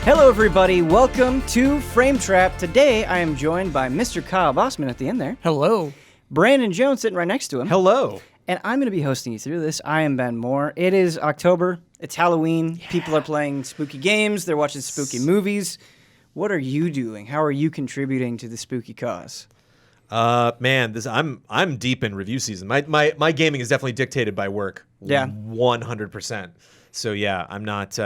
Hello, everybody. Welcome to Frame Trap. Today, I am joined by Mr. Kyle Bossman at the end there. Hello. Brandon Jones sitting right next to him. Hello. And I'm going to be hosting you through this. I am Ben Moore. It is October. It's Halloween. Yeah. People are playing spooky games. They're watching spooky movies. What are you doing? How are you contributing to the spooky cause? Man, I'm deep in review season. My gaming is definitely dictated by work. Yeah. 100%. So yeah, I'm not.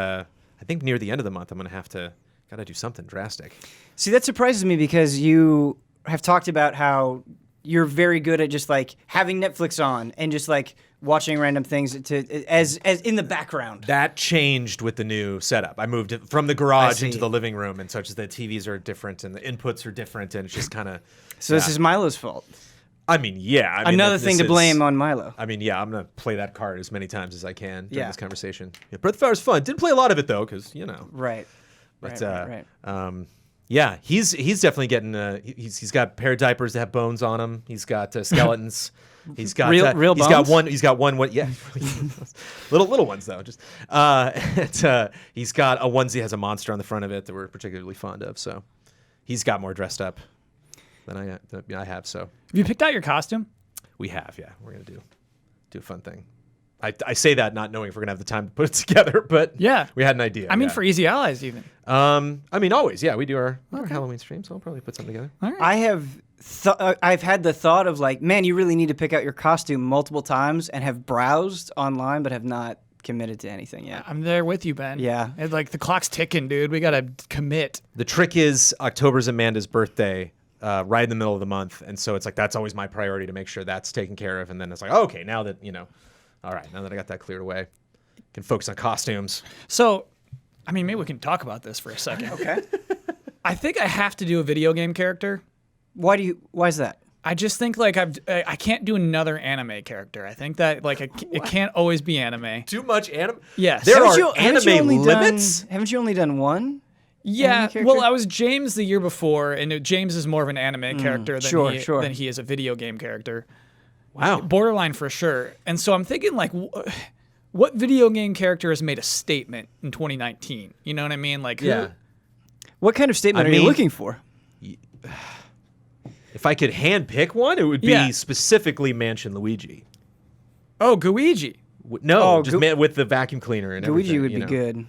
I think near the end of the month, I'm gonna gotta do something drastic. See, that surprises me because you have talked about how you're very good at just like having Netflix on and just like watching random things as in the background. That changed with the new setup. I moved it from the garage into the living room, and such as the TVs are different and the inputs are different, and it's just kind of. So this is Milo's fault. I mean, yeah. Another thing to blame on Milo. I mean, yeah, I'm going to play that card as many times as I can during this conversation. Yeah, Breath of Fire is fun. Didn't play a lot of it, though, because, you know. Right. But, right. Yeah, he's definitely getting, he's got a pair of diapers that have bones on them. He's got skeletons. He's got real he's bones? He's got one yeah. little ones, though. Just he's got a onesie that has a monster on the front of it that we're particularly fond of. So he's got more dressed up than I have. So have you picked out your costume? We have, yeah. We're gonna do a fun thing. I say that not knowing if we're gonna have the time to put it together, but yeah, we had an idea. I mean, for Easy Allies, even. I mean, always, yeah. We do our Halloween stream, so I'll probably put something together. All right. I have I've had the thought of like, man, you really need to pick out your costume multiple times, and have browsed online, but have not committed to anything yet. I'm there with you, Ben. Yeah. It's like the clock's ticking, dude. We gotta commit. The trick is October's Amanda's birthday. Right in the middle of the month, and so it's like that's always my priority to make sure that's taken care of, and then it's like, okay, now that all right, now that I got that cleared away, can focus on costumes. So, I mean, maybe we can talk about this for a second. Okay. I think I have to do a video game character. Why is that? I just think like I can't do another anime character. I think that like it can't always be anime. Too much anime? Yes. There are anime limits? Haven't you only done one? Yeah, well, I was James the year before, and James is more of an anime character than he is a video game character. Wow. Borderline for sure. And so I'm thinking, like, what video game character has made a statement in 2019? You know what I mean? Like, yeah. What kind of statement are you looking for? If I could hand pick one, it would be specifically Mansion Luigi. Oh, Guigi. No, just with the vacuum cleaner and everything. Luigi would be good.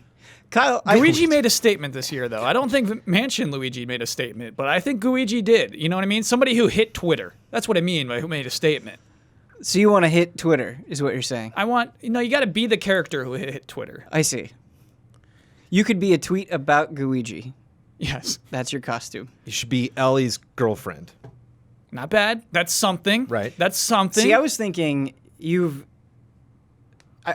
Kyle, Luigi made a statement this year, though. I don't think Mansion Luigi made a statement, but I think Luigi did. You know what I mean? Somebody who hit Twitter. That's what I mean by who made a statement. So you want to hit Twitter, is what you're saying? I want, you got to be the character who hit Twitter. I see. You could be a tweet about Guigi. Yes. That's your costume. You should be Ellie's girlfriend. Not bad. That's something. Right. That's something. See, I was thinking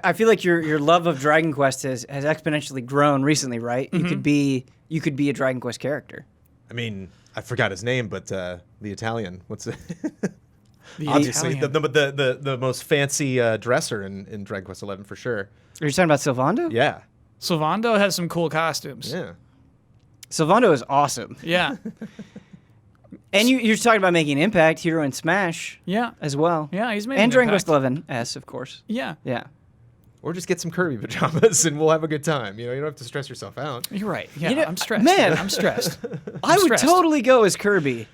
I feel like your love of Dragon Quest has exponentially grown recently, right? Mm-hmm. You could be a Dragon Quest character. I mean, I forgot his name, but the Italian. What's it? Obviously, the most fancy dresser in Dragon Quest XI for sure. Are you talking about Sylvando? Yeah. Sylvando has some cool costumes. Yeah. Sylvando is awesome. Yeah. And you're talking about making an impact, Hero and Smash. Yeah. As well. Yeah, he's made and an Dragon impact. Quest XI S, of course. Yeah. Yeah. Or just get some Kirby pajamas and we'll have a good time. You don't have to stress yourself out. You're right. Yeah, I'm stressed. Man, I'm stressed. I would totally go as Kirby.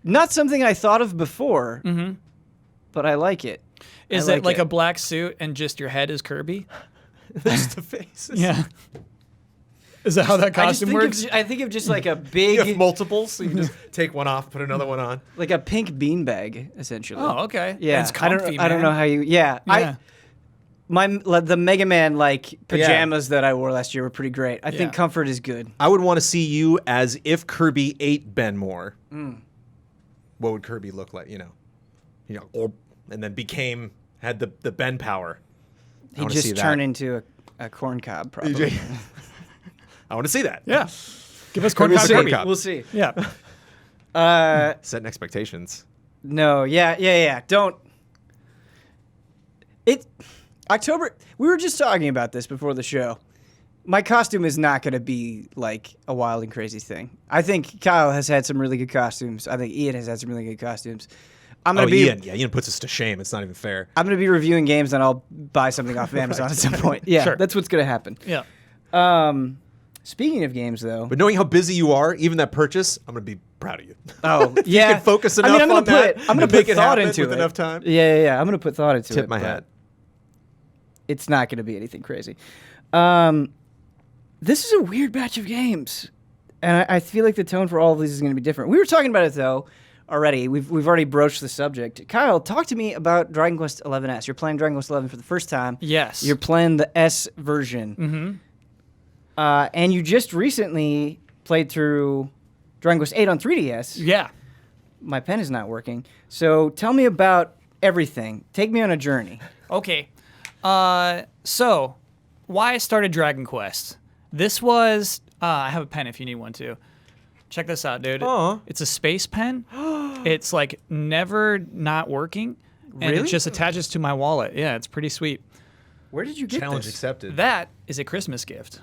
Not something I thought of before, but I like it. Is it like a black suit and just your head is Kirby? Just the face. Yeah. Is that how that costume works? I think of just like a big... You have multiples, so you can just take one off, put another one on. Like a pink beanbag, essentially. Oh, okay. Yeah. It's comfy, I don't know how you... Yeah. The Mega Man pajamas that I wore last year were pretty great. I think comfort is good. I would want to see you as if Kirby ate Ben more. What would Kirby look like? And then had the Ben power. He'd just turn into a corn cob, probably. I want to see that. Yeah. Give us corn cob. We'll see. Yeah. Setting expectations. No. Yeah. Don't. October, we were just talking about this before the show. My costume is not going to be like a wild and crazy thing. I think Kyle has had some really good costumes. I think Ian has had some really good costumes. Ian puts us to shame. It's not even fair. I'm going to be reviewing games and I'll buy something off of Amazon at some point. Yeah, sure. That's what's going to happen. Yeah. Speaking of games, though. But knowing how busy you are, even that purchase, I'm gonna be proud of you. Oh, If yeah. you can focus enough I'm gonna on that. I'm gonna and put make it thought happen into with it. enough time. Yeah. I'm gonna put thought into it. Tip my but hat. It's not gonna be anything crazy. This is a weird batch of games, and I feel like the tone for all of these is gonna be different. We were talking about it though already. We've already broached the subject. Kyle, talk to me about Dragon Quest XI's. You're playing Dragon Quest XI for the first time. Yes. You're playing the S version. Mm-hmm. And you just recently played through Dragon Quest VIII on 3DS. Yeah. My pen is not working. So tell me about everything. Take me on a journey. Okay. So, why I started Dragon Quest. This was... I have a pen if you need one too. Check this out, dude. Aw. It's a space pen. It's like never not working. And Really? it just attaches to my wallet. Yeah, it's pretty sweet. Where did you get Challenge this? accepted. That is a Christmas gift.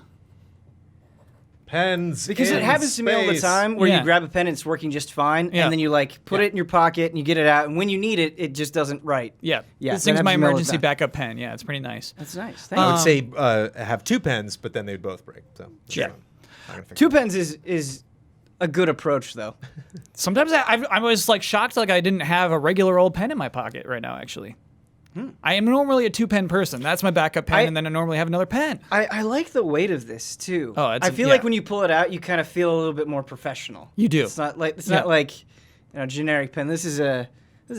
Pens. Because it in happens to me all the space. time where Yeah. you grab a pen and it's working just fine, Yeah. and then you like put Yeah. it in your pocket and you get it out, and when you need it, it just doesn't write. Yeah. Yeah, This that thing's my happens to me all the emergency time. backup pen. Yeah, it's pretty nice. That's nice. I Thank would you. say have two pens, but then they'd both break. So that's Yeah. fine. Not gonna fix Two it. pens is a good approach, though. Sometimes I was like shocked like I didn't have a regular old pen in my pocket right now, actually. I am normally a 2-pen person. That's my backup pen, and then I normally have another pen. I like the weight of this too. Oh, it's- I feel yeah. like when you pull it out, you kind of feel a little bit more professional. You do. It's not like Yeah. generic pen. This is a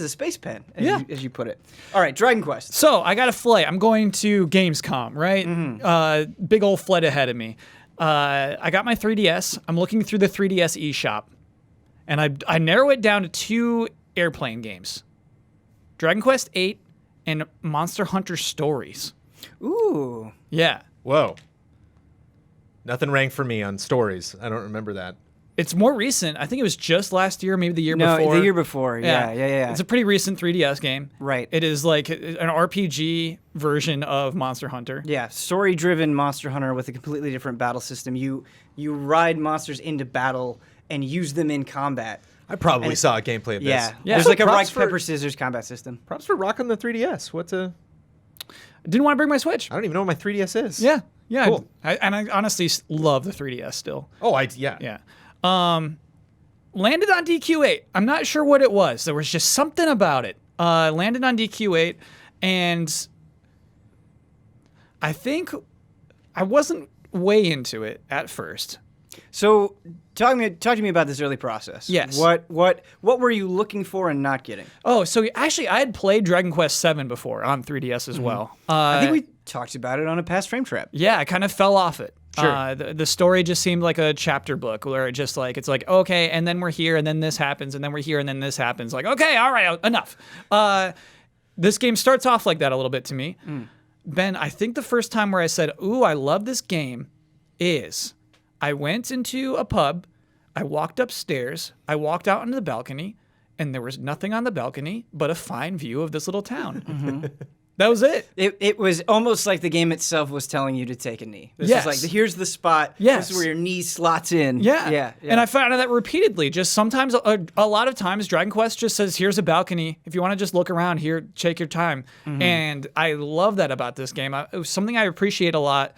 space pen, Yeah. as you put it. All right, Dragon Quest. So I got a flight. I'm going to Gamescom, right? Mm-hmm. Big old flight ahead of me. I got my 3DS. I'm looking through the 3DS eShop, and I narrow it down to 2 airplane games: Dragon Quest VIII and Monster Hunter Stories. Ooh. Yeah, Whoa. Nothing rang for me on stories. I don't remember that. it's more recent. I think it was just last year, maybe the year No, before. the year before. Yeah. It's a pretty recent 3DS game. Right. It is like an RPG version of Monster Hunter. Yeah, story-driven Monster Hunter with a completely different battle system. You ride monsters into battle and use them in combat. I probably saw a gameplay of this. Yeah. Yeah. There's So like a rock, props for- paper, scissors combat system. Props for rocking the 3DS. What's a? Didn't want to bring my Switch. I don't even know what my 3DS is. Yeah. Cool. I honestly love the 3DS still. Oh, yeah. Yeah. Landed on DQ8. I'm not sure what it was. There was just something about it. Landed on DQ8, and I think I wasn't way into it at first. So, talk to me about this early process. Yes. What were you looking for and not getting? Oh, so actually, I had played Dragon Quest VII before on 3DS as well. I think we talked about it on a past Frame Trap. Yeah, I kind of fell off it. Sure. The story just seemed like a chapter book where it just like, it's like, okay, and then we're here, and then this happens, and then we're here, and then this happens. Like, okay, all right, enough. This game starts off like that a little bit to me. Ben, I think the first time where I said, ooh, I love this game is I went into a pub, I walked upstairs, I walked out onto the balcony, and there was nothing on the balcony but a fine view of this little town. That was it. It was almost like the game itself was telling you to take a knee. This Yes. is like, here's the spot. Yes. This is where your knee slots in. Yeah. Yeah. And I found out that repeatedly. Just sometimes, a lot of times, Dragon Quest just says, here's a balcony. If you want to just look around here, take your time. And I love that about this game. It was something I appreciate a lot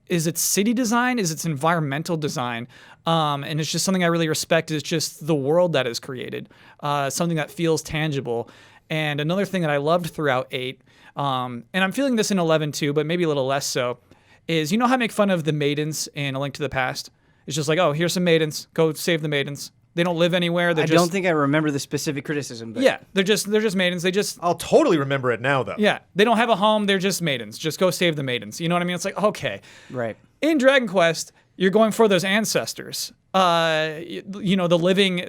is its city design, is its environmental design. And it's just something I really respect is just the world that is created. Something that feels tangible. And another thing that I loved throughout 8, and I'm feeling this in 11 too, but maybe a little less so, is you know how I make fun of the maidens in A Link to the Past? It's just like, oh, here's some maidens. Go save the maidens. They don't live anywhere. They're I just, don't think I remember the specific criticism. But yeah, they're just maidens. They just, I'll totally remember it now, though. yeah, they don't have a home. They're just maidens. Just go save the maidens. You know what I mean? It's like, okay. Right. In Dragon Quest, you're going for those ancestors. You know, the living,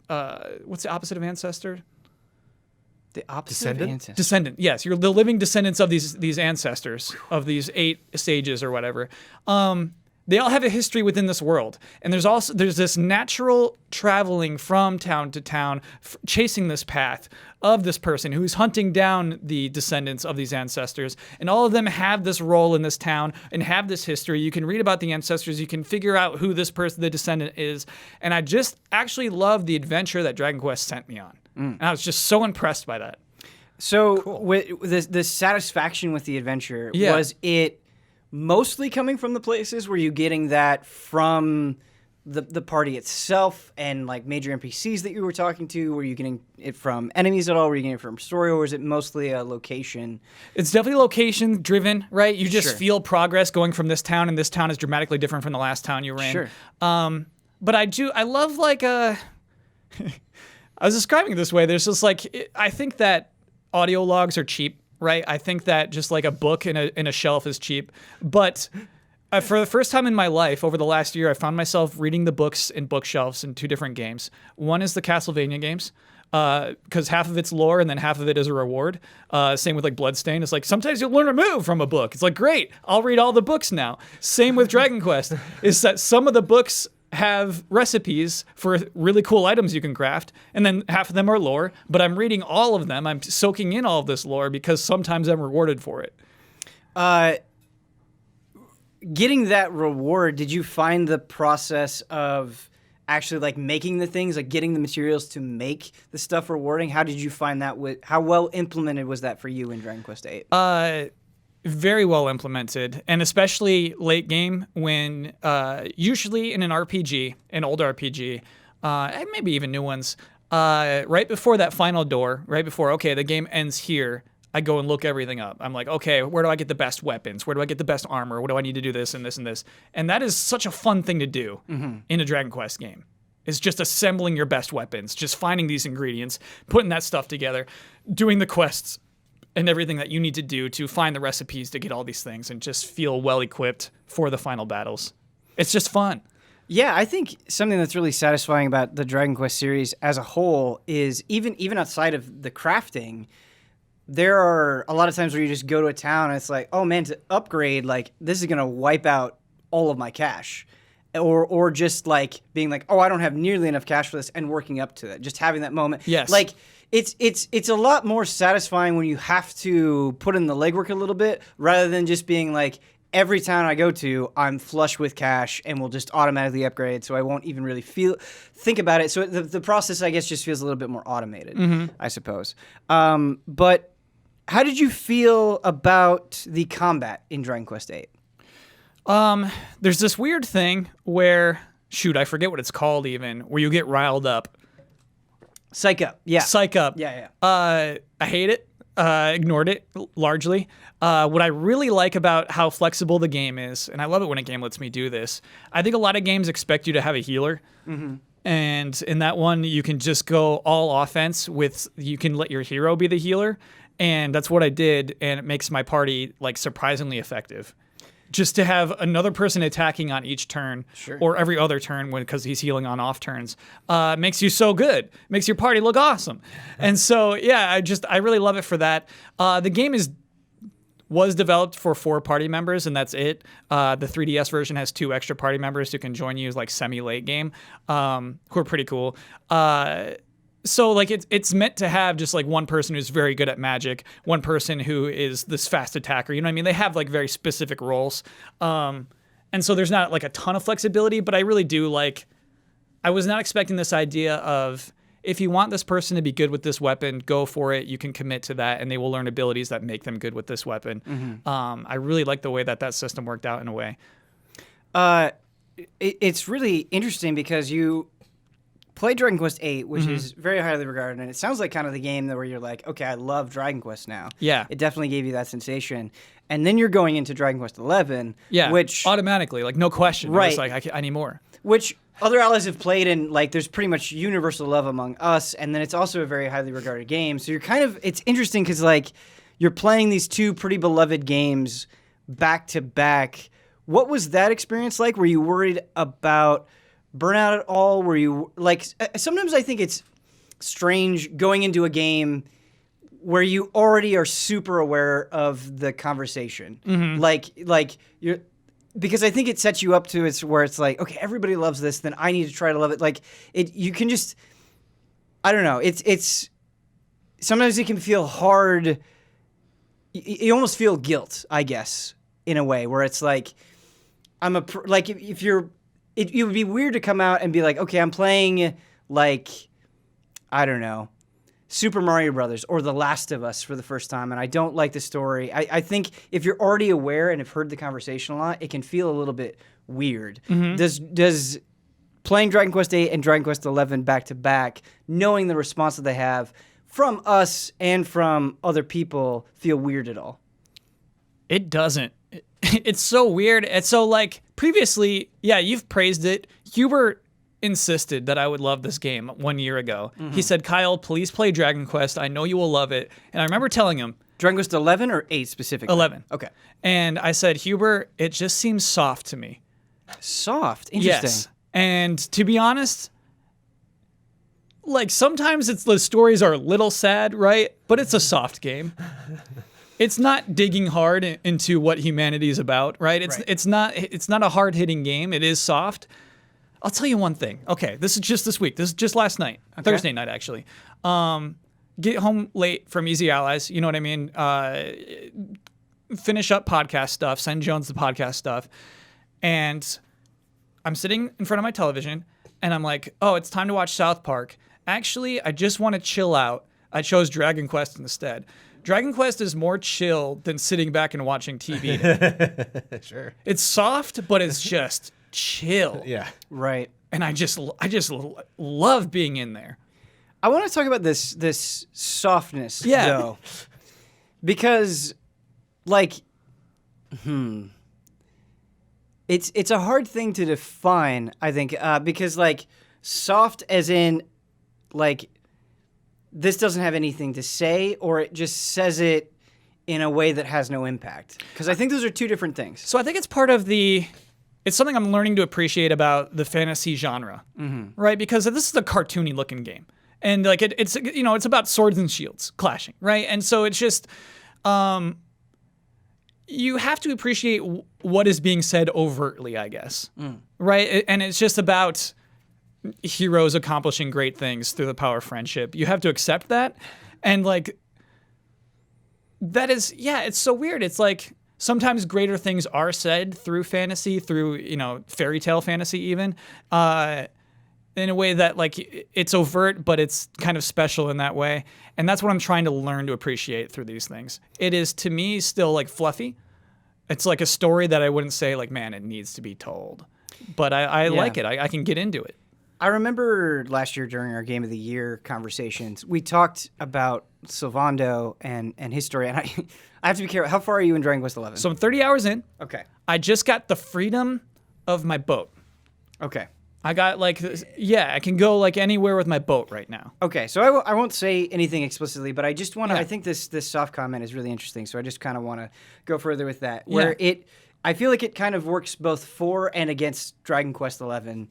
what's the opposite of ancestor? The opposite Descendant? of ancestor. Descendant, yes, you're the living descendants of these ancestors, of these 8 sages or whatever. They all have a history within this world, and there's this natural traveling from town to town, chasing this path of this person who's hunting down the descendants of these ancestors, and all of them have this role in this town and have this history. You can read about the ancestors, you can figure out who this person, the descendant, is, and I just actually love the adventure that Dragon Quest sent me on. And I was just so impressed by that. So with the satisfaction with the adventure, Yeah. was it mostly coming from the places? Were you getting that from the party itself and like major NPCs that you were talking to? Were you getting it from enemies at all? Were you getting it from story, or was it mostly a location? It's definitely location driven, right? You just Sure. feel progress going from this town, and this town is dramatically different from the last town you were in. Sure. But I love like I was describing it this way. There's just like, I think that audio logs are cheap, right? I think that just like a book in a shelf is cheap. But for the first time in my life, over the last year, I found myself reading the books in bookshelves in two different games. One is the Castlevania games, because half of it's lore and then half of it is a reward. Same with like Bloodstain. It's like sometimes you'll learn a move from a book. It's like, great, I'll read all the books now. Same with Dragon Quest, is that some of the books have recipes for really cool items you can craft, and then half of them are lore, but I'm reading all of them. I'm soaking in all of this lore because sometimes I'm rewarded for it. Getting that reward, did you find the process of actually like making the things, like getting the materials to make the stuff rewarding? How did you find that? How well implemented was that for you in Dragon Quest VIII? Very well implemented, and especially late game when usually in an RPG, an old RPG, and maybe even new ones, right before that final door, right before, okay, the game ends here, I go and look everything up. I'm like, okay, where do I get the best weapons? Where do I get the best armor? What do I need to do this and this and this? And that is such a fun thing to do in a Dragon Quest game. It's just assembling your best weapons, just finding these ingredients, putting that stuff together, doing the quests, and everything that you need to do to find the recipes to get all these things and just feel well equipped for the final battles. It's just fun. Yeah, I think something that's really satisfying about the Dragon Quest series as a whole is even outside of the crafting, there are a lot of times where you just go to a town and it's like, oh man, to upgrade, like this is gonna wipe out all of my cash. Or just like being like, oh, I don't have nearly enough cash for this, and working up to it. Just having that moment. Yes. Like it's a lot more satisfying when you have to put in the legwork a little bit, rather than just being like, every town I go to, I'm flush with cash and will just automatically upgrade, so I won't even really think about it. So the process, I guess, just feels a little bit more automated, I suppose. But how did you feel about the combat in Dragon Quest VIII? There's this weird thing where, shoot, I forget what it's called even, where you get riled up. Psych up, yeah. Psych up. Yeah. I hate it. Ignored it largely. What I really like about how flexible the game is, and I love it when a game lets me do this, I think a lot of games expect you to have a healer. And in that one, you can just go all offense you can let your hero be the healer. And that's what I did, and it makes my party like surprisingly effective. Just to have another person attacking on each turn, or every other turn, because he's healing on off turns, makes you so good. Makes your party look awesome. And so, yeah, I really love it for that. The game was developed for 4 party members, and that's it. The 3DS version has 2 extra party members who can join you as like semi-late game, who are pretty cool. So like it's meant to have just like one person who's very good at magic, one person who is this fast attacker. You know what I mean? They have like very specific roles. And so there's not like a ton of flexibility, but I really do like, I was not expecting this idea of, if you want this person to be good with this weapon, go for it. You can commit to that, and they will learn abilities that make them good with this weapon. I really like the way that system worked out in a way. It's really interesting because you play Dragon Quest VIII, which is very highly regarded, and it sounds like kind of the game where you're like, okay, I love Dragon Quest now. Yeah. It definitely gave you that sensation. And then you're going into Dragon Quest XI, which automatically, like no question. Right. It's like, I need more. Which other allies have played, and like there's pretty much universal love among us, and then it's also a very highly regarded game. So you're kind of, it's interesting because like you're playing these 2 pretty beloved games back to back. What was that experience like? Were you worried about burnout at all? Were you like, sometimes I think it's strange going into a game where you already are super aware of the conversation. Like you're, because I think it sets you up to where it's like, okay, everybody loves this, then I need to try to love it. Like you can just, I don't know. It's sometimes it can feel hard. You almost feel guilt, I guess, in a way where it's like, like if you're, it would be weird to come out and be like, okay, I'm playing like, I don't know, Super Mario Brothers or The Last of Us for the first time, and I don't like the story. I think if you're already aware and have heard the conversation a lot, it can feel a little bit weird. Does playing Dragon Quest VIII and Dragon Quest XI back to back, knowing the response that they have from us and from other people, feel weird at all? It doesn't. It's so weird. It's so like previously, yeah, you've praised it. Hubert insisted that I would love this game 1 year ago. He said, Kyle, please play Dragon Quest. I know you will love it. And I remember telling him, Dragon Quest 11 or 8 specifically? 11. Okay. And I said, Hubert, it just seems soft to me. Soft. Interesting. Yes. And to be honest, like sometimes the stories are a little sad, right? But it's a soft game. It's not digging hard into what humanity is about, right? It's not a hard-hitting game. It is soft. I'll tell you one thing. Okay, this is just this week. This is just last night. Okay. Thursday night, actually. Get home late from Easy Allies. You know what I mean? Finish up podcast stuff. Send Jones the podcast stuff. And I'm sitting in front of my television, and I'm like, oh, it's time to watch South Park. Actually, I just want to chill out. I chose Dragon Quest instead. Dragon Quest is more chill than sitting back and watching TV. Sure. It's soft, but it's just chill. Yeah. Right. And I just love being in there. I want to talk about this softness, Yeah. though, because, like, it's a hard thing to define, I think, because, like, soft as in, like, this doesn't have anything to say, or it just says it in a way that has no impact. Because I think those are two different things. So I think it's part of it's something I'm learning to appreciate about the fantasy genre, right? Because this is a cartoony looking game. And like it's about swords and shields clashing, right? And so it's just, you have to appreciate what is being said overtly, I guess, right? And it's just about heroes accomplishing great things through the power of friendship. You have to accept that. And like, that is, yeah, it's so weird. It's like sometimes greater things are said through fantasy, through, fairy tale fantasy even, in a way that like it's overt, but it's kind of special in that way. And that's what I'm trying to learn to appreciate through these things. It is to me still like fluffy. It's like a story that I wouldn't say like, man, it needs to be told, but I like it. I can get into it. I remember last year during our Game of the Year conversations, we talked about Sylvando and his story. And I have to be careful. How far are you in Dragon Quest XI? So I'm 30 hours in. Okay. I just got the freedom of my boat. Okay. I got like, I can go like anywhere with my boat right now. Okay. So I won't say anything explicitly, but I just want to, I think this soft comment is really interesting. So I just kind of want to go further with that. Where I feel like it kind of works both for and against Dragon Quest XI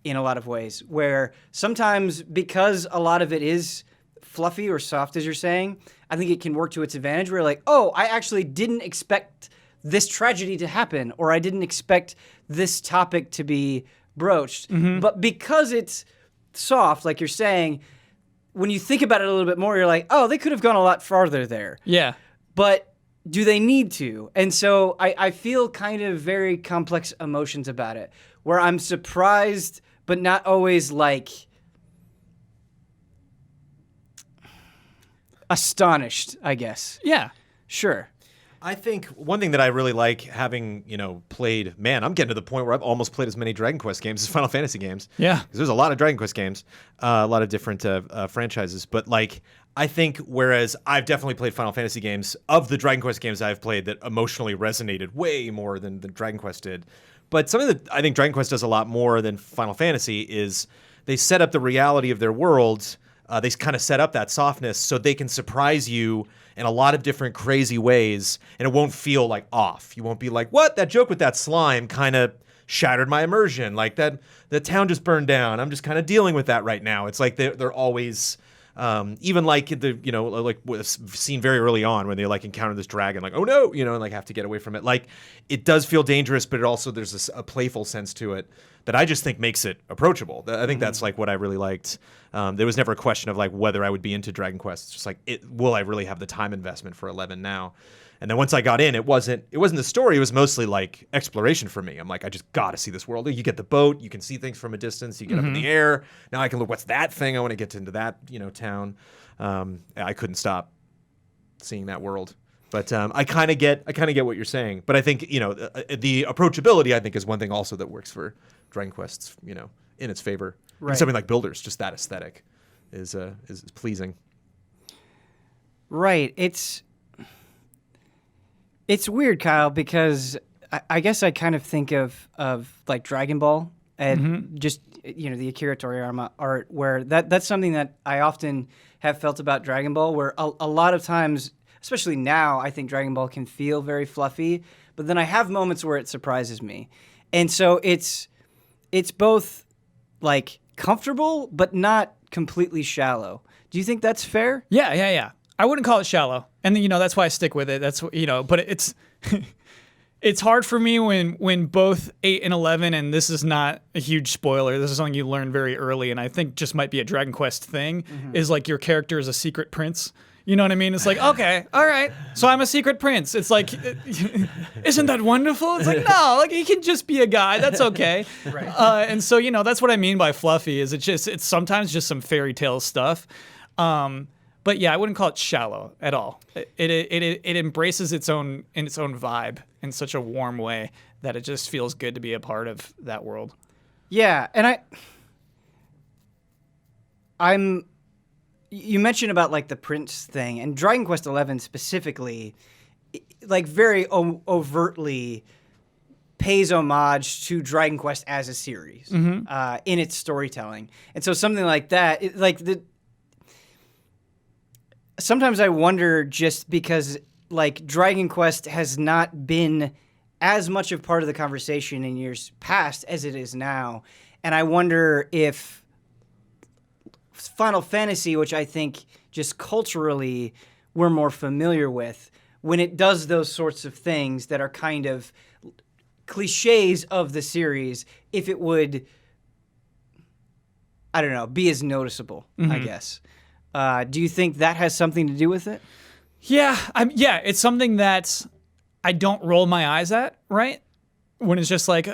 in a lot of ways, where sometimes because a lot of it is fluffy or soft, as you're saying, I think it can work to its advantage where like, oh, I actually didn't expect this tragedy to happen, or I didn't expect this topic to be broached. But because it's soft, like you're saying, when you think about it a little bit more, you're like, oh, they could have gone a lot farther there. Yeah. But do they need to? And so I feel kind of very complex emotions about it, where I'm surprised but not always like astonished, I guess. Yeah. Sure. I think one thing that I really like having, played, man, I'm getting to the point where I've almost played as many Dragon Quest games as Final Fantasy games. Yeah. Because there's a lot of Dragon Quest games, a lot of different franchises. But like, I think whereas I've definitely played Final Fantasy games, of the Dragon Quest games I've played that emotionally resonated way more than Dragon Quest did. But something that I think Dragon Quest does a lot more than Final Fantasy is they set up the reality of their worlds. They kind of set up that softness so they can surprise you in a lot of different crazy ways, and it won't feel like off. You won't be like, what? That joke with that slime kind of shattered my immersion. Like that, the town just burned down. I'm just kind of dealing with that right now. It's like they're always... even like like seen very early on when they like encounter this dragon, like, oh no, and like have to get away from it. Like it does feel dangerous, but it also, there's a playful sense to it that I just think makes it approachable. I think that's like what I really liked. There was never a question of like whether I would be into Dragon Quest. It's just like, will I really have the time investment for 11 now? And then once I got in, it wasn't the story. It was mostly like exploration for me. I'm like, I just got to see this world. You get the boat, you can see things from a distance. You get up in the air. Now I can look, what's that thing? I want to get into that, town. I couldn't stop seeing that world. But I kind of get what you're saying. But I think the approachability I think is one thing also that works for Dragon Quest's in its favor. Right. And something like Builders, just that aesthetic is pleasing. Right. It's weird, Kyle, because I guess I kind of think of like Dragon Ball and just the Akira Toriyama art, where that's something that I often have felt about Dragon Ball, where a lot of times, especially now, I think Dragon Ball can feel very fluffy, but then I have moments where it surprises me. And so it's both like comfortable, but not completely shallow. Do you think that's fair? Yeah. I wouldn't call it shallow. And that's why I stick with it. That's but it's it's hard for me when both 8 and 11, and this is not a huge spoiler, this is something you learn very early, and I think just might be a Dragon Quest thing, is like your character is a secret prince. You know what I mean? It's like, okay, all right, so I'm a secret prince. It's like, isn't that wonderful? It's like, no, like he can just be a guy. That's okay. Right. And so, that's what I mean by fluffy, is it's sometimes just some fairy tale stuff. But yeah, I wouldn't call it shallow at all. It embraces its own vibe in such a warm way that it just feels good to be a part of that world. Yeah, and you mentioned about like the Prince thing, and Dragon Quest XI specifically, like very overtly pays homage to Dragon Quest as a series in its storytelling, and so something like that, sometimes I wonder, just because like Dragon Quest has not been as much of part of the conversation in years past as it is now, and I wonder if Final Fantasy, which I think just culturally we're more familiar with, when it does those sorts of things that are kind of cliches of the series, if it would, I don't know, be as noticeable, I guess. Do you think that has something to do with it? Yeah, it's something that I don't roll my eyes at, right? When it's just like,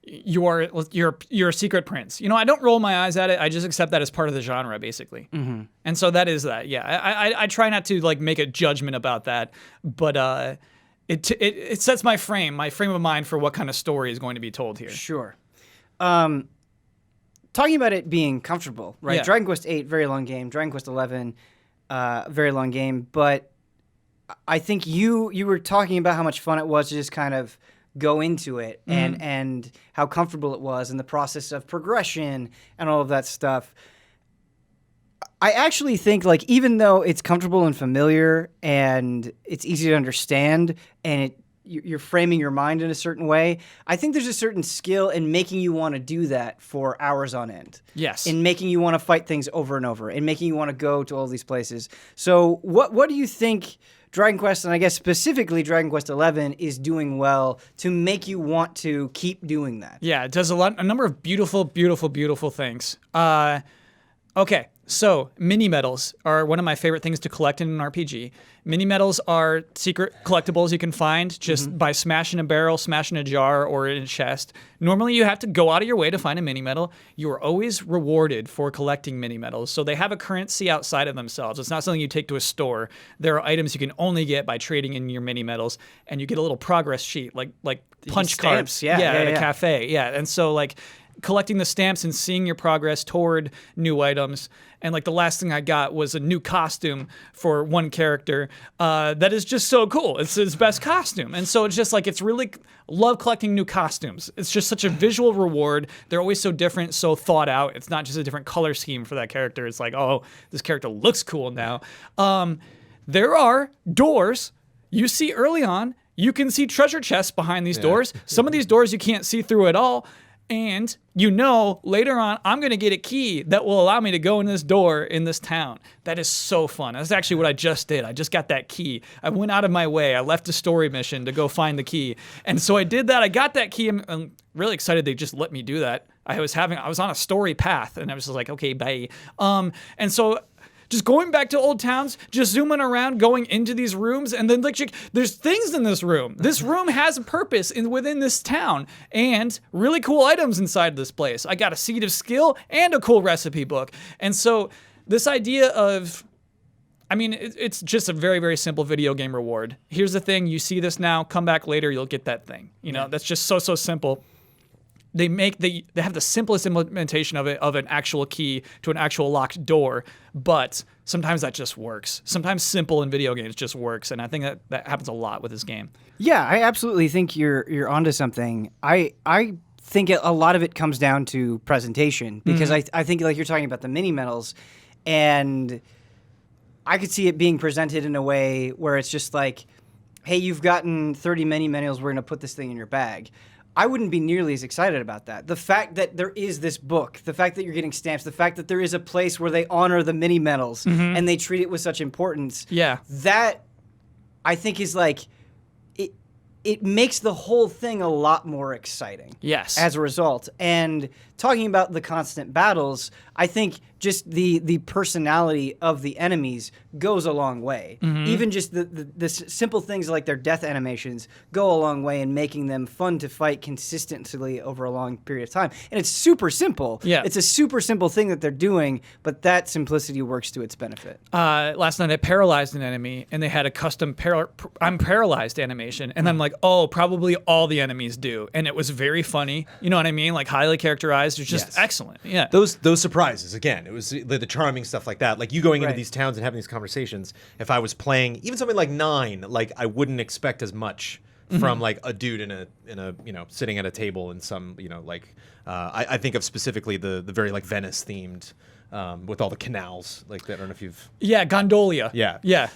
you're a secret prince. I don't roll my eyes at it. I just accept that as part of the genre, basically. And so that is that. Yeah, I try not to like make a judgment about that, but it sets my frame of mind for what kind of story is going to be told here. Sure. Talking about it being comfortable, right? Yeah. Dragon Quest VIII, very long game. Dragon Quest XI, very long game. But I think you were talking about how much fun it was to just kind of go into it and how comfortable it was and the process of progression and all of that stuff. I actually think, like, even though it's comfortable and familiar and it's easy to understand and you're framing your mind in a certain way, I think there's a certain skill in making you want to do that for hours on end. Yes. In making you want to fight things over and over, and making you want to go to all these places. So what do you think Dragon Quest, and I guess specifically Dragon Quest XI, is doing well to make you want to keep doing that? Yeah, it does a number of beautiful, beautiful, beautiful things. Okay, so mini medals are one of my favorite things to collect in an RPG. Mini medals are secret collectibles you can find just by smashing a barrel, smashing a jar, or in a chest. Normally you have to go out of your way to find a mini medal. You are always rewarded for collecting mini medals. So they have a currency outside of themselves. It's not something you take to a store. There are items you can only get by trading in your mini medals, and you get a little progress sheet like punch cards. Stamps, yeah, at a cafe. Yeah, and so like collecting the stamps and seeing your progress toward new items. And like the last thing I got was a new costume for one character that is just so cool. It's his best costume. And so it's just like, it's really love collecting new costumes. It's just such a visual reward. They're always so different, so thought out. It's not just a different color scheme for that character. It's like, oh, this character looks cool now. There are doors you see early on. You can see treasure chests behind these doors. Some of these doors you can't see through at all. And later on, I'm going to get a key that will allow me to go in this door in this town. That is so fun. That's actually what I just did. I just got that key. I went out of my way. I left a story mission to go find the key. And so I did that. I got that key. I'm really excited they just let me do that. I was on a story path, and I was just like, okay, bye. And so just going back to old towns, just zooming around, going into these rooms, and then like there's things in this room. This room has a purpose within this town, and really cool items inside this place. I got a seed of skill and a cool recipe book. And so This idea of, I mean, it's just a very, very simple video game reward. Here's the thing. You see this now. Come back later. You'll get that thing. You know, that's just so simple. They have the simplest implementation of it, of an actual key to an actual locked door, but sometimes that just works. Sometimes simple in video games just works, and I think that happens a lot with this game. Yeah, I absolutely think you're onto something. I think a lot of it comes down to presentation, because I think, like, you're talking about the mini medals, and I could see it being presented in a way where it's just like, hey, you've gotten 30 mini medals, we're going to put this thing in your bag. I wouldn't be nearly as excited about that. The fact that there is this book, the fact that you're getting stamps, the fact that there is a place where they honor the mini medals and they treat it with such importance. Yeah. That, I think, is like, it makes the whole thing a lot more exciting. Yes. As a result. And talking about the constant battles, I think just the personality of the enemies goes a long way. Even just the simple things like their death animations go a long way in making them fun to fight consistently over a long period of time. And it's super simple. Yeah. It's a super simple thing that they're doing, but that simplicity works to its benefit. Last night I paralyzed an enemy, and they had a custom I'm paralyzed animation, and I'm like, oh, probably all the enemies do, and it was very funny. You know what I mean? Like, highly characterized. It's just excellent. Yeah. Those surprises, again, it was the charming stuff like that. Like, you going into these towns and having these conversations, if I was playing even something like 9, like, I wouldn't expect as much from like a dude in a you know, sitting at a table in some, you know, like I think of specifically the very like Venice themed with all the canals, like that. I don't know if you've Gondolia. Yeah.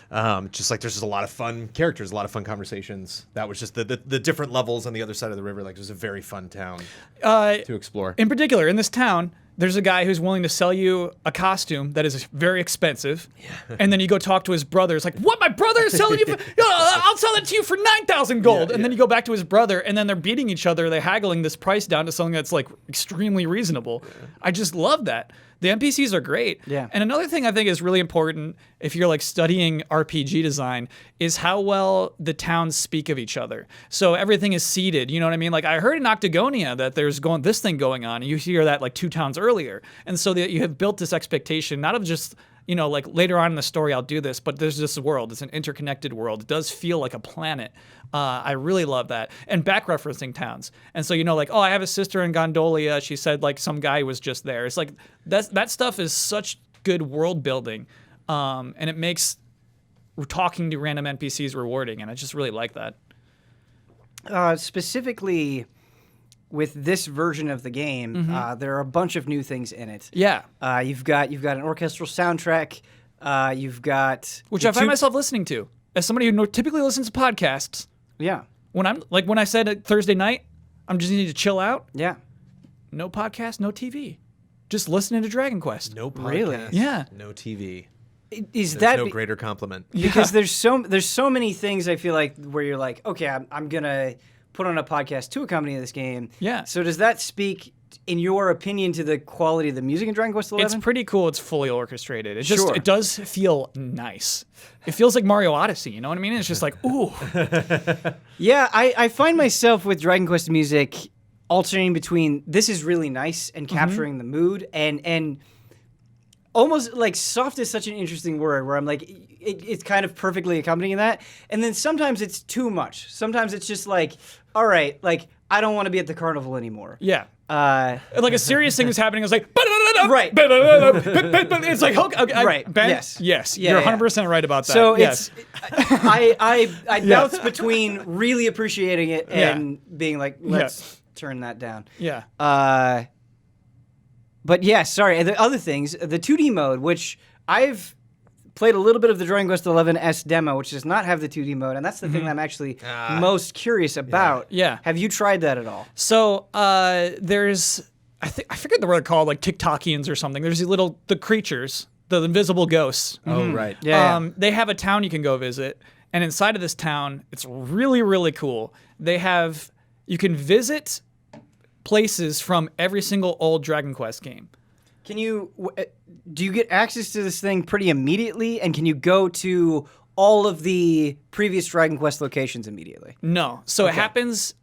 Just like there's just a lot of fun characters, a lot of fun conversations. That was just the different levels on the other side of the river. Like, it was a very fun town to explore. In particular, in this town, there's a guy who's willing to sell you a costume that is very expensive, and then you go talk to his brother. It's like, what? My brother is selling you for? I'll sell it to you for 9,000 gold. And then you go back to his brother, and then they're beating each other. They're haggling this price down to something that's like extremely reasonable. I just love that. The NPCs are great. Yeah. And another thing I think is really important if you're like studying RPG design is how well the towns speak of each other. So everything is seeded, you know what I mean? Like, I heard in Octagonia that there's this thing going on, and you hear that like 2 towns earlier. And so that you have built this expectation, not of just, you know, like later on in the story I'll do this, but there's this world. It's an interconnected world. It does feel like a planet. I really love that. And back-referencing towns. And so, you know, like, oh, I have a sister in Gondolia. She said, like, some guy was just there. It's like, that stuff is such good world building. And it makes talking to random NPCs rewarding. And I just really like that. Specifically with this version of the game, there are a bunch of new things in it. Yeah. You've got an orchestral soundtrack. You've got... Which I find myself listening to. As somebody who typically listens to podcasts, Yeah. when I said Thursday night, I'm just need to chill out. Yeah. No podcast, no TV. Just listening to Dragon Quest. No podcast. Really? Yeah. No TV. Is There's that no greater compliment. because there's so many things I feel like where you're like, okay, I'm gonna put on a podcast to accompany this game. Yeah. So does that speak, in your opinion, to the quality of the music in Dragon Quest XI? It's pretty cool. It's fully orchestrated. It Sure. it does feel nice. It feels like Mario Odyssey. You know what I mean? It's just like, ooh. Yeah, I find myself with Dragon Quest music alternating between this is really nice and capturing the mood, and almost like soft is such an interesting word where I'm like, it's kind of perfectly accompanying that. And then sometimes it's too much. Sometimes it's just like, all right, like, I don't want to be at the carnival anymore. Yeah. Like a serious thing is happening. It's like, right. It's like, okay, Right. Ben? Yes. Yes. Yeah, You're yeah. 100% right about that. So yes. I bounce between really appreciating it and being like, let's turn that down. Yeah. But yeah, sorry. The other things, the 2D mode, which I've played a little bit of the Dragon Quest XI S demo, which does not have the 2D mode, and that's the thing that I'm actually most curious about. Yeah. Have you tried that at all? So there's, I forget the word called, like TikTokians or something. There's the creatures, the invisible ghosts. Oh, right. Yeah. They have a town you can go visit, and inside of this town, it's really, really cool. You can visit places from every single old Dragon Quest game. Can you, do you get access to this thing pretty immediately, and can you go to all of the previous Dragon Quest locations immediately? No. So it happens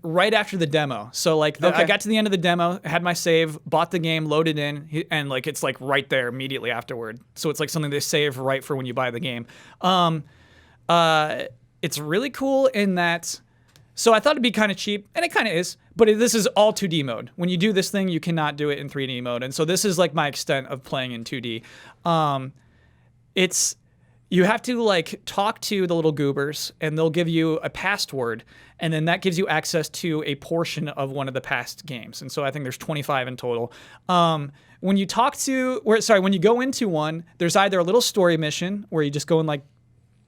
right after the demo. So like I got to the end of the demo, had my save, bought the game, loaded in, and like it's like right there immediately afterward. So it's like something they save right for when you buy the game. It's really cool in that. So I thought it'd be kind of cheap, and it kind of is. But this is all 2D mode. When you do this thing, you cannot do it in 3D mode, and so this is like my extent of playing in 2D. You have to like talk to the little goobers, and they'll give you a password, and then that gives you access to a portion of one of the past games. And so I think there's 25 in total. When you go into one, there's either a little story mission where you just go and like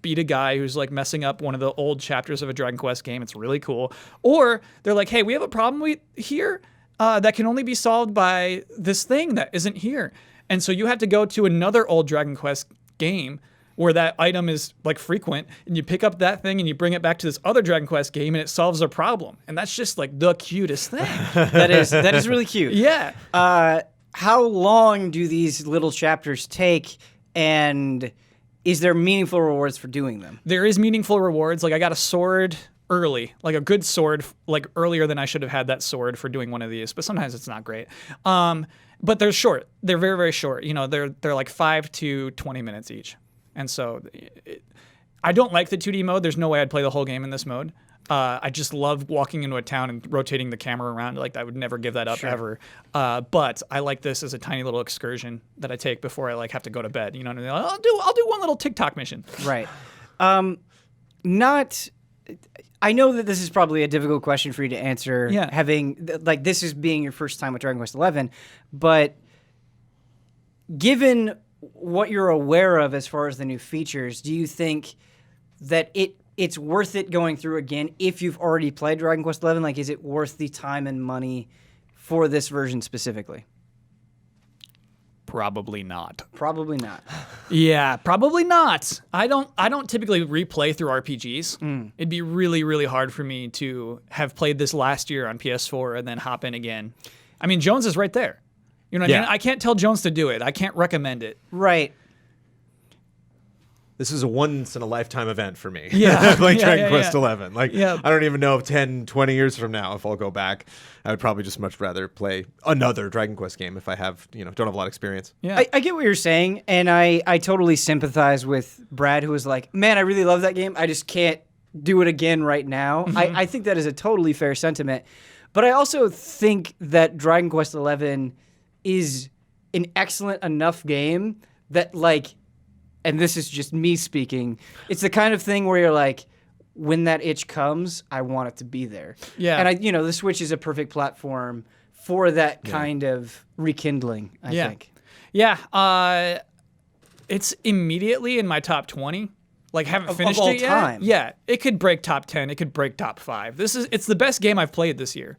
beat a guy who's like messing up one of the old chapters of a Dragon Quest game. It's really cool. Or they're like, hey, we have a problem here that can only be solved by this thing that isn't here. And so you have to go to another old Dragon Quest game where that item is like frequent, and you pick up that thing and you bring it back to this other Dragon Quest game, and it solves a problem. And that's just like the cutest thing. That is really cute. Yeah. How long do these little chapters take, and is there meaningful rewards for doing them? There is meaningful rewards. Like I got a sword early, like a good sword, like earlier than I should have had that sword for doing one of these, but sometimes it's not great. But they're short. They're very, very short. You know, they're like 5 to 20 minutes each. And so I don't like the 2D mode. There's no way I'd play the whole game in this mode. I just love walking into a town and rotating the camera around. Like I would never give that up ever. But I like this as a tiny little excursion that I take before I like have to go to bed. You know what I mean? I'll do one little TikTok mission. Right. I know that this is probably a difficult question for you to answer. Yeah. Having like this is being your first time with Dragon Quest XI, but given what you're aware of as far as the new features, do you think that it's worth it going through again if you've already played Dragon Quest XI? Like, is it worth the time and money for this version specifically? Probably not. Probably not. Yeah, probably not. I don't typically replay through RPGs. It'd be really, really hard for me to have played this last year on PS4 and then hop in again. I mean, Jones is right there. You know what I mean? I can't tell Jones to do it. I can't recommend it. Right. This is a once-in-a-lifetime event for me. Yeah. Playing Yeah, Dragon yeah, Quest yeah. 11. Like, Yeah. I don't even know if 10, 20 years from now, if I'll go back, I would probably just much rather play another Dragon Quest game if I have, don't have a lot of experience. Yeah. I get what you're saying, and I totally sympathize with Brad, who was like, man, I really love that game. I just can't do it again right now. I think that is a totally fair sentiment. But I also think that Dragon Quest XI is an excellent enough game that, like, and this is just me speaking, it's the kind of thing where you're like, when that itch comes, I want it to be there. Yeah. And the Switch is a perfect platform for that kind of rekindling, I think. Yeah. It's immediately in my top 20. Like, haven't finished all it yet. time. Yeah. It could break top 10. It could break top 5. It's the best game I've played this year.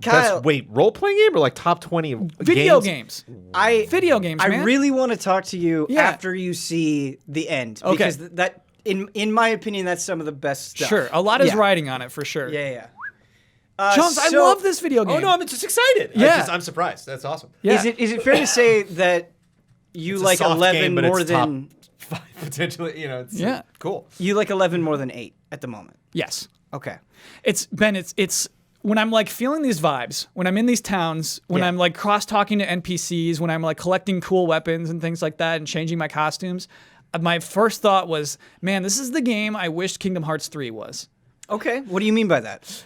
Kyle, Wait, role-playing game or like top 20 Video games? Video games, man. I really want to talk to you Yeah. after you see the end. Okay. Because that, in my opinion, that's some of the best stuff. Sure. A lot is Yeah. riding on it for sure. Yeah. Jones, I love this video game. Oh, no, I'm just excited. Yeah. I'm surprised. That's awesome. Yeah. Is it fair to say that you It's a like soft 11 game, but more it's top than 5 potentially, it's Yeah. cool. you like 11 more than 8 at the moment? Yes. Okay. It's when I'm like feeling these vibes, when I'm in these towns, when Yeah. I'm like cross-talking to NPCs, when I'm like collecting cool weapons and things like that and changing my costumes, my first thought was, man, this is the game I wished Kingdom Hearts 3 was. Okay. What do you mean by that?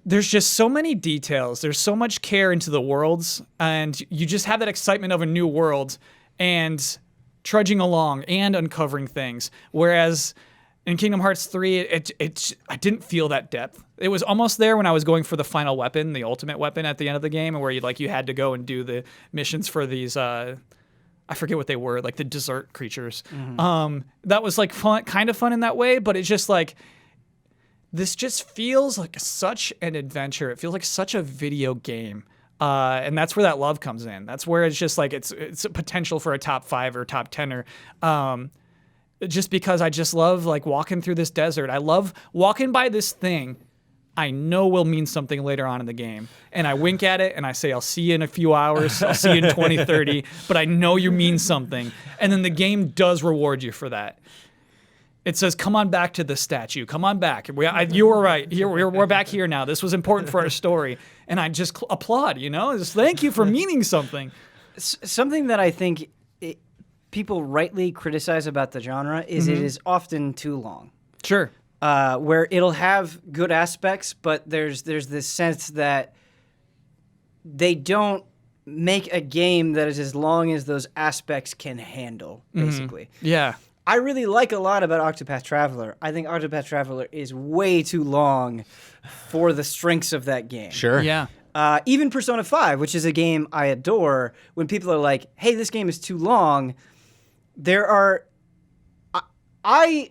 There's just so many details. There's so much care into the worlds, and you just have that excitement of a new world and trudging along and uncovering things. Whereas in Kingdom Hearts 3, I didn't feel that depth. It was almost there when I was going for the final weapon, the ultimate weapon at the end of the game, where you had to go and do the missions for these. I forget what they were, like the desert creatures. That was like fun, kind of fun in that way, but it's just like this just feels like such an adventure. It feels like such a video game. And that's where that love comes in. That's where it's just like it's a potential for a top 5 or top 10er. Just because I just love like walking through this desert. I love walking by this thing I know will mean something later on in the game. And I wink at it and I say, I'll see you in a few hours. I'll see you in 2030. But I know you mean something. And then the game does reward you for that. It says, "Come on back to the statue. Come on back." You were right. We're back here now. This was important for our story, and I just applaud. Just thank you for meaning something. Something that I think people rightly criticize about the genre is it is often too long. Sure. Where it'll have good aspects, but there's this sense that they don't make a game that is as long as those aspects can handle, basically. Yeah. I really like a lot about Octopath Traveler. I think Octopath Traveler is way too long for the strengths of that game. Sure. Yeah. Even Persona 5, which is a game I adore, when people are like, hey, this game is too long, I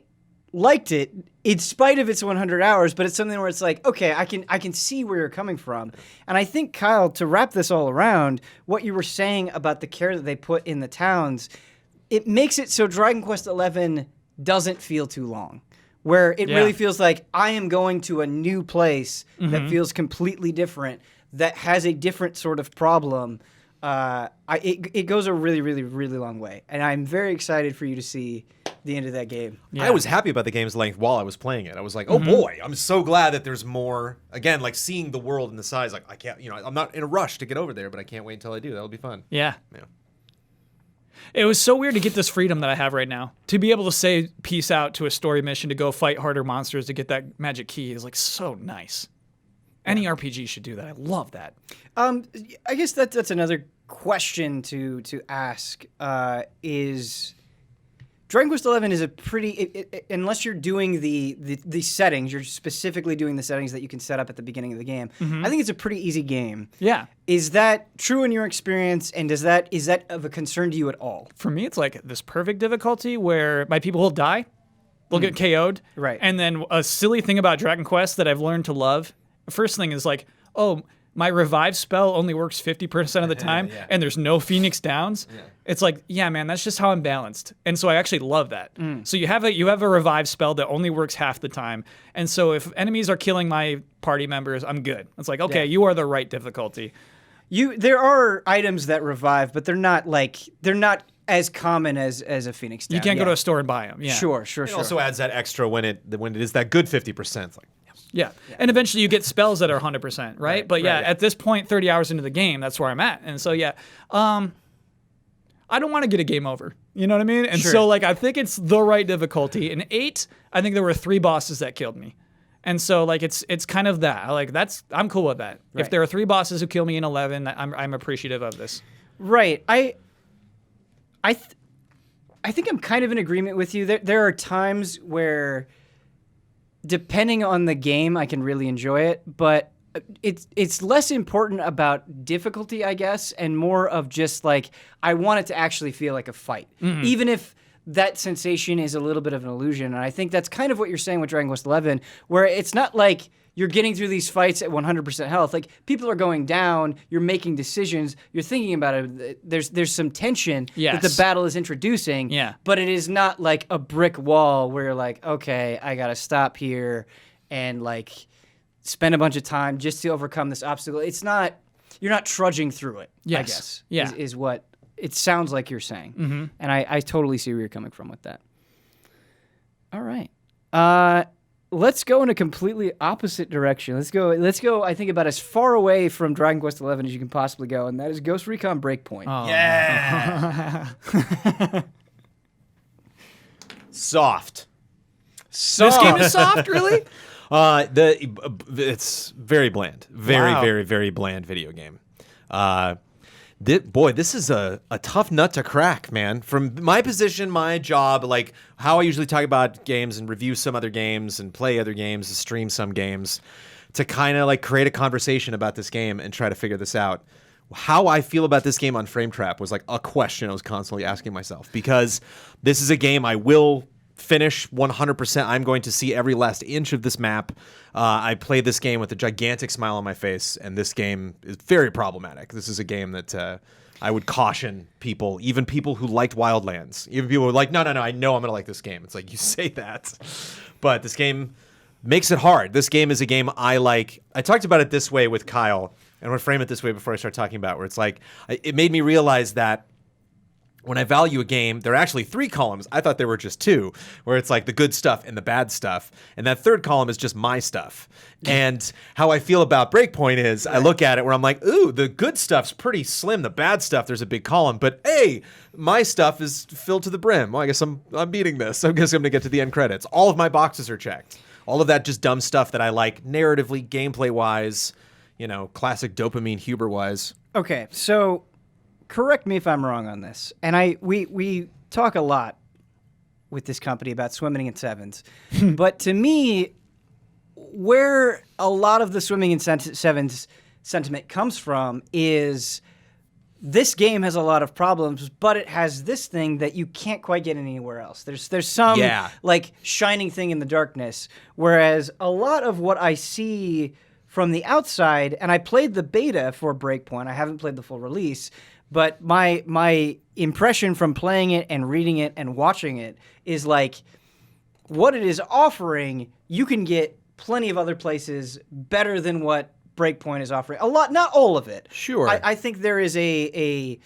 liked it in spite of its 100 hours, but it's something where it's like, okay, I can see where you're coming from. And I think, Kyle, to wrap this all around, what you were saying about the care that they put in the towns, it makes it so Dragon Quest XI doesn't feel too long, where it really feels like I am going to a new place that feels completely different, that has a different sort of problem. It goes a really, really, really long way, and I'm very excited for you to see the end of that game. Yeah. I was happy about the game's length while I was playing it. I was like, oh boy, I'm so glad that there's more. Again, like seeing the world and the size, like I can't, I'm not in a rush to get over there, but I can't wait until I do. That'll be fun. Yeah. It was so weird to get this freedom that I have right now. To be able to say peace out to a story mission, to go fight harder monsters to get that magic key is like so nice. Any RPG should do that. I love that. I guess that's another question to ask. Is Dragon Quest XI is a pretty unless you're doing the settings, you're specifically doing the settings that you can set up at the beginning of the game. I think it's a pretty easy game. Yeah. Is that true in your experience, and is that of a concern to you at all? For me, it's like this perfect difficulty where my people will die, they'll get KO'd, right? And then a silly thing about Dragon Quest that I've learned to love. The first thing is like, oh, my revive spell only works 50% of the time, and there's no Phoenix Downs. Yeah. It's like, yeah, man, that's just how I'm balanced. And so I actually love that. So you have a revive spell that only works half the time. And so if enemies are killing my party members, I'm good. It's like, okay, you are the right difficulty. There are items that revive, but they're not as common as a Phoenix Down. You can't go to a store and buy them. Yeah. Sure. It also adds that extra when it is that good 50%. It's like, yeah. And eventually you get spells that are 100%, right? But at this point, 30 hours into the game, that's where I'm at. And so, I don't want to get a game over. You know what I mean? And so, like, I think it's the right difficulty. In 8, I think there were 3 bosses that killed me. And so, like, it's kind of that. Like, I'm cool with that. Right. If there are 3 bosses who kill me in 11, I'm appreciative of this. Right. I think I'm kind of in agreement with you. There are times where, depending on the game, I can really enjoy it, but it's less important about difficulty, I guess, and more of just like I want it to actually feel like a fight, even if that sensation is a little bit of an illusion. And I think that's kind of what you're saying with Dragon Quest XI, where it's not like you're getting through these fights at 100% health. Like, people are going down, you're making decisions, you're thinking about it. There's some tension that the battle is introducing, but it is not like a brick wall where you're like, okay, I got to stop here and like spend a bunch of time just to overcome this obstacle. It's not, you're not trudging through it, I guess, is what it sounds like you're saying. And I totally see where you're coming from with that. All right. Let's go in a completely opposite direction. Let's go, I think, about as far away from Dragon Quest XI as you can possibly go, and that is Ghost Recon Breakpoint. Oh. Yeah! Soft. This game is soft, really? It's very bland. Very, very bland video game. This is a tough nut to crack, man. From my position, my job, like how I usually talk about games and review some other games and play other games and stream some games, to kind of like create a conversation about this game and try to figure this out. How I feel about this game on Frame Trap was like a question I was constantly asking myself, because this is a game I will finish 100%. I'm going to see every last inch of this map. I played this game with a gigantic smile on my face, and this game is very problematic. This is a game that I would caution people, even people who liked Wildlands. Even people who are like, no, I know I'm going to like this game. It's like, you say that. But this game makes it hard. This game is a game I like. I talked about it this way with Kyle, and I'm going to frame it this way before I start talking about it, where it's like, it made me realize that when I value a game, there are actually 3 columns. I thought there were just 2, where it's like the good stuff and the bad stuff. And that third column is just my stuff. And how I feel about Breakpoint is I look at it where I'm like, ooh, the good stuff's pretty slim. The bad stuff, there's a big column. But hey, my stuff is filled to the brim. Well, I guess I'm beating this. I guess I'm going to get to the end credits. All of my boxes are checked. All of that just dumb stuff that I like narratively, gameplay-wise, classic dopamine Huber-wise. Okay, so correct me if I'm wrong on this. And we talk a lot with this company about swimming in sevens. But to me, where a lot of the swimming in sevens sentiment comes from is this game has a lot of problems, but it has this thing that you can't quite get anywhere else. There's some like shining thing in the darkness, whereas a lot of what I see from the outside, and I played the beta for Breakpoint, I haven't played the full release, but my impression from playing it and reading it and watching it is like what it is offering, you can get plenty of other places better than what Breakpoint is offering. A lot, not all of it. Sure. I think there is a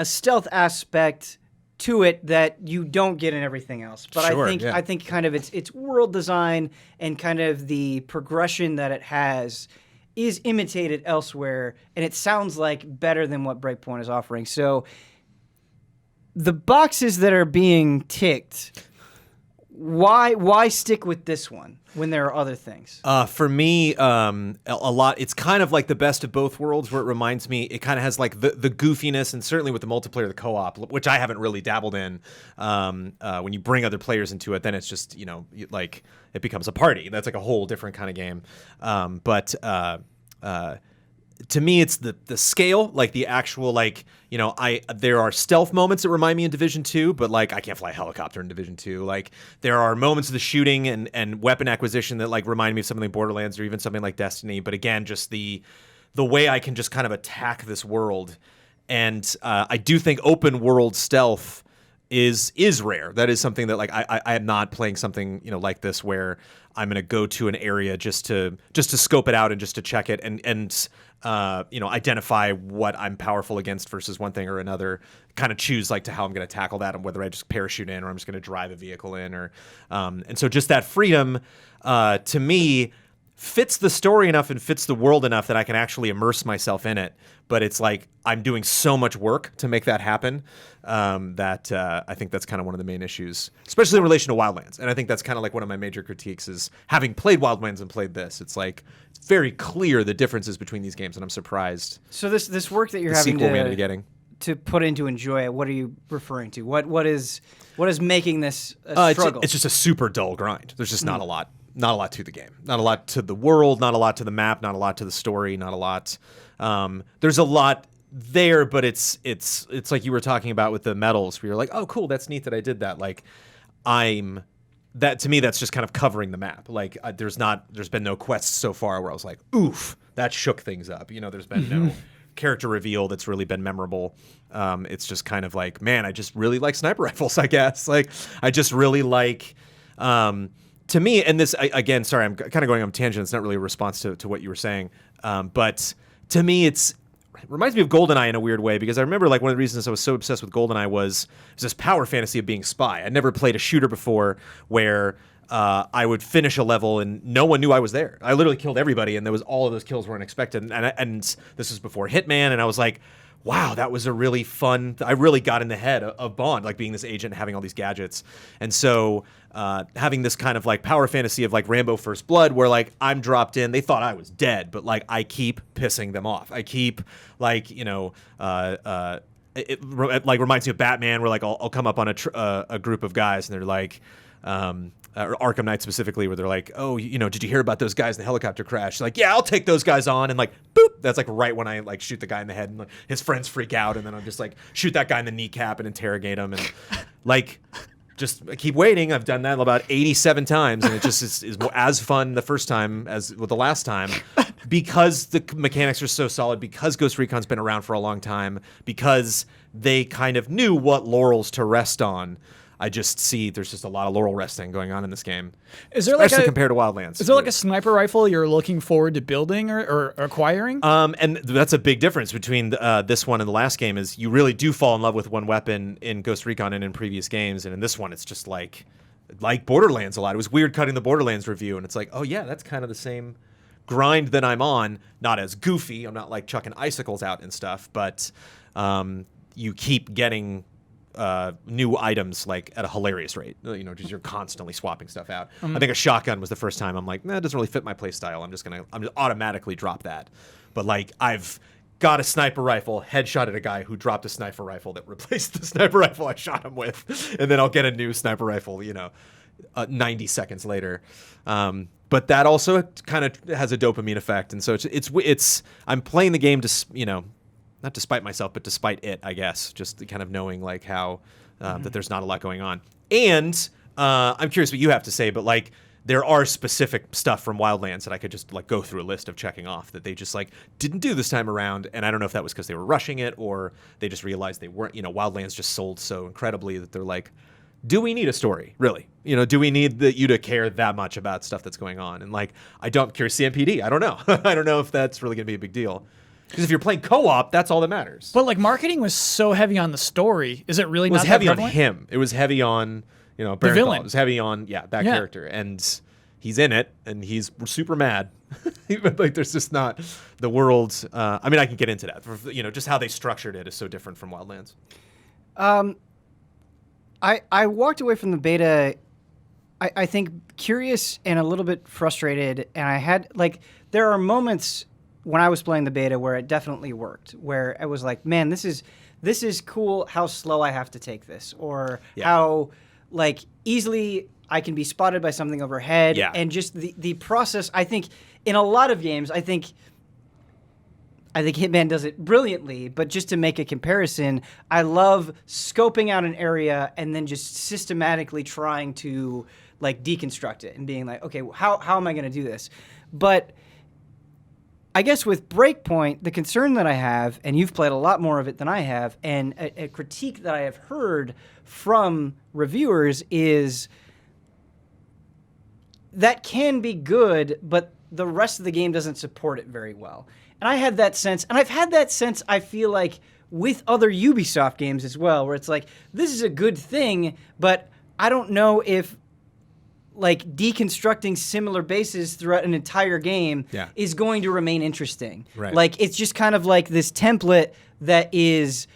stealth aspect to it that you don't get in everything else. But Sure, I think kind of its world design and kind of the progression that it has is imitated elsewhere, and it sounds like better than what Breakpoint is offering. So the boxes that are being ticked, why stick with this one when there are other things? For me, a lot. It's kind of like the best of both worlds, where it reminds me. It kind of has like the goofiness, and certainly with the multiplayer, the co-op, which I haven't really dabbled in. When you bring other players into it, then it's just like it becomes a party. That's like a whole different kind of game. But to me, it's the scale, like the actual, like, there are stealth moments that remind me in Division 2, but like I can't fly a helicopter in Division 2. Like there are moments of the shooting and weapon acquisition that like remind me of something like Borderlands or even something like Destiny. But again, just the way I can just kind of attack this world. And I do think open world stealth is rare. That is something that like I am not playing something like this where I'm going to go to an area just to scope it out and just to check it and identify what I'm powerful against versus one thing or another. Kind of choose like to how I'm going to tackle that and whether I just parachute in or I'm just going to drive a vehicle in or and so just that freedom to me fits the story enough and fits the world enough that I can actually immerse myself in it. But it's like I'm doing so much work to make that happen that I think that's kind of one of the main issues, especially in relation to Wildlands. And I think that's kind of like one of my major critiques is having played Wildlands and played this. It's like it's very clear the differences between these games, and I'm surprised. So this work that you're the having sequel we ended up getting. To put into enjoy it, what are you referring to? What is making this a struggle? It's just a super dull grind. There's just not a lot. Not a lot to the game. Not a lot to the world. Not a lot to the map. Not a lot to the story. Not a lot. There's a lot there, but it's like you were talking about with the medals, where you're like, oh, cool, that's neat that I did that. Like, that to me, that's just kind of covering the map. Like, there's been no quests so far where I was like, oof, that shook things up. There's been no character reveal that's really been memorable. It's just kind of like, man, I just really like sniper rifles, I guess. Like, I just really like. To me, and this, again, sorry, I'm kind of going on a tangent. It's not really a response to what you were saying. But to me, it reminds me of GoldenEye in a weird way, because I remember like one of the reasons I was so obsessed with GoldenEye was this power fantasy of being spy. I'd never played a shooter before where I would finish a level and no one knew I was there. I literally killed everybody, and all of those kills were unexpected. And this was before Hitman, and I was like, wow, that was a really fun. I really got in the head of Bond, like being this agent and having all these gadgets. And so having this kind of like power fantasy of like Rambo First Blood, where like I'm dropped in, they thought I was dead, but like I keep pissing them off. I keep like, it like reminds me of Batman, where like I'll come up on a group of guys and they're like, or Arkham Knight specifically, where they're like, oh, did you hear about those guys in the helicopter crash? Like, yeah, I'll take those guys on. And like, boop, that's like right when I like shoot the guy in the head and like, his friends freak out. And then I'm just like, shoot that guy in the kneecap and interrogate him. And like, just keep waiting. I've done that about 87 times. And it just is as fun the first time as with the last time, because the mechanics are so solid, because Ghost Recon's been around for a long time, because they kind of knew what laurels to rest on. I just see there's just a lot of laurel resting going on in this game. Is there especially like compared to Wildlands. Is there like a sniper rifle you're looking forward to building or acquiring? And that's a big difference between this one and the last game is you really do fall in love with one weapon in Ghost Recon and in previous games, and in this one it's just like Borderlands a lot. It was weird cutting the Borderlands review, and it's like, oh yeah, that's kind of the same grind that I'm on. Not as goofy. I'm not like chucking icicles out and stuff, but you keep getting new items like at a hilarious rate, just you're constantly swapping stuff out. I think a shotgun was the first time I'm like, it doesn't really fit my play style. I'm just automatically drop that. But like I've got a sniper rifle, headshotted a guy who dropped a sniper rifle that replaced the sniper rifle I shot him with, and then I'll get a new sniper rifle, 90 seconds later. But that also kind of has a dopamine effect, and so it's I'm playing the game to not despite myself, but despite it, I guess, just kind of knowing like how that there's not a lot going on. And I'm curious what you have to say, but like there are specific stuff from Wildlands that I could just like go through a list of checking off that they just like didn't do this time around. And I don't know if that was because they were rushing it or they just realized they weren't, Wildlands just sold so incredibly that they're like, do we need a story, really? Do we need you to care that much about stuff that's going on? And like, I'm curious, CMPD, I don't know. I don't know if that's really going to be a big deal. Because if you're playing co-op, that's all that matters. But like marketing was so heavy on the story. Is it really it was not heavy that on prevalent? him. It was heavy on, the villain. It was heavy on, that character. And he's in it, and he's super mad. Like there's just not the world. I mean, I can get into that. Just how they structured it is so different from Wildlands. I walked away from the beta, I think, curious and a little bit frustrated. And I had, there are moments when I was playing the beta where it definitely worked, where I was like, man, this is cool how slow I have to take this, or how, easily I can be spotted by something overhead. Yeah. And just the process, I think, in a lot of games, I think Hitman does it brilliantly, but just to make a comparison, I love scoping out an area and then just systematically trying to deconstruct it and being like, okay, how am I going to do this? But I guess with Breakpoint, the concern that I have, and you've played a lot more of it than I have, and a critique that I have heard from reviewers is that can be good, but the rest of the game doesn't support it very well. And I had that sense, and I've had that sense, I feel like, with other Ubisoft games as well, where it's like, this is a good thing, but I don't know if deconstructing similar bases throughout an entire game is going to remain interesting. Right. It's just kind of this template that is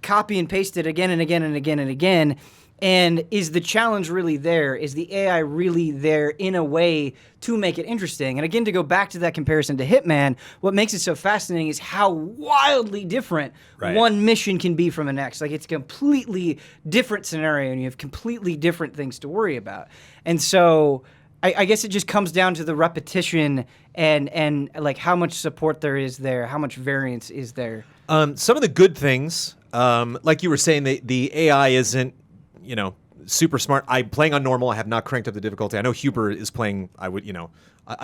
copy and pasted again and again and again and again. And is the challenge really there? Is the AI really there in a way to make it interesting? And again, to go back to that comparison to Hitman, what makes it so fascinating is how wildly different one mission can be from the next. It's a completely different scenario, and you have completely different things to worry about. And so I guess it just comes down to the repetition and how much support there is there, how much variance is there. Some of the good things, like you were saying, the AI isn't, super smart. I'm playing on normal. I have not cranked up the difficulty. I know Huber is playing, I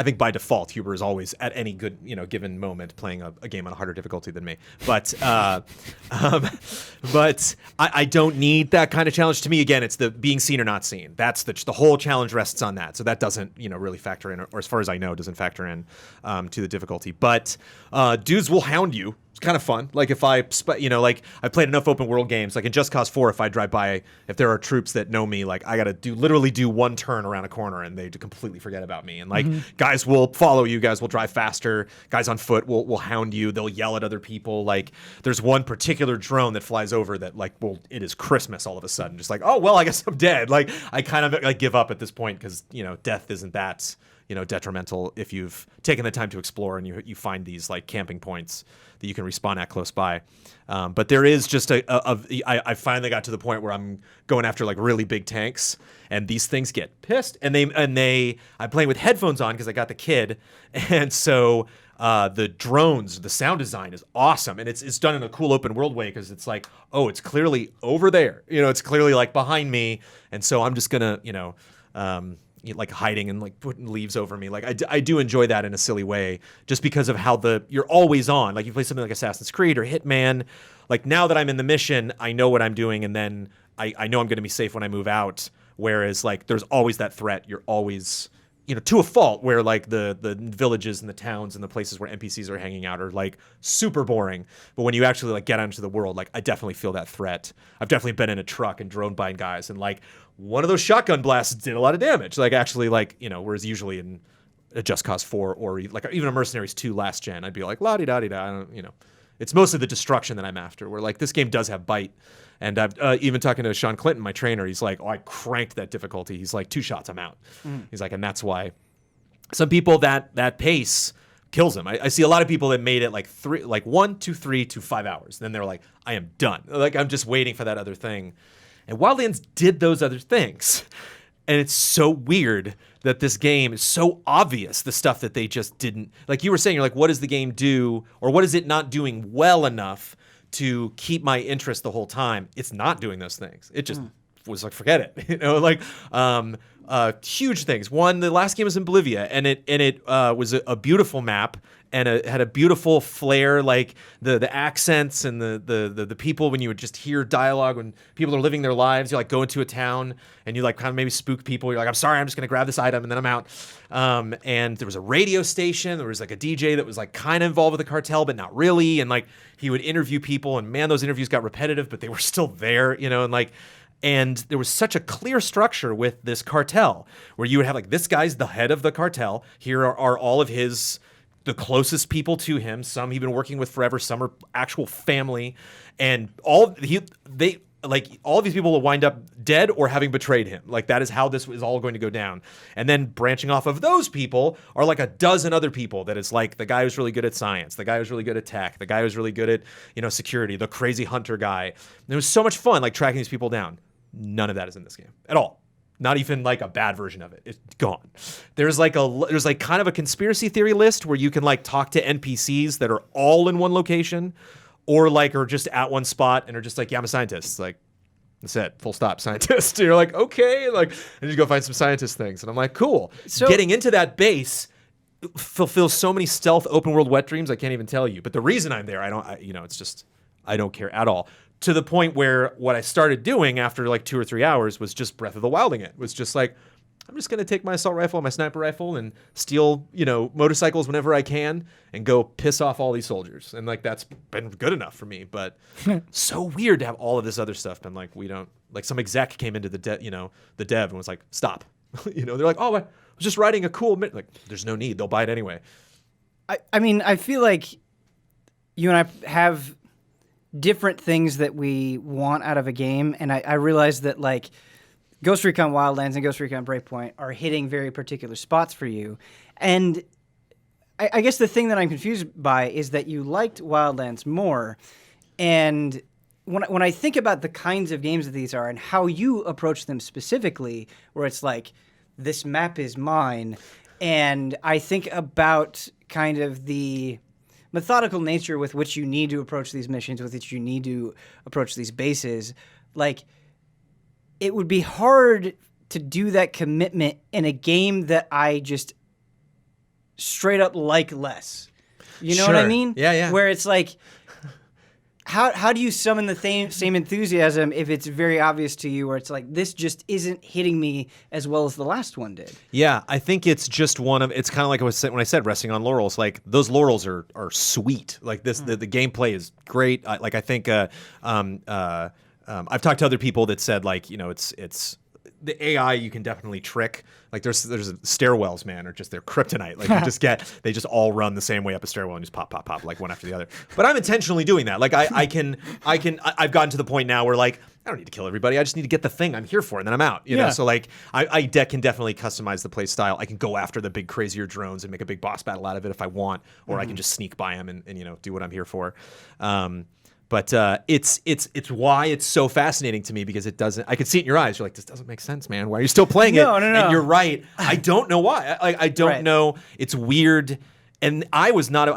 think by default, Huber is always at any good, given moment playing a game on a harder difficulty than me. But, but I don't need that kind of challenge. To me, again, it's the being seen or not seen. That's the whole challenge rests on that. So that doesn't, really factor in, or as far as I know, doesn't factor in to the difficulty. But dudes will hound you. It's kind of fun. If I, I played enough open world games, in Just Cause 4, if I drive by, if there are troops that know me, I got to literally do one turn around a corner and they completely forget about me. And guys will follow you, guys will drive faster, guys on foot will hound you, they'll yell at other people. There's one particular drone that flies over that it is Christmas all of a sudden. Just oh, well, I guess I'm dead. I kind of give up at this point because, death isn't that, detrimental if you've taken the time to explore and you find these camping points that you can respawn at close by. But there is just I finally got to the point where I'm going after really big tanks, and these things get pissed, and I'm playing with headphones on because I got the kid, and so the drones, the sound design is awesome, and it's done in a cool open world way because it's oh, it's clearly over there, it's clearly behind me, and so I'm just gonna like hiding and like putting leaves over me. Like I do enjoy that in a silly way, just because of how you're always on. Like you play something like Assassin's Creed or Hitman. Like now that I'm in the mission, I know what I'm doing, and then I know I'm going to be safe when I move out. Whereas like there's always that threat. You're always, to a fault, where like the villages and the towns and the places where NPCs are hanging out are like super boring. But when you actually like get out into the world, like I definitely feel that threat. I've definitely been in a truck and drone by guys, and like one of those shotgun blasts did a lot of damage. Like actually, like whereas usually in a Just Cause 4 or like even a Mercenaries 2 last gen, I'd be like la di da di da. I don't, It's mostly the destruction that I'm after. Where like this game does have bite. And I've even talking to Sean Clinton, my trainer, he's like, I cranked that difficulty. He's like, 2 shots, I'm out. He's like, and that's why some people that pace kills them. I see a lot of people that made it like 1 to 3 to 5 hours. Then they're like, I am done. Like I'm just waiting for that other thing. And Wildlands did those other things. And it's so weird that this game is so obvious, the stuff that they just didn't. Like you were saying, you're like, what does the game do? Or what is it not doing well enough to keep my interest the whole time? It's not doing those things. It just was like, forget it. Huge things. One, the last game was in Bolivia, and it was a beautiful map, and it had a beautiful flair, like the accents and the people. When you would just hear dialogue when people are living their lives, you like go into a town and you like kind of maybe spook people. You're like, I'm sorry, I'm just gonna grab this item and then I'm out. And there was a radio station. There was like a DJ that was like kind of involved with the cartel, but not really. And like he would interview people, and man, those interviews got repetitive, but they were still there, and like. And there was such a clear structure with this cartel where you would have like, this guy's the head of the cartel. Here are all of the closest people to him. Some he'd been working with forever. Some are actual family. And all of these people will wind up dead or having betrayed him. Like that is how this is all going to go down. And then branching off of those people are like a dozen other people that is like the guy who's really good at science, the guy who's really good at tech, the guy who's really good at, security, the crazy hunter guy. And it was so much fun, like tracking these people down. None of that is in this game at all. Not even like a bad version of it. It's gone. There's like kind of a conspiracy theory list where you can like talk to NPCs that are all in one location, or like are just at one spot and are just like, yeah, I'm a scientist. It's like, that's it, full stop, scientist. And you're like, okay, like, and you go find some scientist things, and I'm like, cool. So getting into that base fulfills so many stealth open world wet dreams I can't even tell you. But the reason I'm there, it's just I don't care at all. To the point where what I started doing after like 2 or 3 hours was just Breath of the Wilding it. Was just like, I'm just going to take my assault rifle and my sniper rifle and steal, motorcycles whenever I can and go piss off all these soldiers. And like, that's been good enough for me. But so weird to have all of this other stuff. And like, we don't, like some exec came into the dev and was like, stop. They're like, oh, I was just writing a cool, like, there's no need. They'll buy it anyway. I mean, I feel like you and I have different things that we want out of a game, and I realize that like Ghost Recon Wildlands and Ghost Recon Breakpoint are hitting very particular spots for you. And I guess the thing that I'm confused by is that you liked Wildlands more, and when I think about the kinds of games that these are and how you approach them specifically, where it's like, this map is mine, and I think about kind of the methodical nature with which you need to approach these missions, with which you need to approach these bases, like, it would be hard to do that commitment in a game that I just straight up like less. You know what I mean? Yeah. Where it's like, how do you summon the same enthusiasm if it's very obvious to you, where it's like, this just isn't hitting me as well as the last one did? Yeah, I think it's just it's kind of like when I said resting on laurels. Like those laurels are sweet. Like this, the gameplay is great. I think I've talked to other people that said like, it's the AI you can definitely trick. Like there's stairwells, man, or just they're kryptonite. Like they just all run the same way up a stairwell and just pop, like one after the other. But I'm intentionally doing that. Like I've gotten to the point now where like, I don't need to kill everybody. I just need to get the thing I'm here for, and then I'm out. You know, so like I can definitely customize the play style. I can go after the big crazier drones and make a big boss battle out of it if I want, or I can just sneak by them and do what I'm here for. But it's why it's so fascinating to me, because it doesn't. I could see it in your eyes. You're like, this doesn't make sense, man. Why are you still playing it? No. And you're right. I don't know why. I don't know. It's weird. And I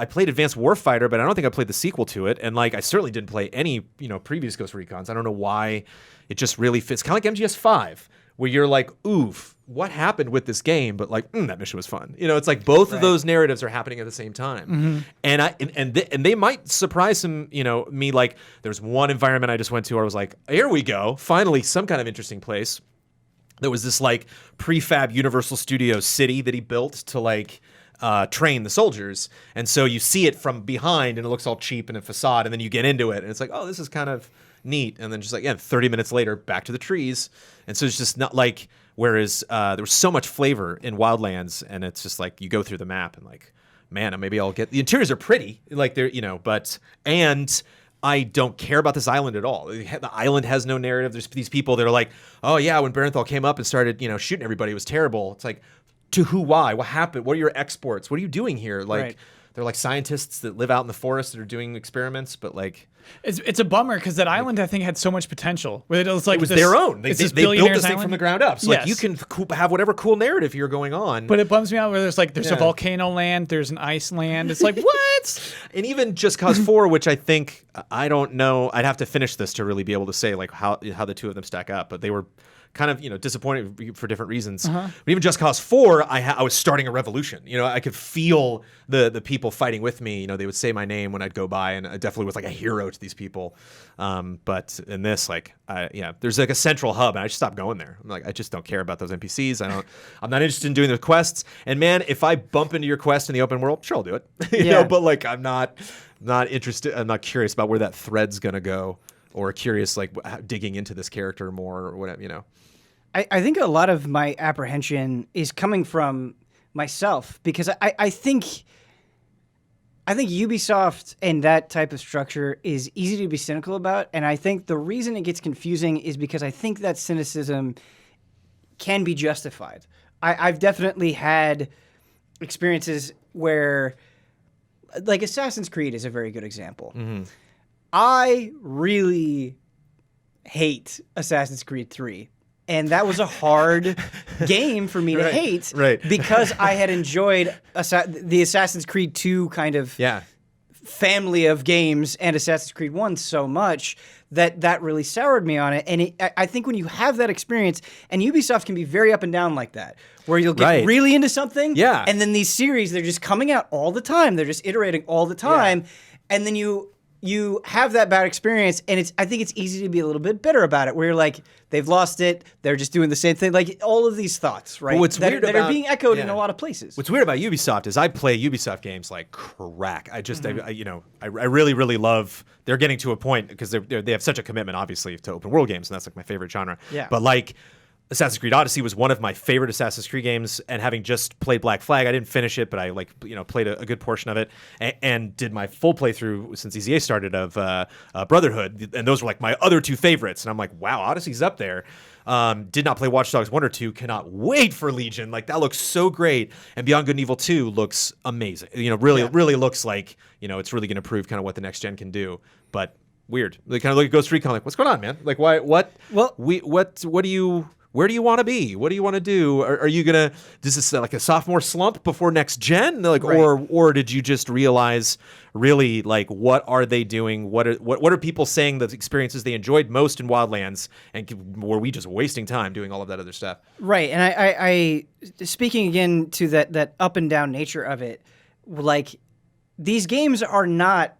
played Advanced Warfighter, but I don't think I played the sequel to it. And like, I certainly didn't play any previous Ghost Recons. I don't know why. It just really fits. Kind of like MGS5, where you're like, oof, what happened with this game? But like, that mission was fun. You know, it's like both of those narratives are happening at the same time. And they might surprise me. Like, there's one environment I just went to where I was like, here we go, finally some kind of interesting place. There was this like prefab Universal Studios city that he built to like train the soldiers. And so you see it from behind and it looks all cheap and a facade, and then you get into it and it's like, oh, this is kind of neat. And then just like, 30 minutes later, back to the trees. And so it's just not like, whereas there was so much flavor in Wildlands, and it's just like you go through the map and like, man, maybe I'll get, the interiors are pretty, like they're, and I don't care about this island at all. The island has no narrative. There's these people that are like, oh yeah, when Barenthal came up and started, shooting everybody, it was terrible. It's like, to who, why, what happened? What are your exports? What are you doing here? Like, they're like scientists that live out in the forest that are doing experiments, but like, it's a bummer because that island I think had so much potential. It was like their own. They built this thing from the ground up. So like you can have whatever cool narrative you're going on. But it bums me out where there's a volcano land, there's an ice land. It's like what? And even Just Cause 4, which I think, I don't know, I'd have to finish this to really be able to say like how the two of them stack up. But they were kind of disappointed for different reasons. But even Just Cause 4, I was starting a revolution. I could feel the people fighting with me. They would say my name when I'd go by, and I definitely was like a hero to these people. But in this, like, there's like a central hub, and I just stopped going there. I'm like, I just don't care about those NPCs. I'm not interested in doing the quests. And man, if I bump into your quest in the open world, sure, I'll do it. But like, I'm not interested. I'm not curious about where that thread's gonna go, or curious like digging into this character more or whatever. I think a lot of my apprehension is coming from myself, because I think Ubisoft and that type of structure is easy to be cynical about, and I think the reason it gets confusing is because I think that cynicism can be justified. I've definitely had experiences where, like, Assassin's Creed is a very good example. I really hate Assassin's Creed 3. And that was a hard game for me to hate, because I had enjoyed the Assassin's Creed 2 kind of family of games and Assassin's Creed 1 so much that really soured me on it. And I think when you have that experience, and Ubisoft can be very up and down like that, where you'll get really into something, and then these series, they're just coming out all the time. They're just iterating all the time. And then you have that bad experience, and I think it's easy to be a little bit bitter about it, where you're like, they've lost it, they're just doing the same thing, like all of these thoughts, right? That are being echoed in a lot of places. What's weird about Ubisoft is I play Ubisoft games like crack. I just, I really, really love. They're getting to a point because they have such a commitment, obviously, to open world games, and that's like my favorite genre. Yeah. But like, Assassin's Creed Odyssey was one of my favorite Assassin's Creed games, and having just played Black Flag, I didn't finish it, but I played a good portion of it, and did my full playthrough since EZA started of Brotherhood, and those were like my other two favorites, and I'm like, wow, Odyssey's up there. Did not play Watch Dogs 1 or 2, cannot wait for Legion. Like, that looks so great, and Beyond Good and Evil 2 looks amazing. Really looks like it's really going to prove kind of what the next gen can do, but weird. They kind of look at Ghost Recon like, what's going on, man? Like, why? What? Well, what do you? Where do you want to be? What do you want to do? Are you gonna? Is this like a sophomore slump before next gen? Like, or did you just realize really like what are they doing? What are people saying the experiences they enjoyed most in Wildlands, and were we just wasting time doing all of that other stuff? Right, and I speaking again to that up and down nature of it, like, these games are not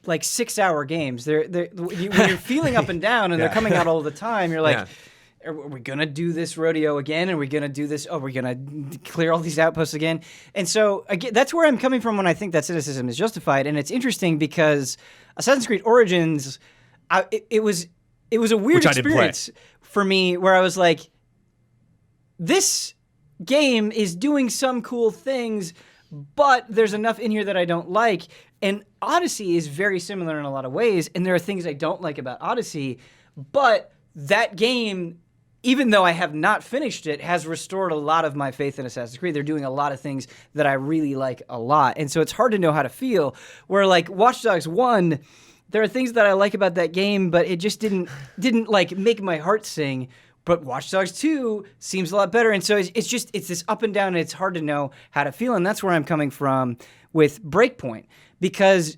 like 6-hour games. When you're feeling up and down, and they're coming out all the time, you're like. Yeah. Are we going to do this rodeo again? Are we going to do this? Oh, we're going to clear all these outposts again? And so, again, that's where I'm coming from when I think that cynicism is justified. And it's interesting because Assassin's Creed Origins, it was a weird experience for me, where I was like, this game is doing some cool things, but there's enough in here that I don't like. And Odyssey is very similar in a lot of ways, and there are things I don't like about Odyssey, but that game, even though I have not finished it, has restored a lot of my faith in Assassin's Creed. They're doing a lot of things that I really like a lot. And so it's hard to know how to feel. Where like Watch Dogs 1, there are things that I like about that game, but it just didn't like make my heart sing. But Watch Dogs 2 seems a lot better. And so it's this up and down, and it's hard to know how to feel. And that's where I'm coming from with Breakpoint, because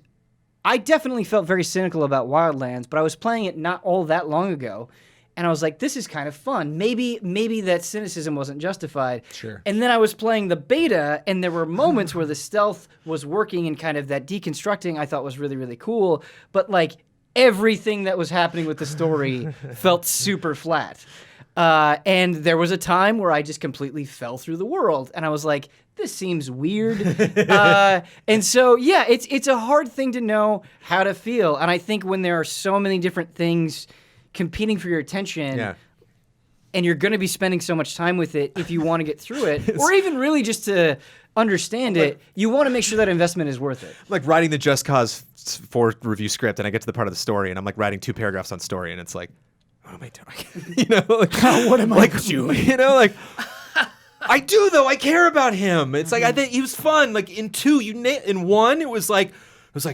I definitely felt very cynical about Wildlands, but I was playing it not all that long ago. and I was like, this is kind of fun. Maybe that cynicism wasn't justified. Sure. And then I was playing the beta, and there were moments where the stealth was working, and kind of that deconstructing I thought was really, really cool. But like everything that was happening with the story felt super flat. And there was a time where I just completely fell through the world, and I was like, this seems weird. And so, yeah, it's a hard thing to know how to feel. And I think when there are so many different things competing for your attention, and you're going to be spending so much time with it, if you want to get through it, or even really just to understand it, you want to make sure that investment is worth it. Like writing the Just Cause 4 review script, and I get to the part of the story, and I'm like writing 2 paragraphs on story, and it's like, what am I doing? You know, like, what am I doing? You know, like, I do though. I care about him. It's like I think he was fun. Like in 2, in 1, it was like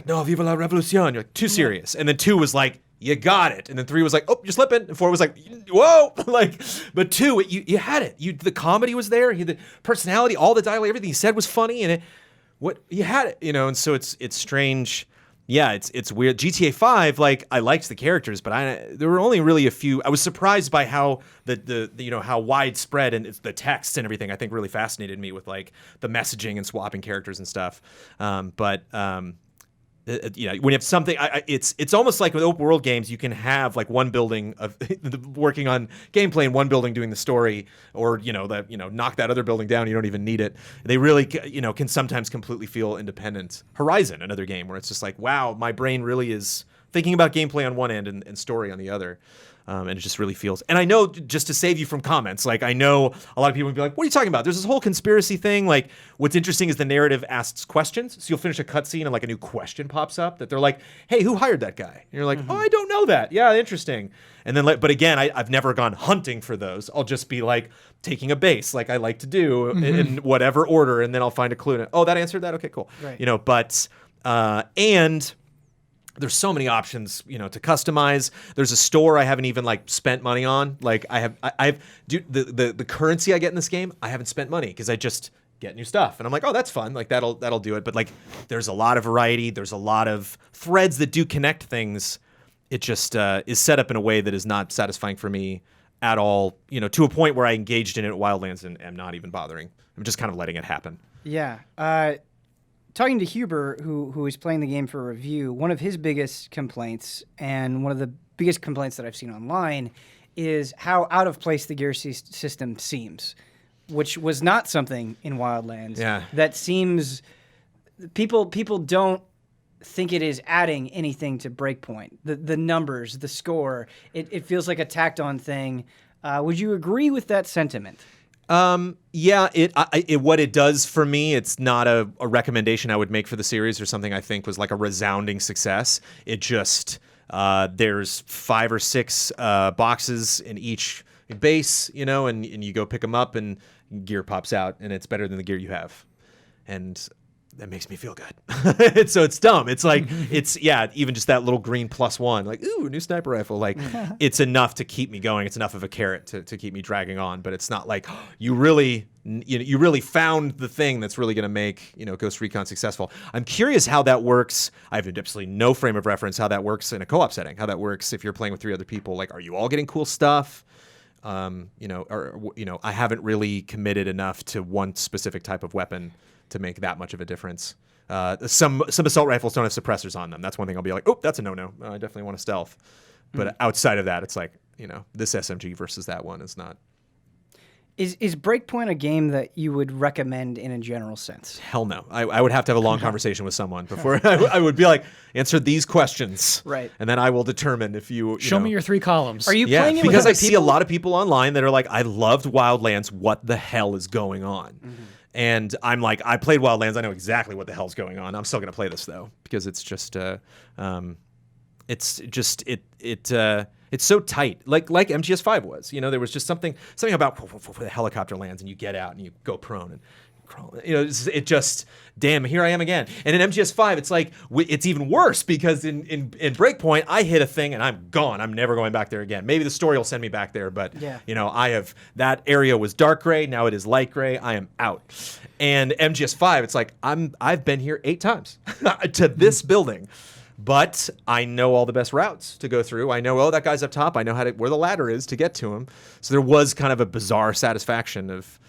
no, viva la revolucion. You're like too serious, and then 2 was like, you got it, and then 3 was like, oh, you're slipping, and 4 was like, whoa, like, but 2, you had it. The comedy was there. The personality, all the dialogue, everything he said was funny, and you had it, you know. And so it's strange. Yeah, it's weird. GTA 5, like, I liked the characters, but there were only really a few. I was surprised by how the you know, how widespread, and it's the text and everything, I think, really fascinated me with like the messaging and swapping characters and stuff. You know, when you have something, it's almost like with open world games, you can have like one building of working on gameplay and one building doing the story, or knock that other building down. You don't even need it. They really, can sometimes completely feel independent. Horizon, another game where it's just like, wow, my brain really is thinking about gameplay on one end and story on the other. And it just really feels. And I know, just to save you from comments, like, I know a lot of people would be like, what are you talking about? There's this whole conspiracy thing. Like, what's interesting is the narrative asks questions. So you'll finish a cutscene and like a new question pops up that they're like, hey, who hired that guy? And you're like, oh, I don't know that. Yeah, interesting. And then, but again, I've never gone hunting for those. I'll just be like taking a base, like I like to do in whatever order, and then I'll find a clue. Oh, that answered that? Okay, cool. Right. But there's so many options, to customize. There's a store I haven't even like spent money on. Like the currency I get in this game, I haven't spent money because I just get new stuff. And I'm like, oh, that's fun. Like that'll do it. But like, there's a lot of variety. There's a lot of threads that do connect things. It just is set up in a way that is not satisfying for me at all, to a point where I engaged in it at Wildlands and am not even bothering. I'm just kind of letting it happen. Yeah. Talking to Huber, who is playing the game for review, one of his biggest complaints, and one of the biggest complaints that I've seen online, is how out of place the gear system seems, which was not something in Wildlands. Yeah. That seems people don't think it is adding anything to Breakpoint. The numbers, the score, it feels like a tacked on thing. Would you agree with that sentiment? Yeah, what it does for me, it's not a recommendation I would make for the series or something I think was like a resounding success. It just, there's 5 or 6 boxes in each base, and you go pick them up and gear pops out and it's better than the gear you have. And that makes me feel good. So it's dumb. It's like, even just that little green +1, like, ooh, new sniper rifle. Like, it's enough to keep me going. It's enough of a carrot to keep me dragging on. But it's not like you really found the thing that's really going to make, Ghost Recon successful. I'm curious how that works. I have absolutely no frame of reference how that works in a co-op setting, how that works if you're playing with 3 other people. Like, are you all getting cool stuff? I haven't really committed enough to one specific type of weapon to make that much of a difference. Some assault rifles don't have suppressors on them. That's one thing I'll be like, oh, that's a no-no. I definitely want a stealth. But outside of that, it's like, this SMG versus that one is not. Is Breakpoint a game that you would recommend in a general sense? Hell no. I would have to have a long conversation with someone before I would be like, answer these questions. Right. And then I will determine if you Show me your 3 columns. Are you playing it with because other I see a people? lot of people online that are like, I loved Wildlands. What the hell is going on? Mm-hmm. And I'm like, I played Wildlands. I know exactly what the hell's going on. I'm still going to play this though, because it's just, it's so tight, like MGS5 was. There was just something about where the helicopter lands and you get out and you go prone and crawl. It just, damn, here I am again. And in MGS5, it's like it's even worse because in Breakpoint, I hit a thing and I'm gone. I'm never going back there again. Maybe the story will send me back there, but I have, that area was dark gray. Now it is light gray. I am out. And MGS5, it's like I've been here 8 times to this building. But I know all the best routes to go through. I know, that guy's up top. I know where the ladder is to get to him. So there was kind of a bizarre satisfaction of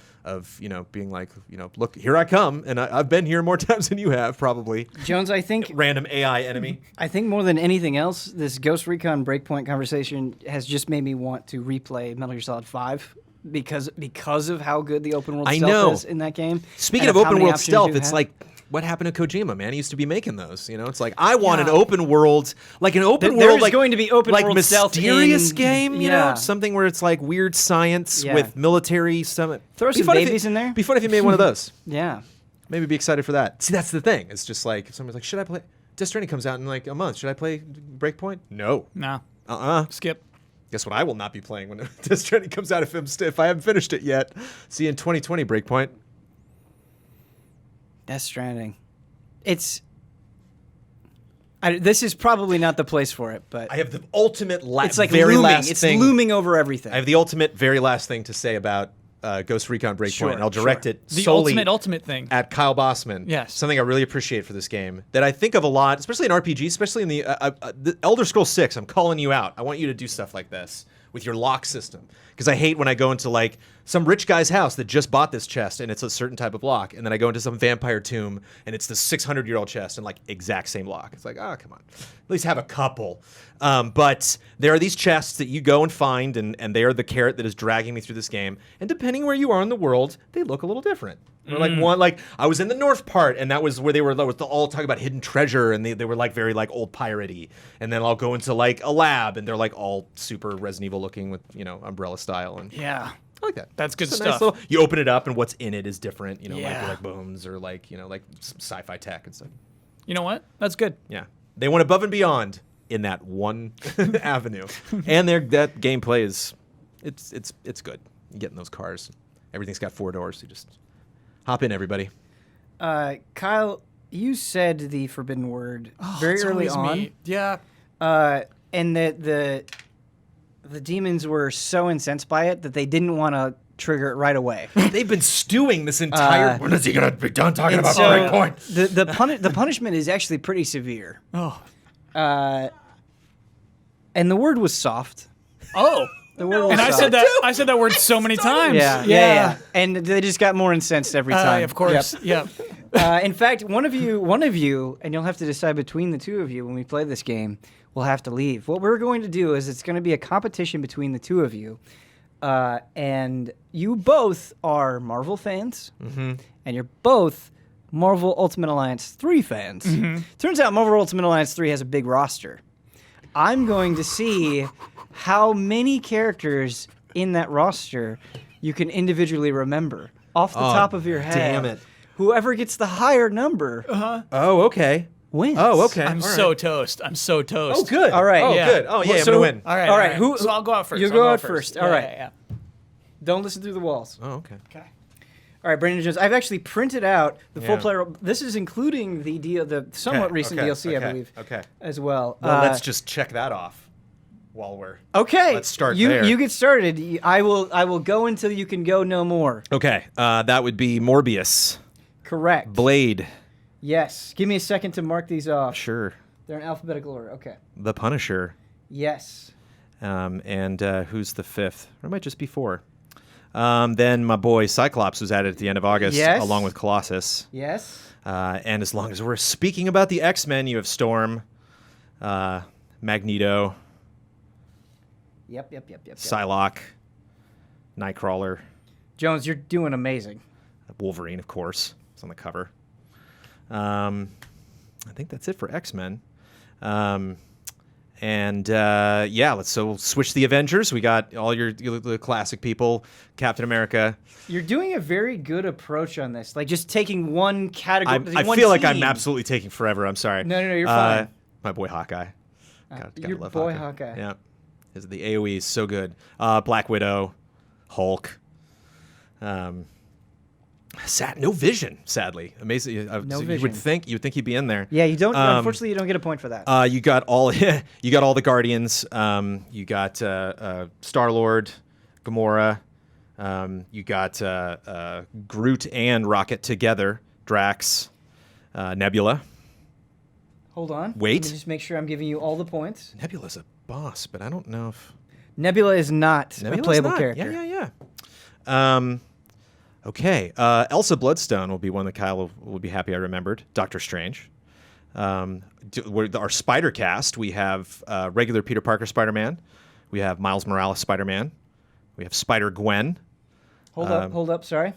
being like, look, here I come, and I've been here more times than you have, probably. Jones, I think Random AI enemy. I think more than anything else, this Ghost Recon Breakpoint conversation has just made me want to replay Metal Gear Solid 5 because of how good the open world stealth is in that game. Speaking and of how open many world options stealth, you it's have. like what happened to Kojima, man? He used to be making those. It's like I want an open world, like an open world, There's like going to be open like world stealth mysterious in- game, yeah. something where it's like weird science Yeah. with military summit. Throw some babies in there. Be fun if you made one of those. Yeah. Maybe be excited for that. See, that's the thing. It's just like if someone's like, should I play? Death Stranding comes out in like a month. Should I play Breakpoint? No. No. Skip. Guess what? I will not be playing when Death Stranding comes out if I haven't finished it yet. See you in 2020, Breakpoint. Death Stranding. This is probably not the place for it, but I have the ultimate it's like very looming. last It's thing. looming over everything. I have the ultimate very last thing to say about Ghost Recon Breakpoint, Sure, and I'll direct it The solely ultimate thing. at Kyle Bossman. Yes. Something I really appreciate for this game that I think of a lot, especially in RPG, especially in the Elder Scrolls 6. I'm calling you out. I want you to do stuff like this with your lock system, because I hate when I go into like some rich guy's house that just bought this chest and it's a certain type of lock, and then I go into some vampire tomb and it's the 600-year-old chest and like exact same lock. It's like, oh, come on, at least have a couple. But there are these chests that you go and find, and they are the carrot that is dragging me through this game. And depending where you are in the world, they look a little different. Or like I was in the north part, and that was where they were all talking about hidden treasure, and they were like very like old piratey. And then I'll go into like a lab, and they're like all super Resident Evil looking with Umbrella style, and yeah. I like that. That's good Just a nice stuff. you open it up, and what's in it is different. Might be Yeah. like bones or like like some sci-fi tech and stuff. You know what? That's good. Yeah, they went above and beyond in that one avenue, and that gameplay is it's good. You get in those cars, everything's got 4 doors. You just hop in, everybody. Kyle, you said the forbidden word very It's early always on. me. Yeah. And that the demons were so incensed by it that they didn't want to trigger it right away. They've been stewing this entire. When is he gonna be done talking And about so Breakpoint? the punishment is actually pretty severe. Oh. And the word was soft. Oh. The word was And I soft. said that word so many times. Yeah. And they just got more incensed every time. Of course. Yep. In fact, one of you, and you'll have to decide between the two of you when we play this game, will have to leave. What we're going to do is it's going to be a competition between the two of you. And you both are Marvel fans, and you're both Marvel Ultimate Alliance 3 fans. Turns out Marvel Ultimate Alliance 3 has a big roster. I'm going to see how many characters in that roster you can individually remember off the top of your head. damn it. Whoever gets the higher number Oh, okay. wins. Oh, okay. I'm All right. so toast. I'm so toast. Oh, good. All right. Oh, Yeah. good. Oh, yeah. I'm So- gonna win. All right. All right, So I'll go out first. You I'll go out first. All Yeah, right. yeah. Don't listen through the walls. Oh, okay. All right, Brandon Jones. I've actually printed out the full Yeah. player. This is including the somewhat recent DLC, I believe, Okay. as well. Well, let's just check that off while we're. Okay. let's start you, there. You get started. I will go until you can go no more. Okay. That would be Morbius, Correct. Blade. Yes. Give me a second to mark these off. Sure. They're in alphabetical order. Okay. The Punisher. Yes. And who's the 5th? Or it might just be 4. Then my boy Cyclops was added at the end of August, Yes. along with Colossus. Yes. And as long as we're speaking about the X-Men, you have Storm, Magneto, Yep. Psylocke, Nightcrawler, Jones, you're doing amazing. Wolverine, of course. It's on the cover. I think that's it for X-Men. Let's switch the Avengers. We got all the classic people, Captain America. You're doing a very good approach on this. Like just taking one category. I one feel like I'm team. absolutely taking forever. I'm sorry. No, you're fine. My boy Hawkeye. Gotta your love boy Hawkeye. Yeah. The AoE is so good. Black Widow, Hulk. No Vision, sadly. Amazing. No You Vision. would think he'd be in there. Yeah, you don't. Unfortunately, you don't get a point for that. You got all the Guardians. You got Star-Lord, Gamora. You got Groot and Rocket together. Drax, Nebula. Hold on. Wait. Let me just make sure I'm giving you all the points. Nebula's a boss, but I don't know if Nebula is not a Nebula's playable not. character. Yeah. Okay. Elsa Bloodstone will be one that Kyle will be happy I remembered. Doctor Strange. Our Spider cast, we have regular Peter Parker Spider-Man. We have Miles Morales Spider-Man. We have Spider-Gwen. Hold up. Sorry.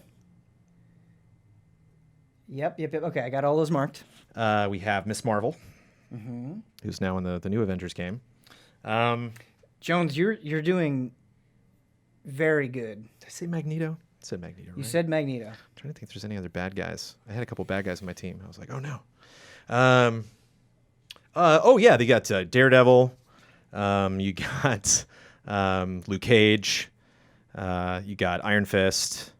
Yep. Okay, I got all those marked. We have Miss Marvel, who's now in the new Avengers game. Jones, you're doing very good. Did I say Magneto? I said Magneto, right? You said Magneto. I'm trying to think if there's any other bad guys. I had a couple bad guys on my team. I was like, oh no. They got Daredevil. You got Luke Cage. You got Iron Fist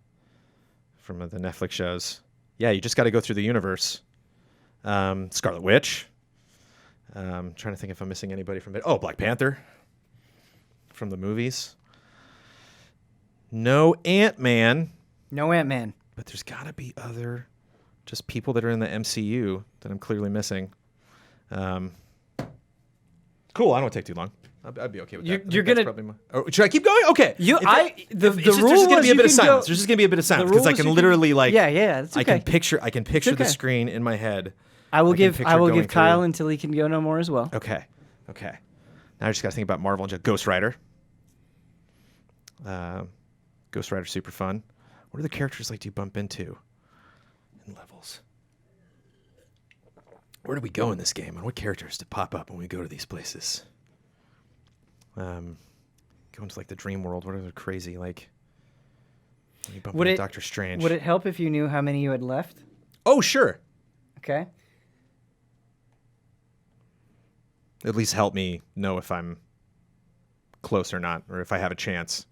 from the Netflix shows. Yeah, you just got to go through the universe. Scarlet Witch. Trying to think if I'm missing anybody from it. Oh, Black Panther from the movies. No Ant-Man. No Ant-Man. But there's got to be other just people that are in the MCU that I'm clearly missing. Cool, I don't take too long. I'd be okay with that. You're gonna. Should I keep going? Okay. The There's just rule gonna was be a you bit of can go- silence. There's just gonna be a bit of silence because I can literally like. Yeah. It's okay. I can picture the okay. screen in my head. I will give going Kyle through. until he can go no more as well. Okay. Now I just gotta think about Marvel and just Ghost Rider. Ghost Rider's super fun. What are the characters like do you bump into in levels? Where do we go in this game? And what characters to pop up when we go to these places? Go into like the dream world. What are the crazy like? When you bump into Doctor Strange. Would it help if you knew how many you had left? Oh, sure. Okay. At least help me know if I'm close or not, or if I have a chance.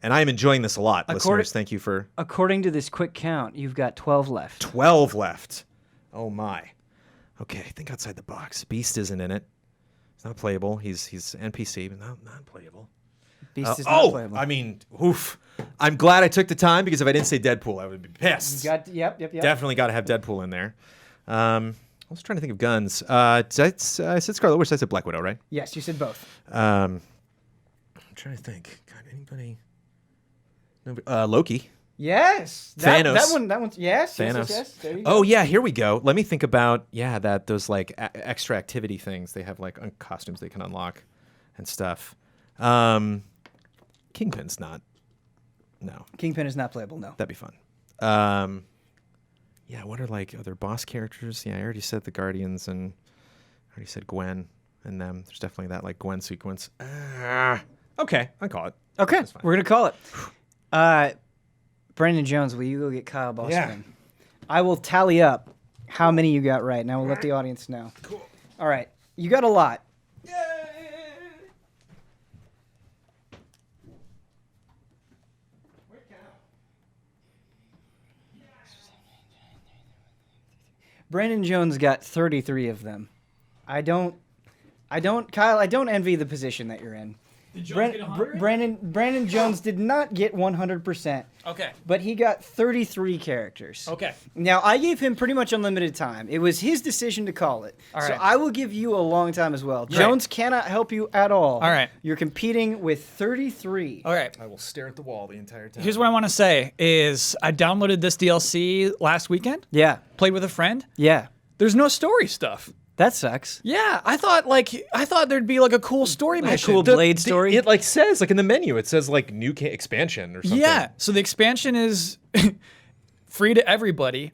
And I am enjoying this a lot, listeners. Thank you for... According to this quick count, you've got 12 left. 12 left. Oh, my. Okay, think outside the box. Beast isn't in it. He's not playable. He's NPC, but not playable. Beast is not playable. I mean, oof. I'm glad I took the time because if I didn't say Deadpool, I would be pissed. Yep. Definitely got to have Deadpool in there. I was trying to think of guns. I said Scarlet Witch. I said Black Widow, right? Yes, you said both. I'm trying to think. God, anybody? Loki. Yes. Thanos. That one's yes. Thanos. Yes. There you go. Oh yeah, here we go. Let me think about those like extra activity things. They have like costumes they can unlock and stuff. Kingpin's not. No. Kingpin is not playable. No. That'd be fun. What are like other boss characters? Yeah, I already said the Guardians and I already said Gwen and them. There's definitely that like Gwen sequence. Okay, I call it. Okay, we're gonna call it. Brandon Jones, will you go get Kyle Bossman? Yeah. I will tally up how many you got right, and I will let the audience know. Cool. All right, you got a lot. Yay! Brandon Jones got 33 of them. Kyle, I don't envy the position that you're in. Did Jones get 100? Brandon Jones did not get 100%. Okay. But he got 33 characters. Okay. Now, I gave him pretty much unlimited time. It was his decision to call it. All so right. I will give you a long time as well. Right. Jones cannot help you at all. All right. You're competing with 33. All right. I will stare at the wall the entire time. Here's what I want to say is I downloaded this DLC last weekend. Yeah. Played with a friend. Yeah. There's no story stuff. That sucks. Yeah, I thought there'd be like a cool story mission. cool Blade story. It like says like in the menu, it says like new expansion or something. Yeah, so the expansion is free to everybody.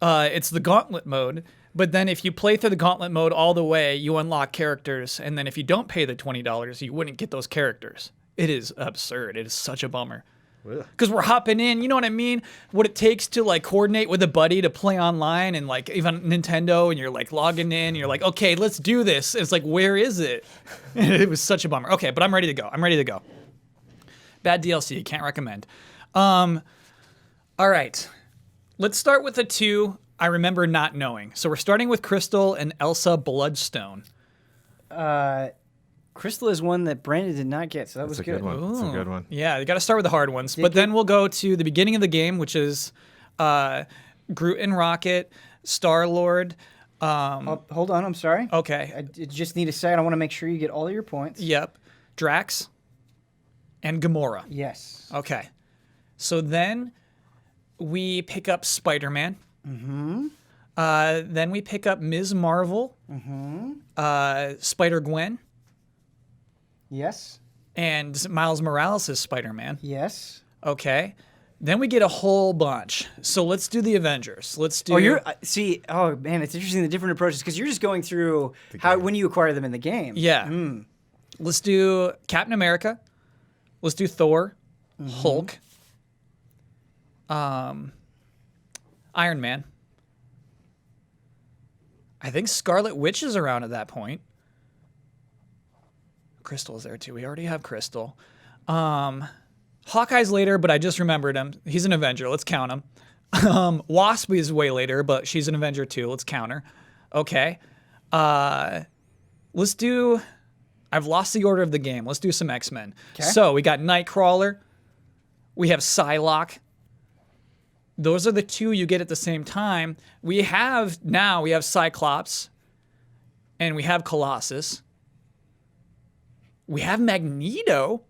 It's the Gauntlet mode, but then if you play through the Gauntlet mode all the way, you unlock characters, and then if you don't pay the $20, you wouldn't get those characters. It is absurd. It is such a bummer. Because we're hopping in, you know what I mean? What it takes to like coordinate with a buddy to play online and like even Nintendo and you're like logging in, you're like, okay, let's do this. It's like, where is it? It was such a bummer. Okay, but I'm ready to go. Bad DLC, can't recommend. All right, let's start with the two I remember not knowing. So we're starting with Crystal and Elsa Bloodstone. Crystal is one that Brandon did not get, so that was a good one. That's a good one. Yeah, you got to start with the hard ones. But then we'll go to the beginning of the game, which is Groot and Rocket, Star-Lord, Hold on, I'm sorry. Okay. I just need a second. I want to make sure you get all of your points. Yep. Drax and Gamora. Yes. Okay. So then we pick up Spider-Man. Mm-hmm. Then we pick up Ms. Marvel. Mm-hmm. Spider-Gwen. Yes. And Miles Morales is Spider-Man. Yes. Okay. Then we get a whole bunch. So let's do the Avengers. Let's do. Oh, you're see. Oh man, it's interesting the different approaches because you're just going through how when you acquire them in the game. Yeah. Let's do Captain America. Let's do Thor, Hulk, Iron Man. I think Scarlet Witch is around at that point. Crystal's there too. We already have Crystal. Hawkeye's later, but I just remembered him. He's an Avenger. Let's count him. Wasp is way later, but she's an Avenger too. Let's count her. Okay. Let's do... I've lost the order of the game. Let's do some X-Men. Okay. So we got Nightcrawler. We have Psylocke. Those are the two you get at the same time. We have Cyclops. And we have Colossus. We have Magneto.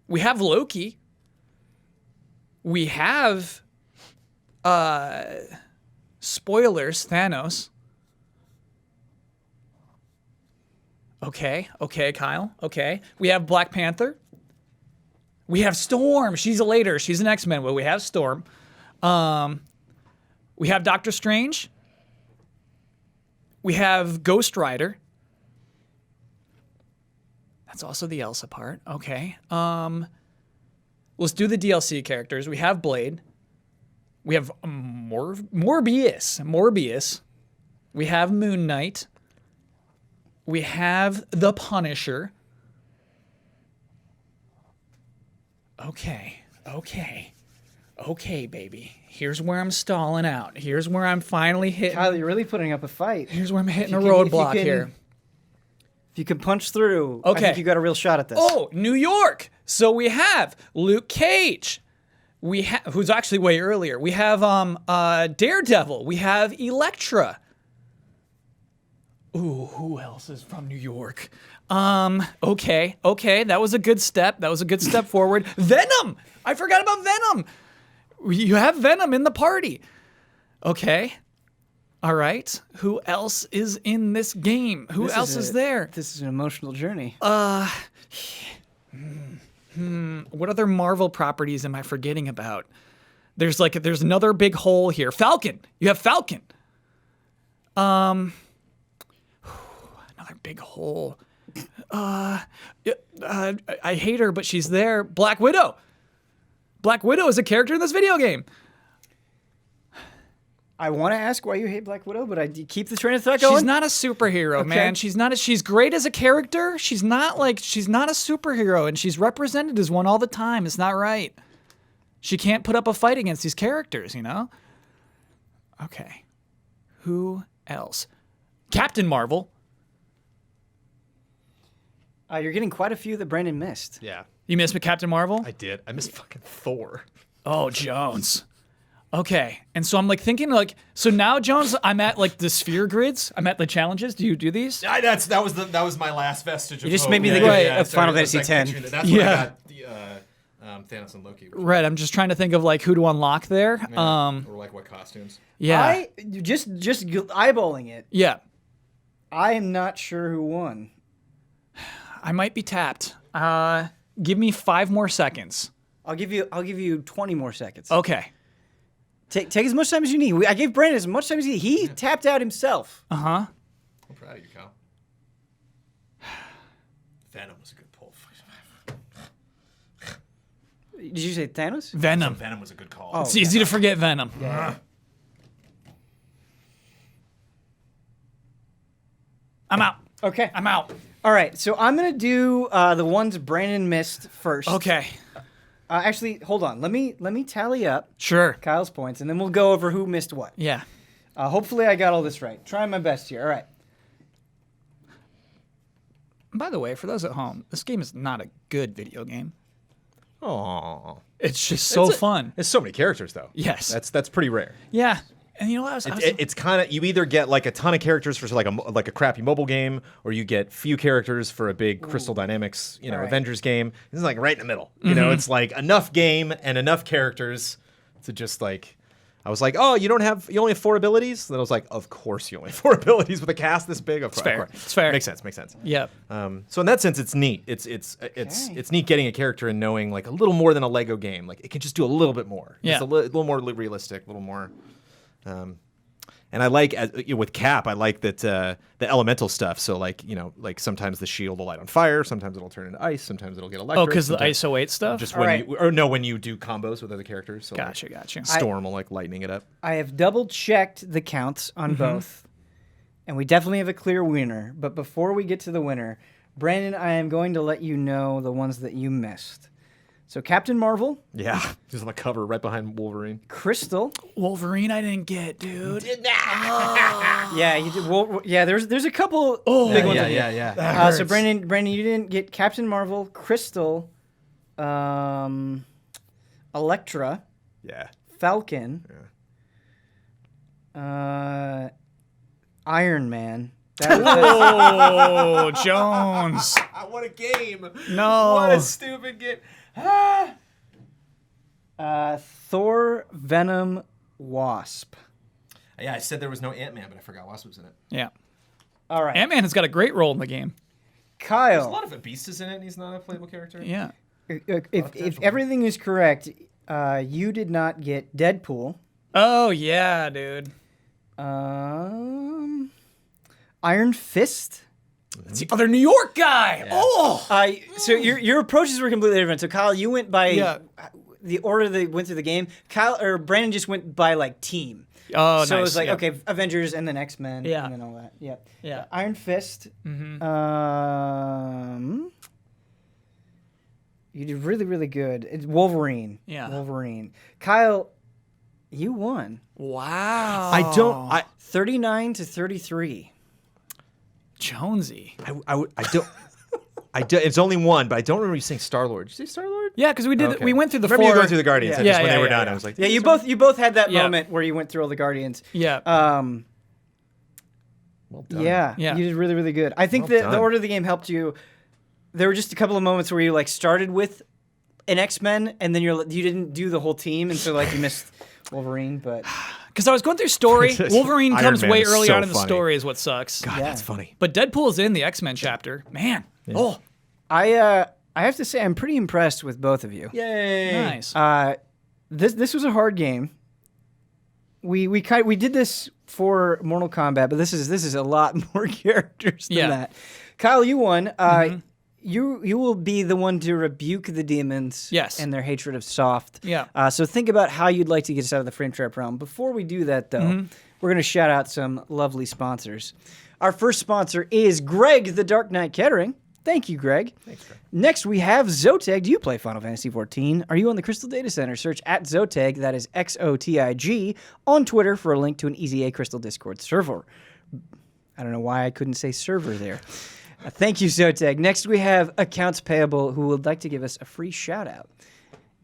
We have Loki. We have, spoilers, Thanos. Okay, Kyle. Okay. We have Black Panther. We have Storm. She's later. She's an X-Men, but we have Storm. We have Doctor Strange. We have Ghost Rider. That's also the Elsa part. Okay. Let's do the DLC characters. We have Blade. We have Morbius. We have Moon Knight. We have the Punisher. Okay, baby. Here's where I'm stalling out. Here's where I'm finally hitting. Kyle, you're really putting up a fight. Here's where I'm hitting a If you roadblock can- here. If you can punch through, I Okay. think you got a real shot at this. Oh, New York. So we have Luke Cage. Who's actually way earlier. We have Daredevil. We have Elektra. Ooh, who else is from New York? Okay. That was a good step. Forward. Venom. I forgot about Venom. You have Venom in the party. Okay. All right. Who else is in this game? Who else is there? This is an emotional journey. What other Marvel properties am I forgetting about? There's another big hole here. Falcon. You have Falcon. Another big hole. I hate her, but she's there. Black Widow. Black Widow is a character in this video game. I want to ask why you hate Black Widow, but I keep the train of thought going. She's not a superhero, man. She's great as a character. She's not a superhero, and she's represented as one all the time. It's not right. She can't put up a fight against these characters, you know? Okay. Who else? Captain Marvel. You're getting quite a few that Brandon missed. Yeah, You missed Captain Marvel? I did. I missed fucking Thor. Oh, Jones. Okay. And so I'm thinking so now, Jones, I'm at the sphere grids. I'm at the challenges. Do you do these? That was my last vestige of You just hope. made me think of Final Fantasy X. That's when I got the Thanos and Loki. Right. I'm just trying to think of who to unlock there. Or what costumes. Yeah. I just eyeballing it. Yeah. I am not sure who won. I might be tapped. Give me 5 more seconds. I'll give you 20 more seconds. Okay. Take as much time as you need. I gave Brandon as much time as he need. He tapped out himself. Uh-huh. I'm proud of you, Kyle. Venom was a good pull. Did you say Thanos? Venom. Venom was a good call. Oh. It's easy to forget Venom. I'm out. Okay. I'm out. All right. So I'm gonna do the ones Brandon missed first. Okay. Actually, hold on. Let me tally up Sure. Kyle's points, and then we'll go over who missed what. Yeah. Hopefully, I got all this right. Trying my best here. All right. By the way, for those at home, this game is not a good video game. Aww. It's just so fun. There's so many characters though. Yes. That's pretty rare. Yeah. And you know what? It's kind of, you either get like a ton of characters for like a crappy mobile game, or you get few characters for a big Crystal Dynamics, All right. Avengers game. This is like right in the middle. You know, it's like enough game and enough characters to just like. I was like, oh, you only have 4 abilities? Then I was like, of course you only have 4 abilities with a cast this big. Of course. fair. It's fair. Makes sense. Yep. So in that sense, it's neat. It's neat getting a character and knowing like a little more than a Lego game. Like it can just do a little bit more. Yeah. It's a little more realistic, a little more. And I like with Cap, I like that the elemental stuff. So like sometimes the shield will light on fire, sometimes it'll turn into ice, sometimes it'll get electric. Oh, because the ISO 8 stuff. Just Right. when you do combos with other characters. So Gotcha. Storm will like lightning it up. I have double checked the counts on both, and we definitely have a clear winner. But before we get to the winner, Brandon, I am going to let you know the ones that you missed. So Captain Marvel, Yeah, just on the cover right behind Wolverine. Crystal. Wolverine, I didn't get, dude. Yeah, you did. Yeah, there's a couple big ones. Yeah. So Brandon, you didn't get Captain Marvel, Crystal, Elektra, Yeah. Falcon, Iron Man. That was Oh, Jones. What a game! No. What a stupid game. Thor, Venom, Wasp. Yeah, I said there was no Ant-Man, but I forgot Wasp was in it. Yeah. All right, Ant-Man has got a great role in the game. There's a Kyle. lot of it. Beast is in it, and he's not a playable character. Yeah. If everything is correct, you did not get Deadpool. Oh, yeah, dude. Iron Fist. It's the other New York guy. Yeah. Oh. So your approaches were completely different. So Kyle, you went by Yeah. the order they went through the game. Brandon just went by like team. Oh, So nice. it was like, yeah. okay, Avengers and then X-Men Yeah. and then all that. Yeah. Yeah. Iron Fist. Mm-hmm. You did really, really good. It's Wolverine. Yeah. Wolverine. Kyle, you won. Wow. I don't. 39 to 33. Jonesy. I do. It's only one, but I don't remember you saying Star-Lord. Did you say Star-Lord? Yeah, because we did. Okay. We went through the Remember 4. you going through the Guardians? Yeah. And just Yeah, when they yeah, were yeah, done, yeah. I was like, Yeah, you both had that Yeah. moment where you went through all the Guardians. Yeah. Well done. Yeah, Yeah. you did really, really good. I think Well that the done. order of the game helped you. There were just a couple of moments where you like started with an X-Men and then you didn't do the whole team, and so like you missed Wolverine. But Because I was going through story. Wolverine Iron comes Man way is early so on in the funny. story, is what sucks. God, Yeah. that's funny. But Deadpool is in the X-Men chapter. Man. Oh, I have to say I'm pretty impressed with both of you. Yay! nice. This was a hard game. We did this for Mortal Kombat, but this is a lot more characters than Yeah. that. Kyle, you won. You will be the one to rebuke the demons Yes. and their hatred of soft. Yeah. So think about how you'd like to get us out of the frame trap realm. Before we do that, though, we're going to shout out some lovely sponsors. Our first sponsor is Greg, the Dark Knight Kettering. Thank you, Greg. Thanks, Greg. Next, we have Zoteg. Do you play Final Fantasy XIV? Are you on the Crystal Data Center? Search at Zoteg, that is XOTIG, on Twitter for a link to an EZA Crystal Discord server. I don't know why I couldn't say server there. Thank you, Zoteg. Next, we have Accounts Payable, who would like to give us a free shout-out.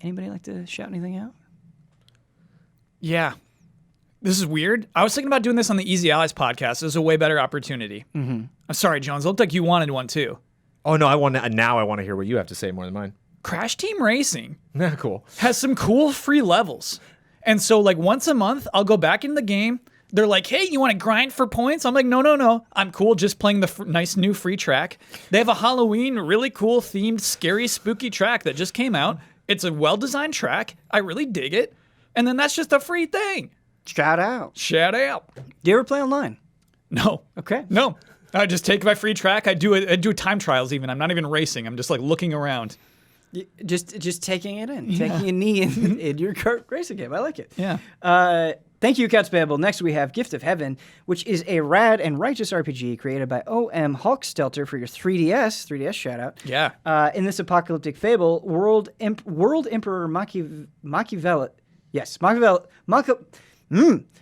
Anybody like to shout anything out? Yeah. This is weird. I was thinking about doing this on the Easy Allies podcast. This is a way better opportunity. I'm sorry, Jones. It looked like you wanted one too. Oh no, I want to hear what you have to say more than mine. Crash Team Racing Cool. has some cool free levels. And so like once a month, I'll go back into the game. They're like, hey, you want to grind for points? I'm like, no. I'm cool just playing the nice new free track. They have a Halloween, really cool themed, scary, spooky track that just came out. It's a well-designed track. I really dig it. And then that's just a free thing. Shout out. Shout out. Do you ever play online? No. Okay. No. I just take my free track. I do time trials even. I'm not even racing. I'm just like looking around. Just taking it in. Taking a knee in your kart racing game. I like it. Yeah. Thank you, Accounts Payable. Next, we have Gift of Heaven, which is a rad and righteous RPG created by O.M. Hulkstelter for your 3DS. 3DS shout out. Yeah. In this apocalyptic fable, World Emperor Machiavelli. Yes,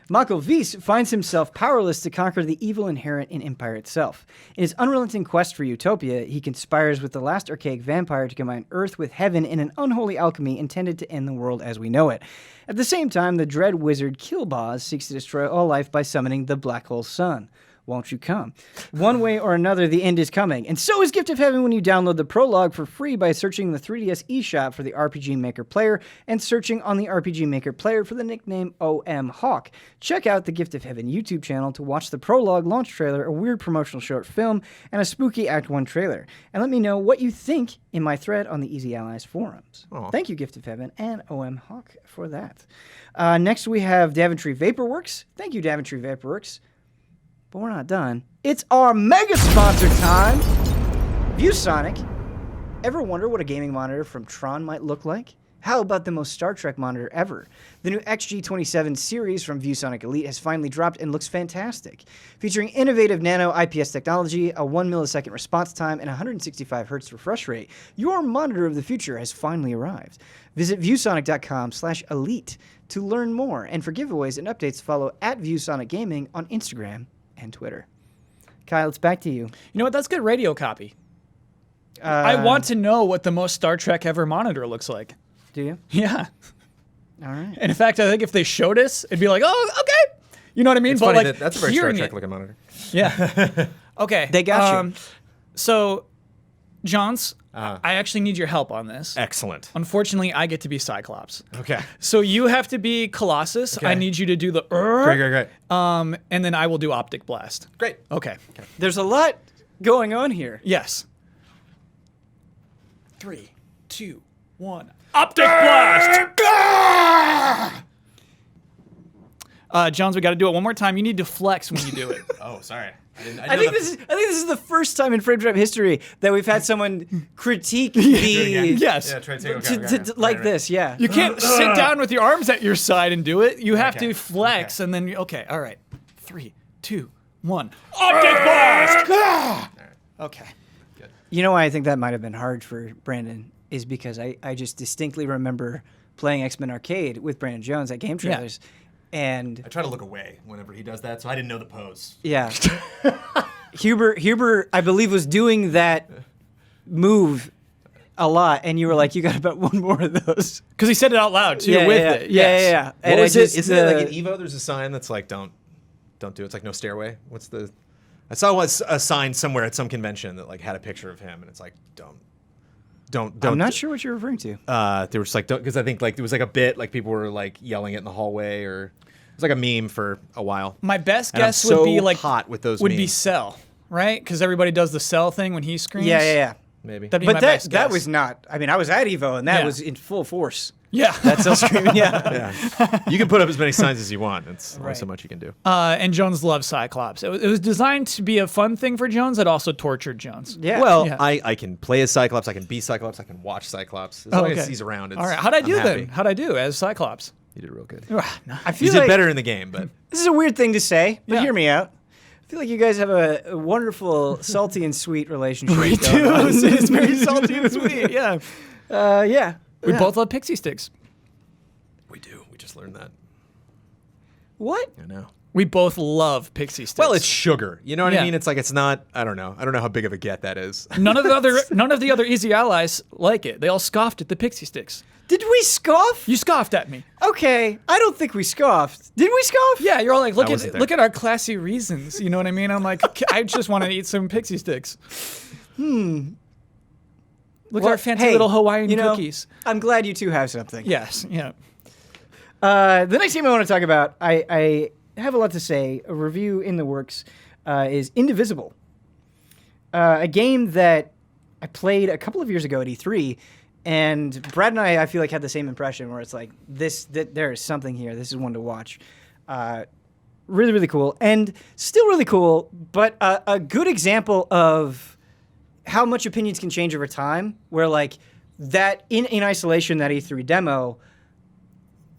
Mako Vis finds himself powerless to conquer the evil inherent in Empire itself. In his unrelenting quest for utopia, he conspires with the last archaic vampire to combine Earth with heaven in an unholy alchemy intended to end the world as we know it. At the same time, the dread wizard Killboz seeks to destroy all life by summoning the Black Hole Sun. Won't you come? One way or another, the end is coming. And so is Gift of Heaven when you download the prologue for free by searching the 3DS eShop for the RPG Maker player and searching on the RPG Maker player for the nickname OM Hawk. Check out the Gift of Heaven YouTube channel to watch the prologue launch trailer, a weird promotional short film, and a spooky Act 1 trailer. And let me know what you think in my thread on the Easy Allies forums. Aww. Thank you, Gift of Heaven and OM Hawk, for that. Next, we have Daventry Vaporworks. Thank you, Daventry Vaporworks. But we're not done. It's our mega sponsor time! ViewSonic. Ever wonder what a gaming monitor from Tron might look like? How about the most Star Trek monitor ever? The new XG27 series from ViewSonic Elite has finally dropped and looks fantastic. Featuring innovative nano IPS technology, a 1 millisecond response time, and 165 Hz refresh rate, your monitor of the future has finally arrived. Visit viewsonic.com/elite to learn more, and for giveaways and updates, follow @ViewSonic Gaming on Instagram and Twitter. Kyle, it's back to you. You know what? That's good radio copy. I want to know what the most Star Trek ever monitor looks like. Do you? Yeah. All right. And in fact, I think if they showed us, it'd be like, oh, okay. You know what I mean? It's but funny like, that's a very Star hearing Trek it- looking monitor. Yeah. Okay. They got you. So, Johns, I actually need your help on this. Excellent. Unfortunately, I get to be Cyclops. Okay. So you have to be Colossus. Okay. I need you to do the Great. and then I will do Optic Blast. Great. Okay. There's a lot going on here. Yes. 3, 2, 1. Optic Blast! Johns, we got to do it one more time. You need to flex when you do it. Oh, sorry. I think this is the first time in Frame Trap history that we've had someone critique the Yes. Yeah, try to take like this. Yeah. You can't sit down with your arms at your side and do it. You have Okay. to flex and then, okay, all right. 3, 2, 1. Optic Blast! Okay. You know why I think that might have been hard for Brandon is because I just distinctly remember playing X-Men Arcade with Brandon Jones at Game Trailers. And I try to look away whenever he does that, so I didn't know the pose. yeah. Huber, I believe, was doing that move a lot, and you were like, you got about one more of those. Because he said it out loud, too, with it. Yeah, Yes. yeah. What And was I just, it? Isn't it like in Evo? There's a sign that's like, don't do it. It's like no stairway. What's the? I saw a sign somewhere at some convention that like had a picture of him, and it's like, don't. I'm not sure what you're referring to. They were just like, because I think like it was like a bit, like people were like yelling it in the hallway, or it was like a meme for a while. My best And I'm guess would be so like hot with those would be memes. Cell, right? Because everybody does the Cell thing when he screams. Yeah. Maybe. That'd be my But best that guess. was not. I mean, I was at Evo, and that Yeah. was in full force. Yeah. That's still screaming. Yeah. Yeah. You can put up as many signs as you want. It's only Right. so much you can do. And Jones loves Cyclops. It was designed to be a fun thing for Jones. It also tortured Jones. Yeah. Well, Yeah. I can play as Cyclops. I can be Cyclops. I can watch Cyclops. As long as he's around. All right. How'd I do I'm then? happy. How'd I do as Cyclops? You did real good. I You feel did like better in the game, but this is a weird thing to say, but Yeah. hear me out. I feel like you guys have a wonderful, salty and sweet relationship. going on. It's very salty and sweet. Yeah. Yeah. We both love pixie sticks. we do. We just learned that. What? I know. We both love pixie sticks. Well, it's sugar. You know what Yeah. I mean? It's like it's not. I don't know. I don't know how big of a get that is. none of the other Easy Allies like it. They all scoffed at the pixie sticks. Did we scoff? You scoffed at me. Okay, I don't think we scoffed. Did we scoff? Yeah, you're all like, wasn't there. look at our classy reasons. You know what I mean? I'm like, I just want to eat some pixie sticks. Look at our fancy hey, little Hawaiian you know, cookies. I'm glad you two have something. Yes, yeah. The next game I want to talk about, I have a lot to say. A review in the works is Indivisible, a game that I played a couple of years ago at E3, and Brad and I feel like had the same impression where it's like there is something here. This is one to watch. Really, really cool, and still really cool, but a good example of how much opinions can change over time. Where like that in isolation, that E3 demo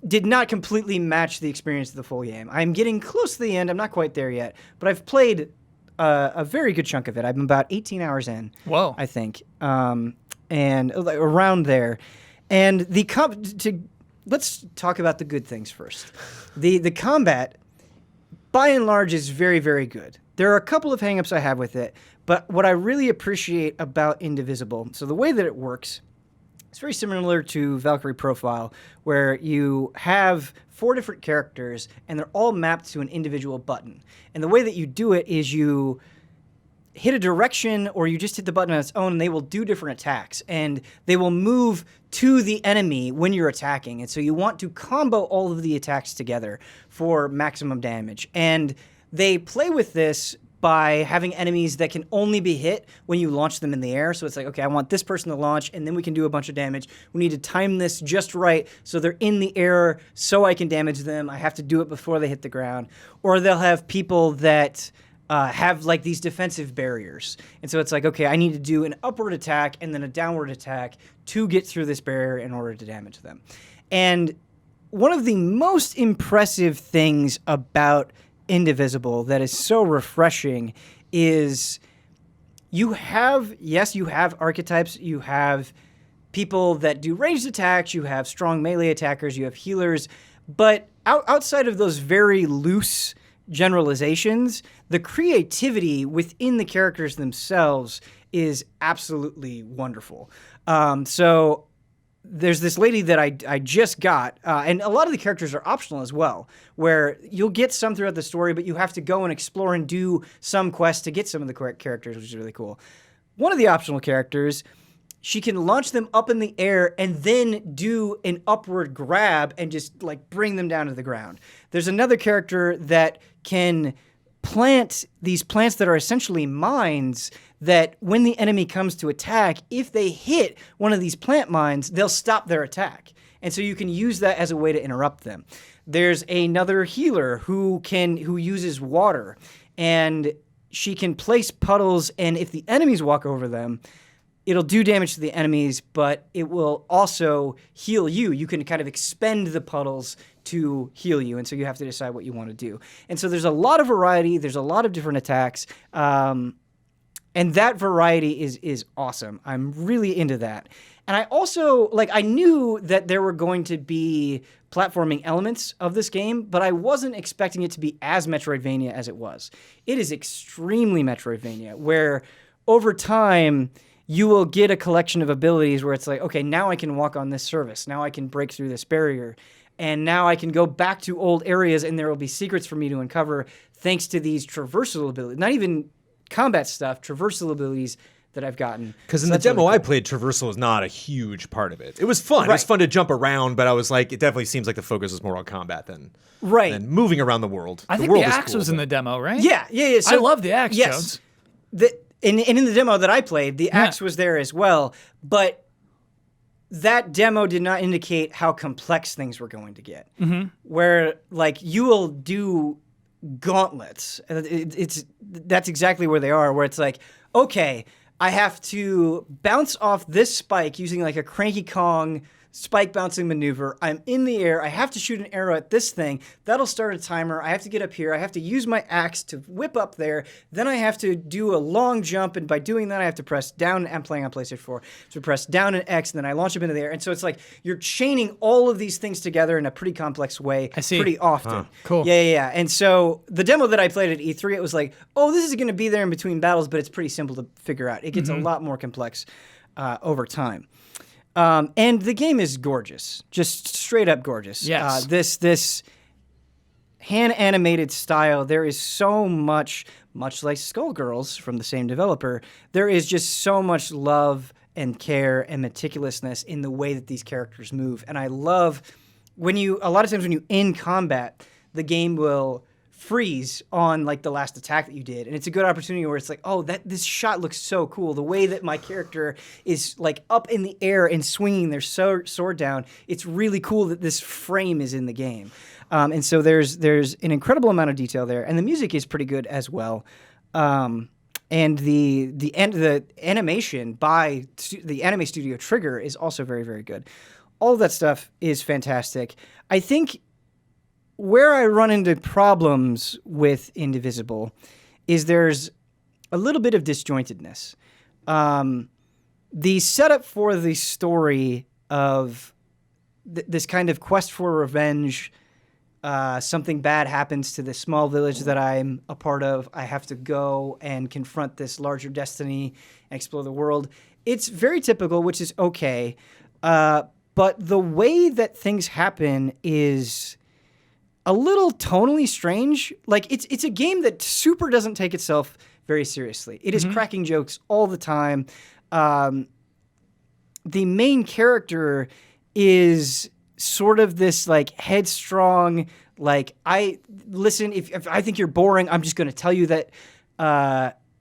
did not completely match the experience of the full game. I'm getting close to the end. I'm not quite there yet, but I've played a very good chunk of it. I'm about 18 hours in. Whoa. I think, and like, around there. And let's talk about the good things first. The combat, by and large, is very, very good. There are a couple of hangups I have with it, but what I really appreciate about Indivisible, so the way that it works, it's very similar to Valkyrie Profile, where you have 4 different characters, and they're all mapped to an individual button. And the way that you do it is you hit a direction, or you just hit the button on its own, and they will do different attacks. And they will move to the enemy when you're attacking. And so you want to combo all of the attacks together for maximum damage. And they play with this by having enemies that can only be hit when you launch them in the air. So it's like, okay, I want this person to launch, and then we can do a bunch of damage. We need to time this just right so they're in the air so I can damage them. I have to do it before they hit the ground. Or they'll have people that have like these defensive barriers. And so it's like, okay, I need to do an upward attack and then a downward attack to get through this barrier in order to damage them. And one of the most impressive things about Indivisible that is so refreshing is you have archetypes, you have people that do ranged attacks, you have strong melee attackers, you have healers, but outside of those very loose generalizations, the creativity within the characters themselves is absolutely wonderful. So there's this lady that I just got, and a lot of the characters are optional as well, where you'll get some throughout the story, but you have to go and explore and do some quests to get some of the correct characters, which is really cool. One of the optional characters, she can launch them up in the air and then do an upward grab and just like bring them down to the ground. There's another character that can plant these plants that are essentially mines that when the enemy comes to attack, if they hit one of these plant mines, they'll stop their attack. And so you can use that as a way to interrupt them. There's another healer who uses water, and she can place puddles, and if the enemies walk over them, it'll do damage to the enemies, but it will also heal you. You can kind of expend the puddles to heal you, and so you have to decide what you want to do. And so there's a lot of variety. There's a lot of different attacks, and that variety is awesome. I'm really into that. And I also, I knew that there were going to be platforming elements of this game, but I wasn't expecting it to be as Metroidvania as it was. It is extremely Metroidvania, where over time you will get a collection of abilities where it's like, okay, now I can walk on this surface. Now I can break through this barrier. And now I can go back to old areas, and there will be secrets for me to uncover thanks to these traversal abilities. Not even combat stuff, traversal abilities that I've gotten. Because in the demo I played, traversal was not a huge part of it. It was fun. Right. It was fun to jump around, but I was like, it definitely seems like the focus is more on combat than moving around the world. I think the axe was in the demo, right? Yeah. So, I love the axe, yes. Jones. And in the demo that I played, the axe was there as well, but that demo did not indicate how complex things were going to get. Mm-hmm. Where, you will do gauntlets. That's exactly where they are, where it's like, okay, I have to bounce off this spike using a Cranky Kong spike bouncing maneuver. I'm in the air. I have to shoot an arrow at this thing. That'll start a timer. I have to get up here. I have to use my axe to whip up there. Then I have to do a long jump, and by doing that, I have to press down. I'm playing on PlayStation 4. So press down and X, and then I launch up into the air. And so it's like you're chaining all of these things together in a pretty complex way pretty often. Cool. Yeah. And so the demo that I played at E3, it was like, oh, this is going to be there in between battles, but it's pretty simple to figure out. It gets a lot more complex over time. And the game is gorgeous, just straight up gorgeous. Yes. This hand animated style, there is so much like Skullgirls from the same developer, there is just so much love and care and meticulousness in the way that these characters move. And I love a lot of times when you end combat, the game will freeze on the last attack that you did, and it's a good opportunity where it's like, oh, this shot looks so cool. The way that my character is up in the air and swinging their sword down, it's really cool that this frame is in the game. And so there's an incredible amount of detail there, and the music is pretty good as well. And the animation by the anime studio Trigger is also very, very good. All of that stuff is fantastic. I think where I run into problems with Indivisible is there's a little bit of disjointedness. The setup for the story of this kind of quest for revenge. Something bad happens to this small village that I'm a part of. I have to go and confront this larger destiny and explore the world. It's very typical, which is okay. But the way that things happen is a little tonally strange. Like, it's a game that super doesn't take itself very seriously. It is cracking jokes all the time. The main character is sort of this like headstrong, like, if I think you're boring, I'm just going to tell you that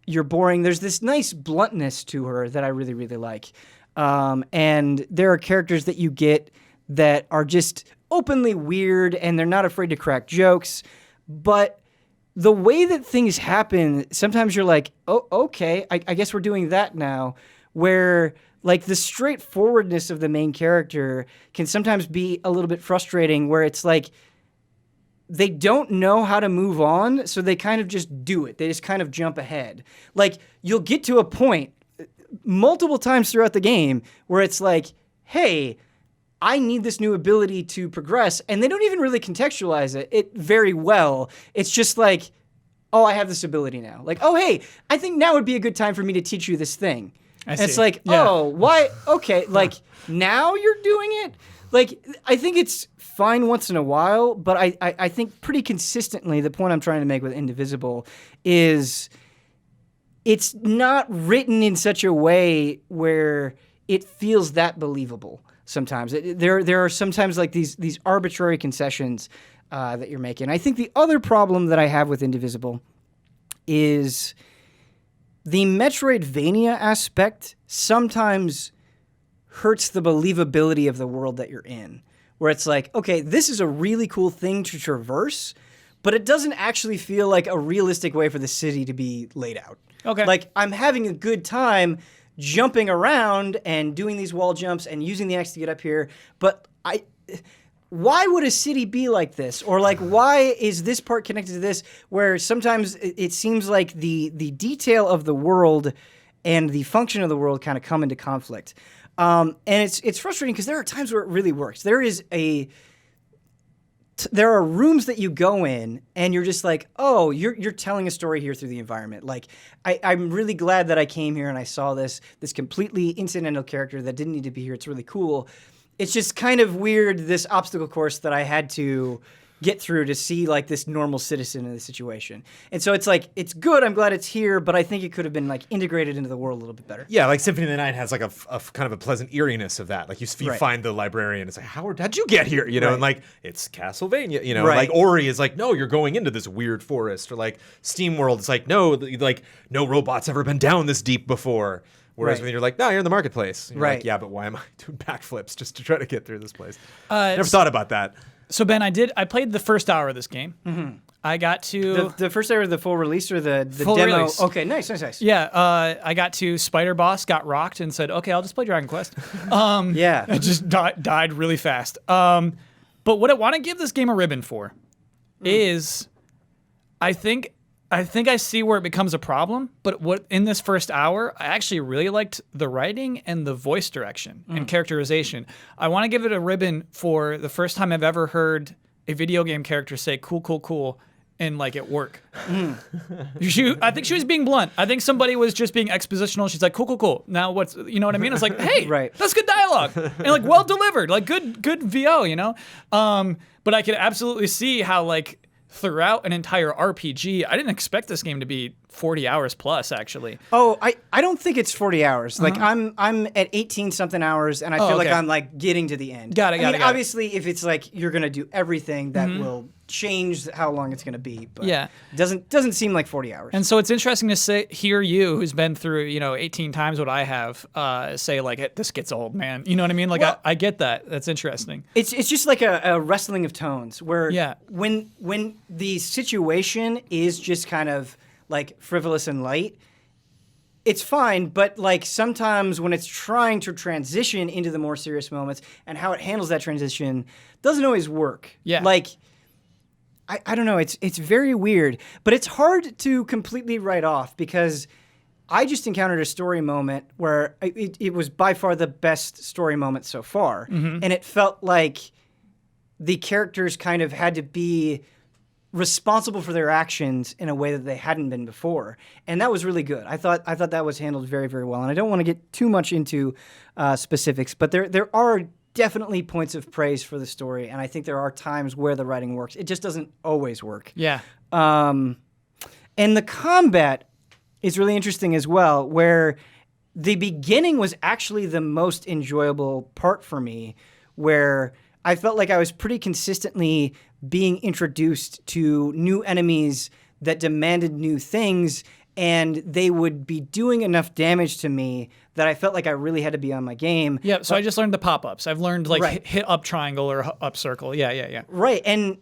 you're boring. There's this nice bluntness to her that I really, really like. And there are characters that you get that are just openly weird and they're not afraid to crack jokes. But the way that things happen, sometimes you're like, oh, okay, I guess we're doing that now. Where like the straightforwardness of the main character can sometimes be a little bit frustrating, where it's like they don't know how to move on, so they kind of just do it. They just kind of jump ahead. Like, you'll get to a point multiple times throughout the game where it's like, hey, I need this new ability to progress, and they don't even really contextualize it very well. It's just like, oh, I have this ability now. Like, oh, hey, I think now would be a good time for me to teach you this thing. And it's like, oh, why? Okay, like, now you're doing it? Like, I think it's fine once in a while, but I think pretty consistently the point I'm trying to make with Indivisible is it's not written in such a way where it feels that believable sometimes. There are sometimes like these arbitrary concessions that you're making. I think the other problem that I have with Indivisible is the Metroidvania aspect sometimes hurts the believability of the world that you're in, where it's like, okay, this is a really cool thing to traverse, but it doesn't actually feel like a realistic way for the city to be laid out. Okay. Like, I'm having a good time jumping around and doing these wall jumps and using the axe to get up here, but why would a city be like this? Or like, why is this part connected to this? Where sometimes it seems like the detail of the world and the function of the world kind of come into conflict. And it's frustrating because there are times where it really works. There are rooms that you go in and you're just like, oh, you're telling a story here through the environment. Like, I'm really glad that I came here and I saw this completely incidental character that didn't need to be here. It's really cool. It's just kind of weird, this obstacle course that I had to get through to see like this normal citizen in the situation. And so it's like, it's good, I'm glad it's here, but I think it could have been like integrated into the world a little bit better. Yeah, like Symphony of the Night has like a kind of a pleasant eeriness of that. Like you find the librarian, it's like, how'd you get here? You know, and like, it's Castlevania, you know, like Ori is like, no, you're going into this weird forest. Or like SteamWorld, it's like, no, like no robot's ever been down this deep before. Whereas when you're like, no, you're in the marketplace. You're like, yeah, but why am I doing backflips just to try to get through this place? Never thought about that. So Ben, I played the first hour of this game. Mm-hmm. I got to the first hour of the full release or the full demo. Release. Okay, nice. Yeah, I got to Spider Boss, got rocked, and said, okay, I'll just play Dragon Quest. Yeah, I just died really fast. But what I want to give this game a ribbon for is, I think I see where it becomes a problem, but what in this first hour, I actually really liked the writing and the voice direction and characterization. I want to give it a ribbon for the first time I've ever heard a video game character say cool, and like at work. I think she was being blunt. I think somebody was just being expositional. She's like, cool. Now what's, you know what I mean? It's like, hey, that's good dialogue. And like well delivered, like good VO, you know? But I could absolutely see how like, throughout an entire RPG, I didn't expect this game to be 40 hours plus, actually. Oh, I don't think it's 40 hours. Like, I'm at 18 something hours, and I feel like I'm like getting to the end. Got it. Obviously, if it's like you're gonna do everything, that will change how long it's gonna be. But it doesn't seem like 40 hours. And so it's interesting to hear you, who's been through 18 times what I have, say like this gets old, man. You know what I mean? Like I get that. That's interesting. It's just like a wrestling of tones where when the situation is just kind of like frivolous and light, it's fine, but like sometimes when it's trying to transition into the more serious moments and how it handles that transition doesn't always work. Yeah. Like, I don't know, it's very weird, but it's hard to completely write off because I just encountered a story moment where it was by far the best story moment so far. And it felt like the characters kind of had to be responsible for their actions in a way that they hadn't been before. And that was really good. I thought that was handled very, very well. And I don't want to get too much into specifics, but there are definitely points of praise for the story. And I think there are times where the writing works. It just doesn't always work. Yeah. And the combat is really interesting as well, where the beginning was actually the most enjoyable part for me, where I felt like I was pretty consistently being introduced to new enemies that demanded new things, and they would be doing enough damage to me that I felt like I really had to be on my game. Yeah, so I just learned the pop-ups. I've learned like Right. hit up triangle or up circle. Yeah. Right, and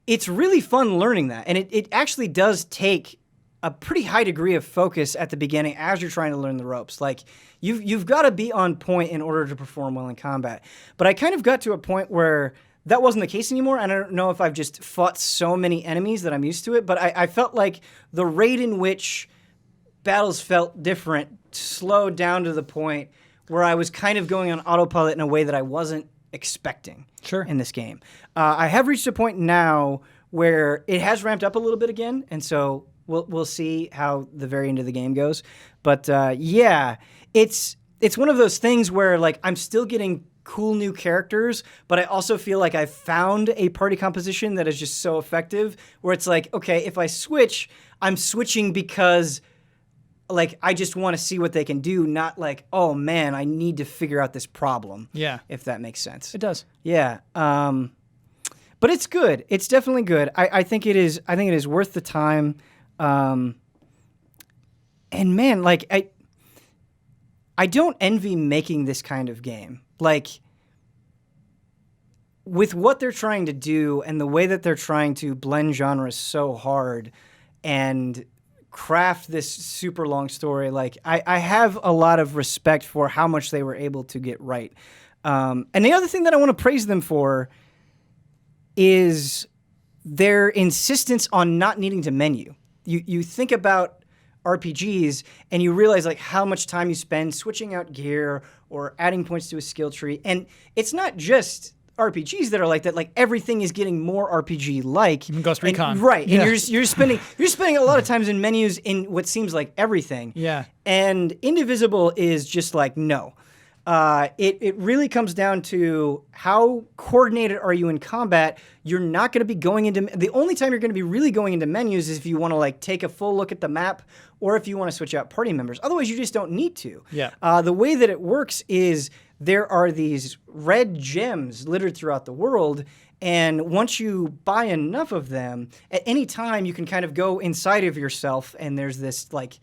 it's really fun learning that, and it actually does take a pretty high degree of focus at the beginning as you're trying to learn the ropes. Like, you've got to be on point in order to perform well in combat. But I kind of got to a point where that wasn't the case anymore, and I don't know if I've just fought so many enemies that I'm used to it, but I felt like the rate in which battles felt different slowed down to the point where I was kind of going on autopilot in a way that I wasn't expecting in this game. I have reached a point now where it has ramped up a little bit again, and so we'll see how the very end of the game goes. But yeah, it's one of those things where like I'm still getting cool new characters, but I also feel like I've found a party composition that is just so effective where it's like, okay, if I switch, I'm switching because like I just want to see what they can do, not like, oh man, I need to figure out this problem. Yeah. If that makes sense. It does. Yeah. But it's good. It's definitely good. I think it is worth the time. And man, like I don't envy making this kind of game. Like, with what they're trying to do and the way that they're trying to blend genres so hard and craft this super long story, like I have a lot of respect for how much they were able to get right. And the other thing that I want to praise them for is their insistence on not needing to menu. You think about RPGs and you realize like how much time you spend switching out gear or adding points to a skill tree. And it's not just RPGs that are like that. Like everything is getting more RPG-like. Even Ghost Recon. Right. Yeah. And you're spending a lot of times in menus in what seems like everything. Yeah. And Indivisible is just like, no. It really comes down to how coordinated are you in combat. You're not going to be going into... The only time you're going to be really going into menus is if you want to like take a full look at the map or if you want to switch out party members. Otherwise, you just don't need to. Yeah. The way that it works is there are these red gems littered throughout the world, and once you buy enough of them, at any time you can kind of go inside of yourself, and there's this like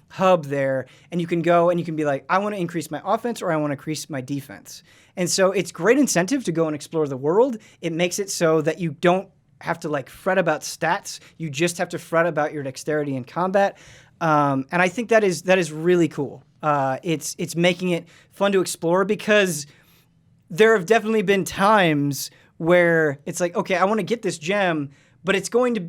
hub there, and you can go and you can be like, I want to increase my offense or I want to increase my defense. And so it's great incentive to go and explore the world. It makes it so that you don't have to like fret about stats. You just have to fret about your dexterity in combat. And I think that is really cool. It's making it fun to explore because there have definitely been times where it's like, okay, I want to get this gem, but it's going to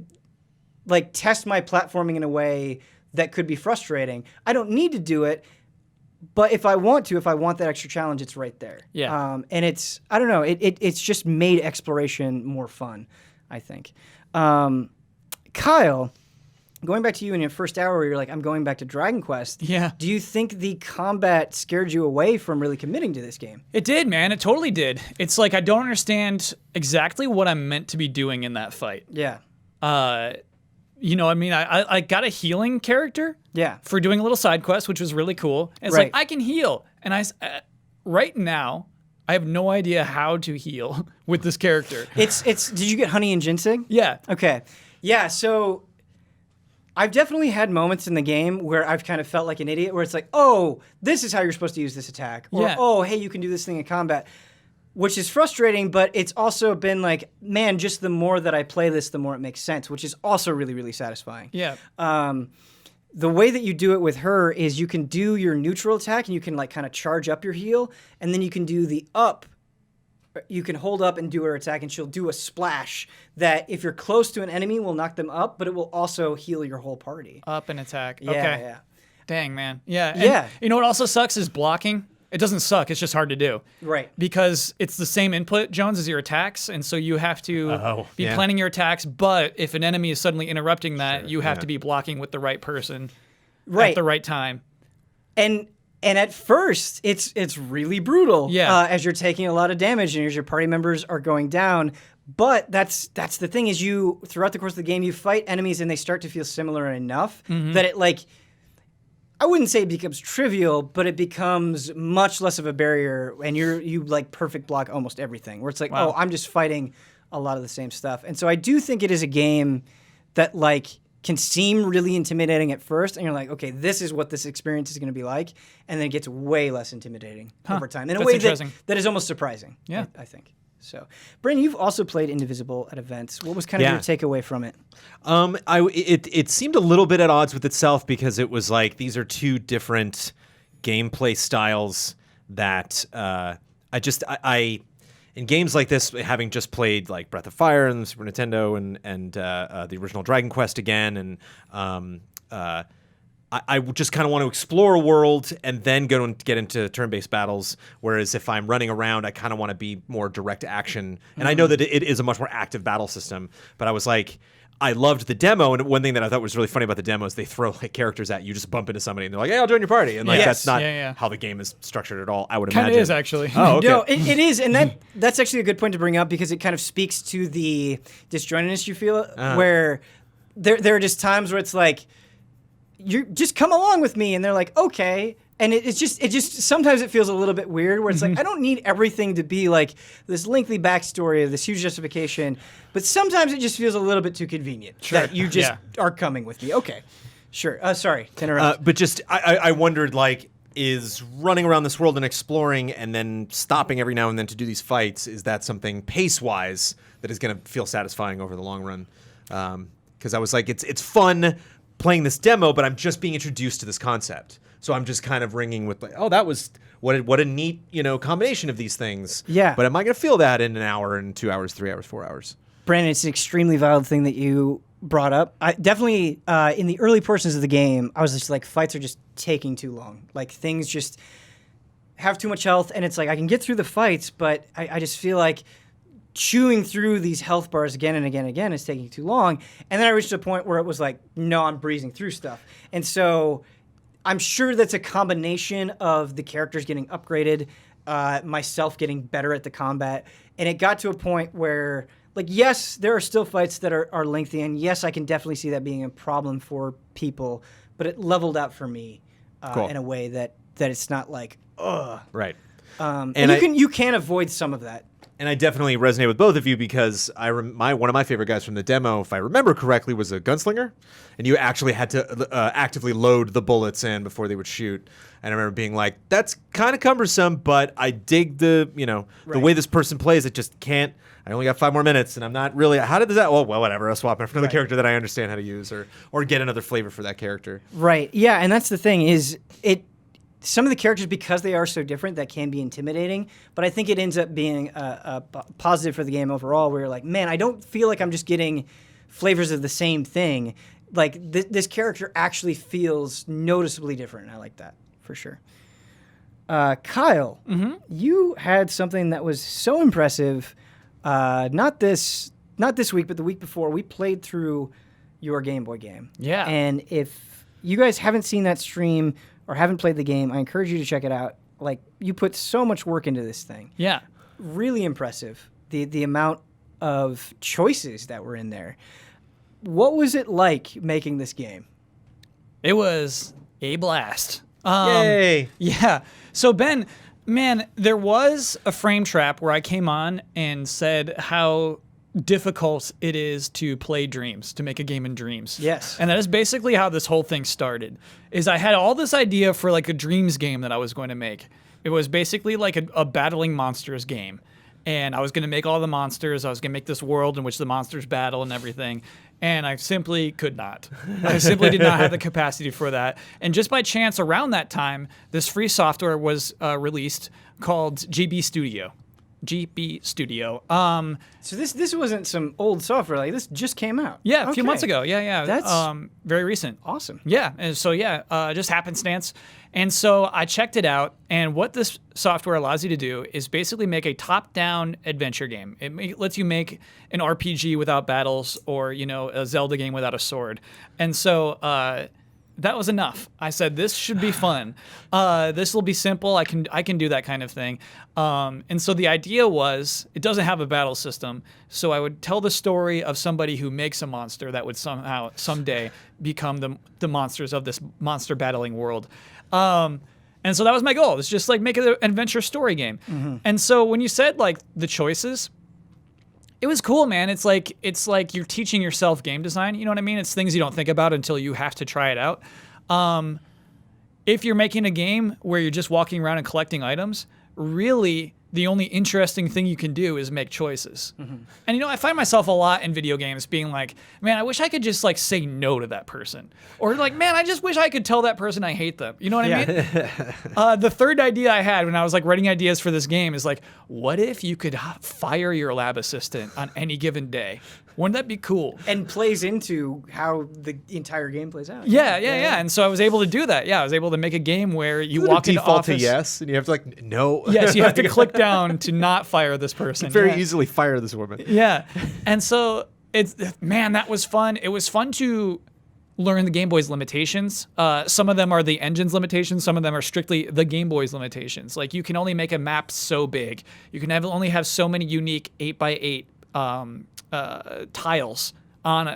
like test my platforming in a way that could be frustrating. I don't need to do it, but if I want that extra challenge, it's right there. Yeah. And it's, I don't know, it's just made exploration more fun, I think. Kyle, going back to you in your first hour where you're like, I'm going back to Dragon Quest. Yeah. Do you think the combat scared you away from really committing to this game? It did, man. It totally did. It's like I don't understand exactly what I'm meant to be doing in that fight. Yeah. You know, I mean, I got a healing character Yeah. for doing a little side quest, which was really cool. And it's Right. like, I can heal. And right now, I have no idea how to heal with this character. It's did you get honey and ginseng? Yeah. Okay. Yeah, so I've definitely had moments in the game where I've kind of felt like an idiot, where it's like, oh, this is how you're supposed to use this attack. Or, Yeah. oh, hey, you can do this thing in combat. Which is frustrating, but it's also been like, man, just the more that I play this, the more it makes sense, which is also really, really satisfying. Yeah. The way that you do it with her is you can do your neutral attack and you can like kind of charge up your heal, and then you can do the up you can hold up and do her attack, and she'll do a splash that if you're close to an enemy will knock them up, but it will also heal your whole party. Up and attack. Yeah, okay. yeah. Dang, man. Yeah. Yeah. You know what also sucks is blocking. It doesn't suck. It's just hard to do. Right. Because it's the same input, Jones, as your attacks. And so you have to be yeah. planning your attacks. But if an enemy is suddenly interrupting that, Sure, you have yeah. to be blocking with the right person Right. at the right time. And at first, it's really brutal. Yeah. As you're taking a lot of damage and as your party members are going down. But that's the thing is you throughout the course of the game you fight enemies and they start to feel similar enough that it like I wouldn't say it becomes trivial, but it becomes much less of a barrier, and you like perfect block almost everything. Where it's like, Wow. oh, I'm just fighting a lot of the same stuff. And so I do think it is a game that like can seem really intimidating at first, and you're like, okay, this is what this experience is going to be like, and then it gets way less intimidating over time in a That's way interesting. that is almost surprising. Yeah. I think. So, Brandon, you've also played Indivisible at events. What was kind of Yeah. your takeaway from it? It seemed a little bit at odds with itself because it was like these are two different gameplay styles that I in games like this, having just played like Breath of Fire and the Super Nintendo and the original Dragon Quest again, and I just kind of want to explore a world and then get into turn-based battles. Whereas if I'm running around, I kind of want to be more direct action. And I know that it is a much more active battle system, but I was like, I loved the demo. And one thing that I thought was really funny about the demo is they throw like characters at you, just bump into somebody, and they're like, "Hey, I'll join your party." And like Yes. that's not Yeah. how the game is structured at all. I would Kind imagine. of is, actually. Oh, okay. No, it is, and that's actually a good point to bring up because it kind of speaks to the disjointedness you feel, where there are just times where it's like, you just come along with me, and they're like, okay, and it just sometimes it feels a little bit weird where it's like I don't need everything to be like this lengthy backstory or this huge justification, but sometimes it just feels a little bit too convenient that you just are coming with me. Okay, sure. Sorry to interrupt. But just I wondered, like, is running around this world and exploring and then stopping every now and then to do these fights, is that something pace-wise that is going to feel satisfying over the long run? Because I was like, it's fun playing this demo, but I'm just being introduced to this concept. So I'm just kind of ringing with like, oh, that was what a neat, combination of these things. Yeah. But am I going to feel that in an hour and 2 hours, 3 hours, 4 hours? Brandon, it's an extremely valid thing that you brought up. I definitely, in the early portions of the game, I was just like, fights are just taking too long. Like, things just have too much health, and it's like, I can get through the fights, but I just feel like chewing through these health bars again and again and again is taking too long. And then I reached a point where it was like, no, I'm breezing through stuff. And so I'm sure that's a combination of the characters getting upgraded, myself getting better at the combat, and it got to a point where, like, yes, there are still fights that are lengthy, and yes, I can definitely see that being a problem for people, but it leveled out for me Cool. in a way that it's not like, ugh. Right. And And you can avoid some of that. And I definitely resonate with both of you because one of my favorite guys from the demo, if I remember correctly, was a gunslinger, and you actually had to actively load the bullets in before they would shoot. And I remember being like, "That's kind of cumbersome, but I dig the the way this person plays. It just can't. I only got 5 more minutes, and I'm not really. How did that? Well, whatever. I'll swap it for another character that I understand how to use, or get another flavor for that character." Right. Yeah, and that's the thing is some of the characters, because they are so different, that can be intimidating, but I think it ends up being a positive for the game overall, where you're like, man, I don't feel like I'm just getting flavors of the same thing. Like, this character actually feels noticeably different, and I like that, for sure. Kyle, you had something that was so impressive, not this week, but the week before. We played through your Game Boy game. Yeah. And if you guys haven't seen that stream or haven't played the game, I encourage you to check it out. Like, you put so much work into this thing. Yeah. Really impressive. The amount of choices that were in there. What was it like making this game? It was a blast. Yay! Yeah. So, Ben, man, there was a frame trap where I came on and said how difficult it is to play Dreams, to make a game in Dreams. Yes. And that is basically how this whole thing started. Is I had all this idea for like a Dreams game that I was going to make. It was basically like a battling monsters game. And I was going to make all the monsters. I was going to make this world in which the monsters battle and everything. And I simply could not. I simply did not have the capacity for that. And just by chance, around that time, this free software was released called GB Studio. GB Studio. So this wasn't some old software. Like this just came out. Yeah, a few Okay. months ago. Yeah. That's very recent. awesome. Yeah, and so just happenstance. And so I checked it out, and what this software allows you to do is basically make a top-down adventure game. It lets you make an RPG without battles, or a Zelda game without a sword. And so that was enough. I said this should be fun. This will be simple. I can do that kind of thing. And so the idea was it doesn't have a battle system. So I would tell the story of somebody who makes a monster that would someday become the monsters of this monster battling world. And so that was my goal. It's just like make an adventure story game. Mm-hmm. And so when you said like the choices, it was cool, man. It's like you're teaching yourself game design. You know what I mean? It's things you don't think about until you have to try it out. If you're making a game where you're just walking around and collecting items, really the only interesting thing you can do is make choices. Mm-hmm. And I find myself a lot in video games being like, man, I wish I could just like say no to that person. Or like, man, I just wish I could tell that person I hate them. You know what I mean? The third idea I had when I was like writing ideas for this game is like, what if you could fire your lab assistant on any given day? Wouldn't that be cool? And plays into how the entire game plays out. Yeah. And so I was able to do that. Yeah, I was able to make a game where you walk into default office. to yes, and you have to like no. Yes, you have to click down to not fire this person. Very easily fire this woman. Yeah, and so that was fun. It was fun to learn the Game Boy's limitations. Some of them are the engine's limitations. Some of them are strictly the Game Boy's limitations. Like you can only make a map so big. You can only have so many unique 8x8 tiles on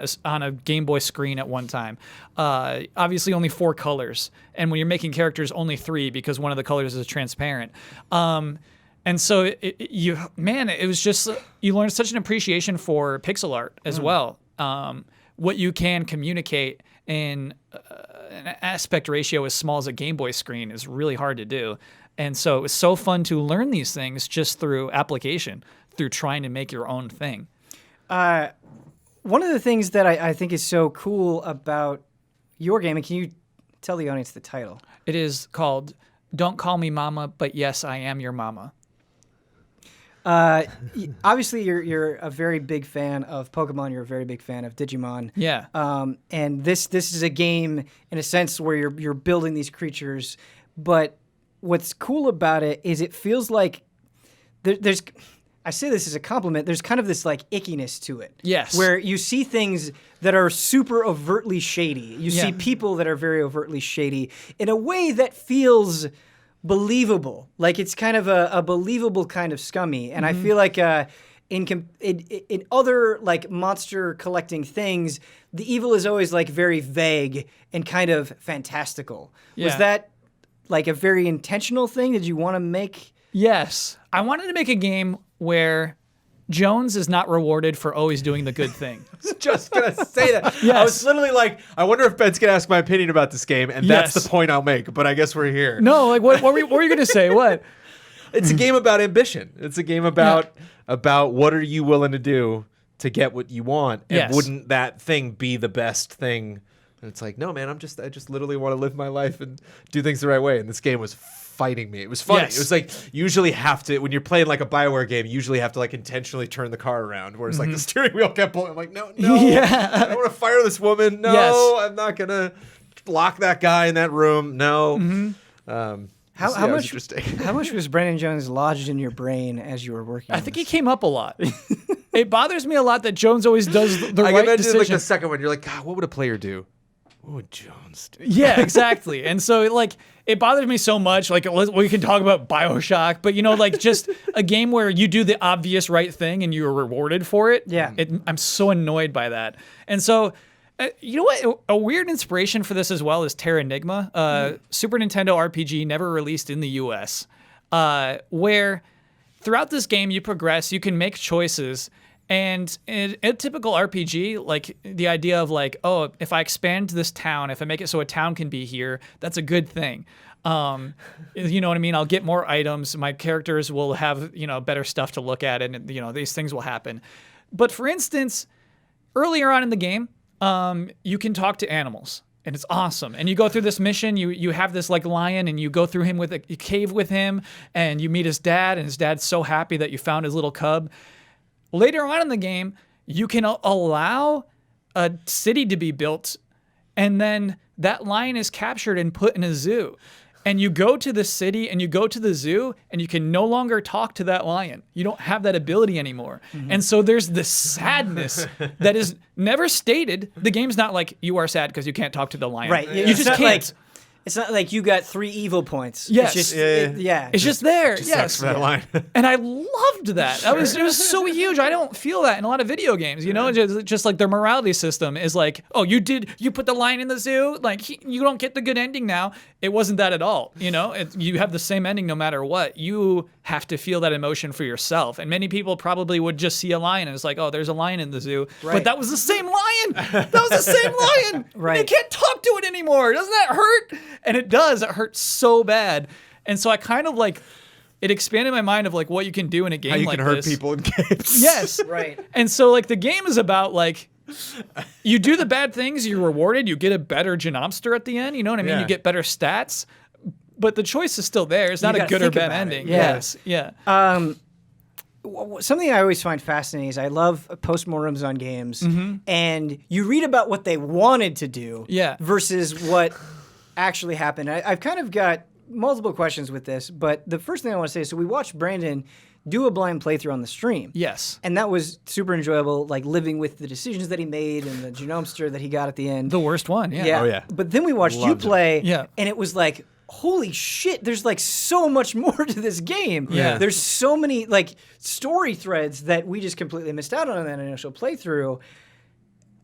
a Game Boy screen at one time. Obviously, only 4 colors, and when you're making characters, only 3 because one of the colors is transparent. And so it was just you learned such an appreciation for pixel art as well. What you can communicate in an aspect ratio as small as a Game Boy screen is really hard to do. And so it was so fun to learn these things just through application, through trying to make your own thing. One of the things that I think is so cool about your game, and can you tell the audience the title? It is called Don't Call Me Mama, But Yes, I Am Your Mama. Obviously, you're a very big fan of Pokemon. You're a very big fan of Digimon. Yeah. And this is a game in a sense where you're building these creatures. But what's cool about it is it feels like there's. I say this as a compliment. There's kind of this like ickiness to it. Yes. Where you see things that are super overtly shady. You see people that are very overtly shady in a way that feels believable. Like it's kind of a believable kind of scummy. And I feel like in other like monster collecting things, the evil is always like very vague and kind of fantastical. Yeah. Was that like a very intentional thing? Did you want to make? Yes. I wanted to make a game where Jones is not rewarded for always doing the good thing. Just gonna say that. Yes. I was literally like, I wonder if Ben's gonna ask my opinion about this game, and that's Yes. the point I'll make. But I guess we're here. No, like what were you going to say? What? It's a game about ambition. It's a game about what are you willing to do to get what you want, and Yes. wouldn't that thing be the best thing? And it's like, no, man, I just literally want to live my life and do things the right way. And this game was fighting me. It was funny. Yes. It was like you usually have to, when you're playing like a BioWare game, you usually have to like intentionally turn the car around. Whereas like the steering wheel kept pulling. I'm like, no, I don't want to fire this woman. No, Yes. I'm not gonna block that guy in that room. No. How much? Interesting. How much was Brandon Jones lodged in your brain as you were working? I think he came up a lot. It bothers me a lot that Jones always does the I right imagine decision. like the second one, you're like, God, what would a player do? What would Jones do? Yeah, exactly. And so like it bothers me so much. Like we can talk about BioShock, but like just a game where you do the obvious right thing and you're rewarded for it. Yeah. I'm so annoyed by that. And so you know what? A weird inspiration for this as well is Terranigma, Super Nintendo RPG never released in the US, where throughout this game you progress, you can make choices. And in a typical RPG, like the idea of like, oh, if I expand this town, if I make it so a town can be here, that's a good thing. You know what I mean? I'll get more items. My characters will have, better stuff to look at, and these things will happen. But for instance, earlier on in the game, you can talk to animals. and it's awesome. And you go through this mission, you have this like lion, and you go through him with a cave with him, and you meet his dad, and his dad's so happy that you found his little cub. Later on in the game, you can allow a city to be built, and then that lion is captured and put in a zoo. And you go to the city and you go to the zoo and you can no longer talk to that lion. You don't have that ability anymore. And so there's this sadness that is never stated. The game's not like you are sad because you can't talk to the lion. Right. You just can't. It's not like you got 3 evil points. Yes. It's just, Yeah. It's just there. Just yes. sucks for that line. And I loved that. It was so huge. I don't feel that in a lot of video games. You know, just like their morality system is like, oh, you put the lion in the zoo. Like you don't get the good ending now. It wasn't that at all. You know, you have the same ending no matter what. You have to feel that emotion for yourself. And many people probably would just see a lion and it's like, oh, there's a lion in the zoo. Right. But that was the same lion. That was the same lion. Right. You can't talk to it anymore. Doesn't that hurt? And it does. It hurts so bad. And so I kind of like, it expanded my mind of like what you can do in a game How you like can hurt this. people in games. Yes. Right. And so like the game is about like, you do the bad things, you're rewarded, you get a better Genopster at the end, you know what I mean? Yeah. You get better stats, but the choice is still there. It's not a gotta good or think bad about it. ending. Yeah. Yes. Yeah. Something I always find fascinating is I love postmortems on games, and you read about what they wanted to do Yeah. versus what actually happened. I've kind of got multiple questions with this, but the first thing I want to say is, so we watched Brandon do a blind playthrough on the stream. Yes. And that was super enjoyable, like living with the decisions that he made and the Genomster that he got at the end. The worst one. Yeah. Yeah. Oh, yeah. But then we watched Loved you it. play, Yeah. and it was like, holy shit, there's like so much more to this game. Yeah. There's so many like story threads that we just completely missed out on in that initial playthrough.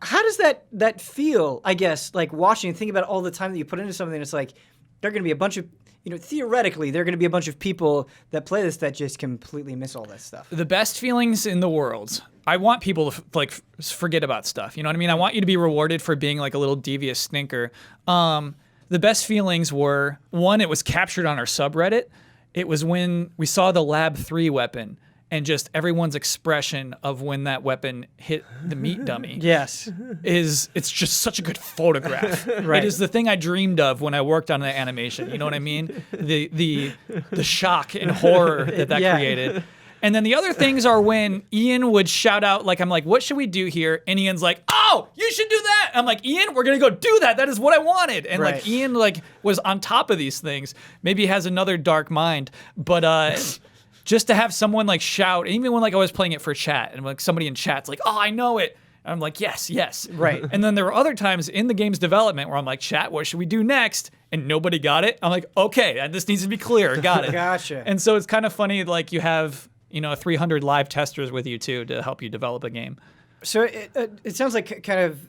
How does that feel, I guess, like watching and thinking about all the time that you put into something, it's like, there are going to be a bunch of, theoretically, there are going to be a bunch of people that play this that just completely miss all that stuff. The best feelings in the world. I want people to forget about stuff. You know what I mean? I want you to be rewarded for being like a little devious stinker. The best feelings were, one, it was captured on our subreddit. It was when we saw the Lab 3 weapon and just everyone's expression of when that weapon hit the meat dummy. Yes. It's just such a good photograph. Right. It is the thing I dreamed of when I worked on the animation. You know what I mean? The shock and horror that Yeah. created. And then the other things are when Ian would shout out, like, I'm like, what should we do here? And Ian's like, oh, you should do that. I'm like, Ian, we're going to go do that. That is what I wanted. And Right. like Ian like was on top of these things. Maybe he has another dark mind, but just to have someone like shout, even when like I was playing it for chat and like somebody in chat's like, oh, I know it. And I'm like, yes. Right. And then there were other times in the game's development where I'm like, chat, what should we do next? And nobody got it. I'm like, okay, this needs to be clear. Got it. Gotcha. And so it's kind of funny, like you have, 300 live testers with you too to help you develop a game. So it sounds like kind of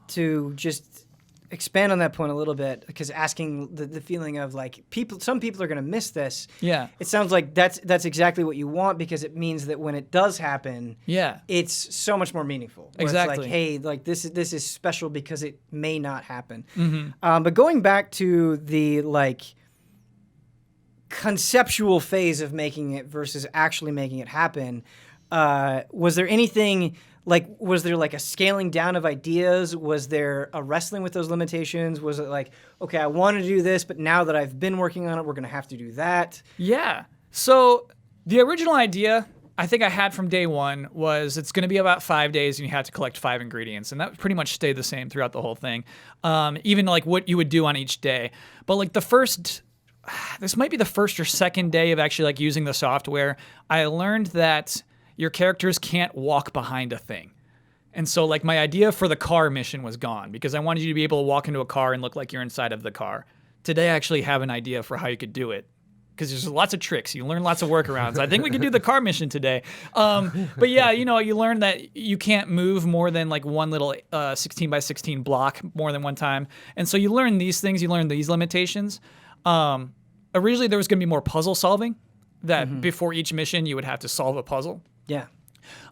to just expand on that point a little bit, because asking the feeling of like some people are going to miss this. Yeah. It sounds like that's exactly what you want, because it means that when it does happen, Yeah. it's so much more meaningful. Where Exactly. It's like, hey, like this is special because it may not happen. Mm-hmm. But going back to the like conceptual phase of making it versus actually making it happen, was there anything like, was there like a scaling down of ideas? Was there a wrestling with those limitations? Was it like, okay, I want to do this, but now that I've been working on it, we're going to have to do that? Yeah. So the original idea I think I had from day one was it's going to be about 5 days and you have to collect 5 ingredients. And that pretty much stayed the same throughout the whole thing. Even like what you would do on each day. But like this might be the first or second day of actually like using the software, I learned that your characters can't walk behind a thing. And so like my idea for the car mission was gone because I wanted you to be able to walk into a car and look like you're inside of the car. Today I actually have an idea for how you could do it, because there's lots of tricks. You learn lots of workarounds. I think we can do the car mission today. But yeah, you learn that you can't move more than like one little 16 by 16 block more than one time. And so you learn these things, you learn these limitations. Originally there was going to be more puzzle solving, that before each mission you would have to solve a puzzle. Yeah.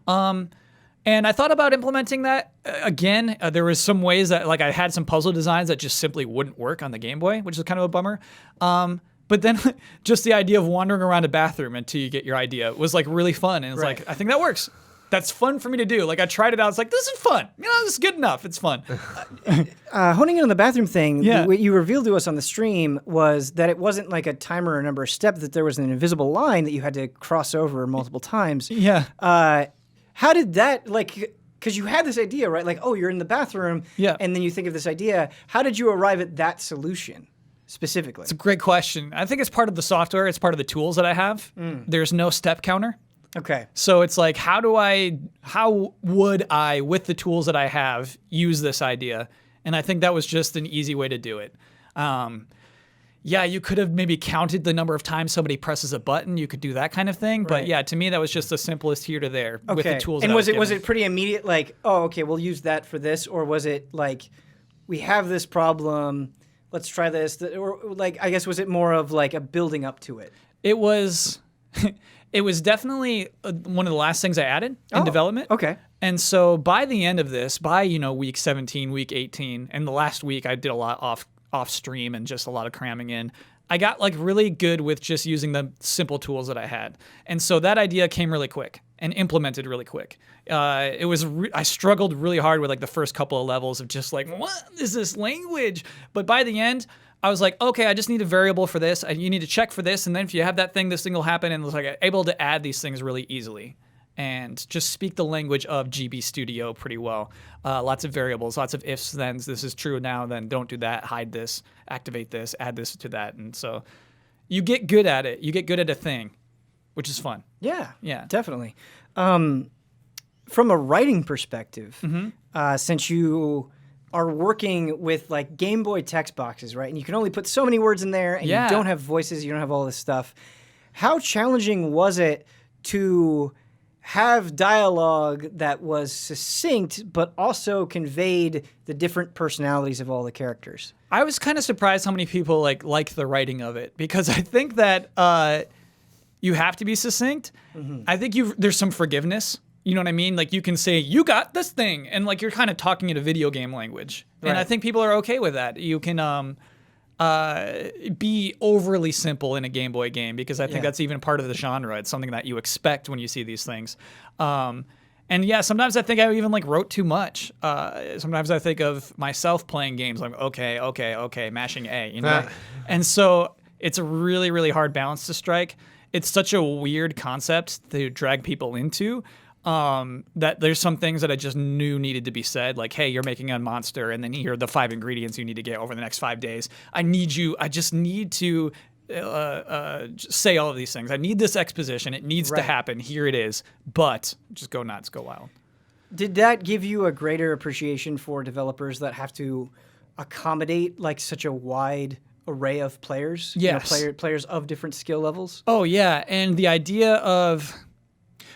And I thought about implementing that. Again, there was some ways that like I had some puzzle designs that just simply wouldn't work on the Game Boy, which is kind of a bummer. But then just the idea of wandering around a bathroom until you get your idea was like really fun. And it's like, I think that works. that's fun for me to do. Like I tried it out. It's like, this is fun. This is good enough. It's fun. Honing in on the bathroom thing, Yeah. what you revealed to us on the stream was that it wasn't like a timer or number of steps, that there was an invisible line that you had to cross over multiple times. Yeah. How did that, like, because you had this idea, right? Like, oh, you're in the bathroom, Yeah. and then you think of this idea. How did you arrive at that solution specifically? It's a great question. I think it's part of the software. It's part of the tools that I have. There's no step counter. Okay. So it's like, how would I, with the tools that I have, use this idea? And I think that was just an easy way to do it. Yeah, you could have maybe counted the number of times somebody presses a button. You could do that kind of thing. But Right. yeah, to me, that was just the simplest here to there with the tools. And that was it given. pretty immediate? Like, oh, okay, we'll use that for this, or was it like, we have this problem, let's try this, or like, I guess, was it more of like a building up to it? It was. It was definitely one of the last things I added in development. Okay. And so by the end of this, by week 17, week 18, and the last week I did a lot off stream and just a lot of cramming in. I got like really good with just using the simple tools that I had. And so that idea came really quick and implemented really quick. I struggled really hard with like the first couple of levels of just like, what is this language? But by the end, I was like, okay, I just need a variable for this. You need to check for this. And then if you have that thing, this thing will happen. And it was like able to add these things really easily and just speak the language of GB Studio pretty well. Lots of variables, lots of ifs, thens. This is true now, then don't do that. Hide this, activate this, add this to that. And so you get good at it. You get good at a thing, which is fun. Yeah. Yeah. Definitely. From a writing perspective, since you are working with like Game Boy text boxes, right? And you can only put so many words in there, and Yeah. you don't have voices, you don't have all this stuff. How challenging was it to have dialogue that was succinct, but also conveyed the different personalities of all the characters? I was kind of surprised how many people like the writing of it, because I think that you have to be succinct. I think there's some forgiveness. You know what I mean? Like you can say, you got this thing. And like you're kind of talking in a video game language. And I Right. think people are okay with that. You can be overly simple in a Game Boy game, because I think Yeah. that's even part of the genre. It's something that you expect when you see these things. And yeah, sometimes I think I even like wrote too much. Sometimes I think of myself playing games like, okay, mashing A, you know? And so it's a really, really hard balance to strike. It's such a weird concept to drag people into. That there's some things that I just knew needed to be said, like, hey, you're making a monster, and then here are the 5 ingredients you need to get over the next 5 days. I just need to say all of these things. I need this exposition. It needs to Right. happen. Here it is. But just go nuts, go wild. Did that give you a greater appreciation for developers that have to accommodate like such a wide array of players? Yes. Players of different skill levels? Oh, yeah. And the idea of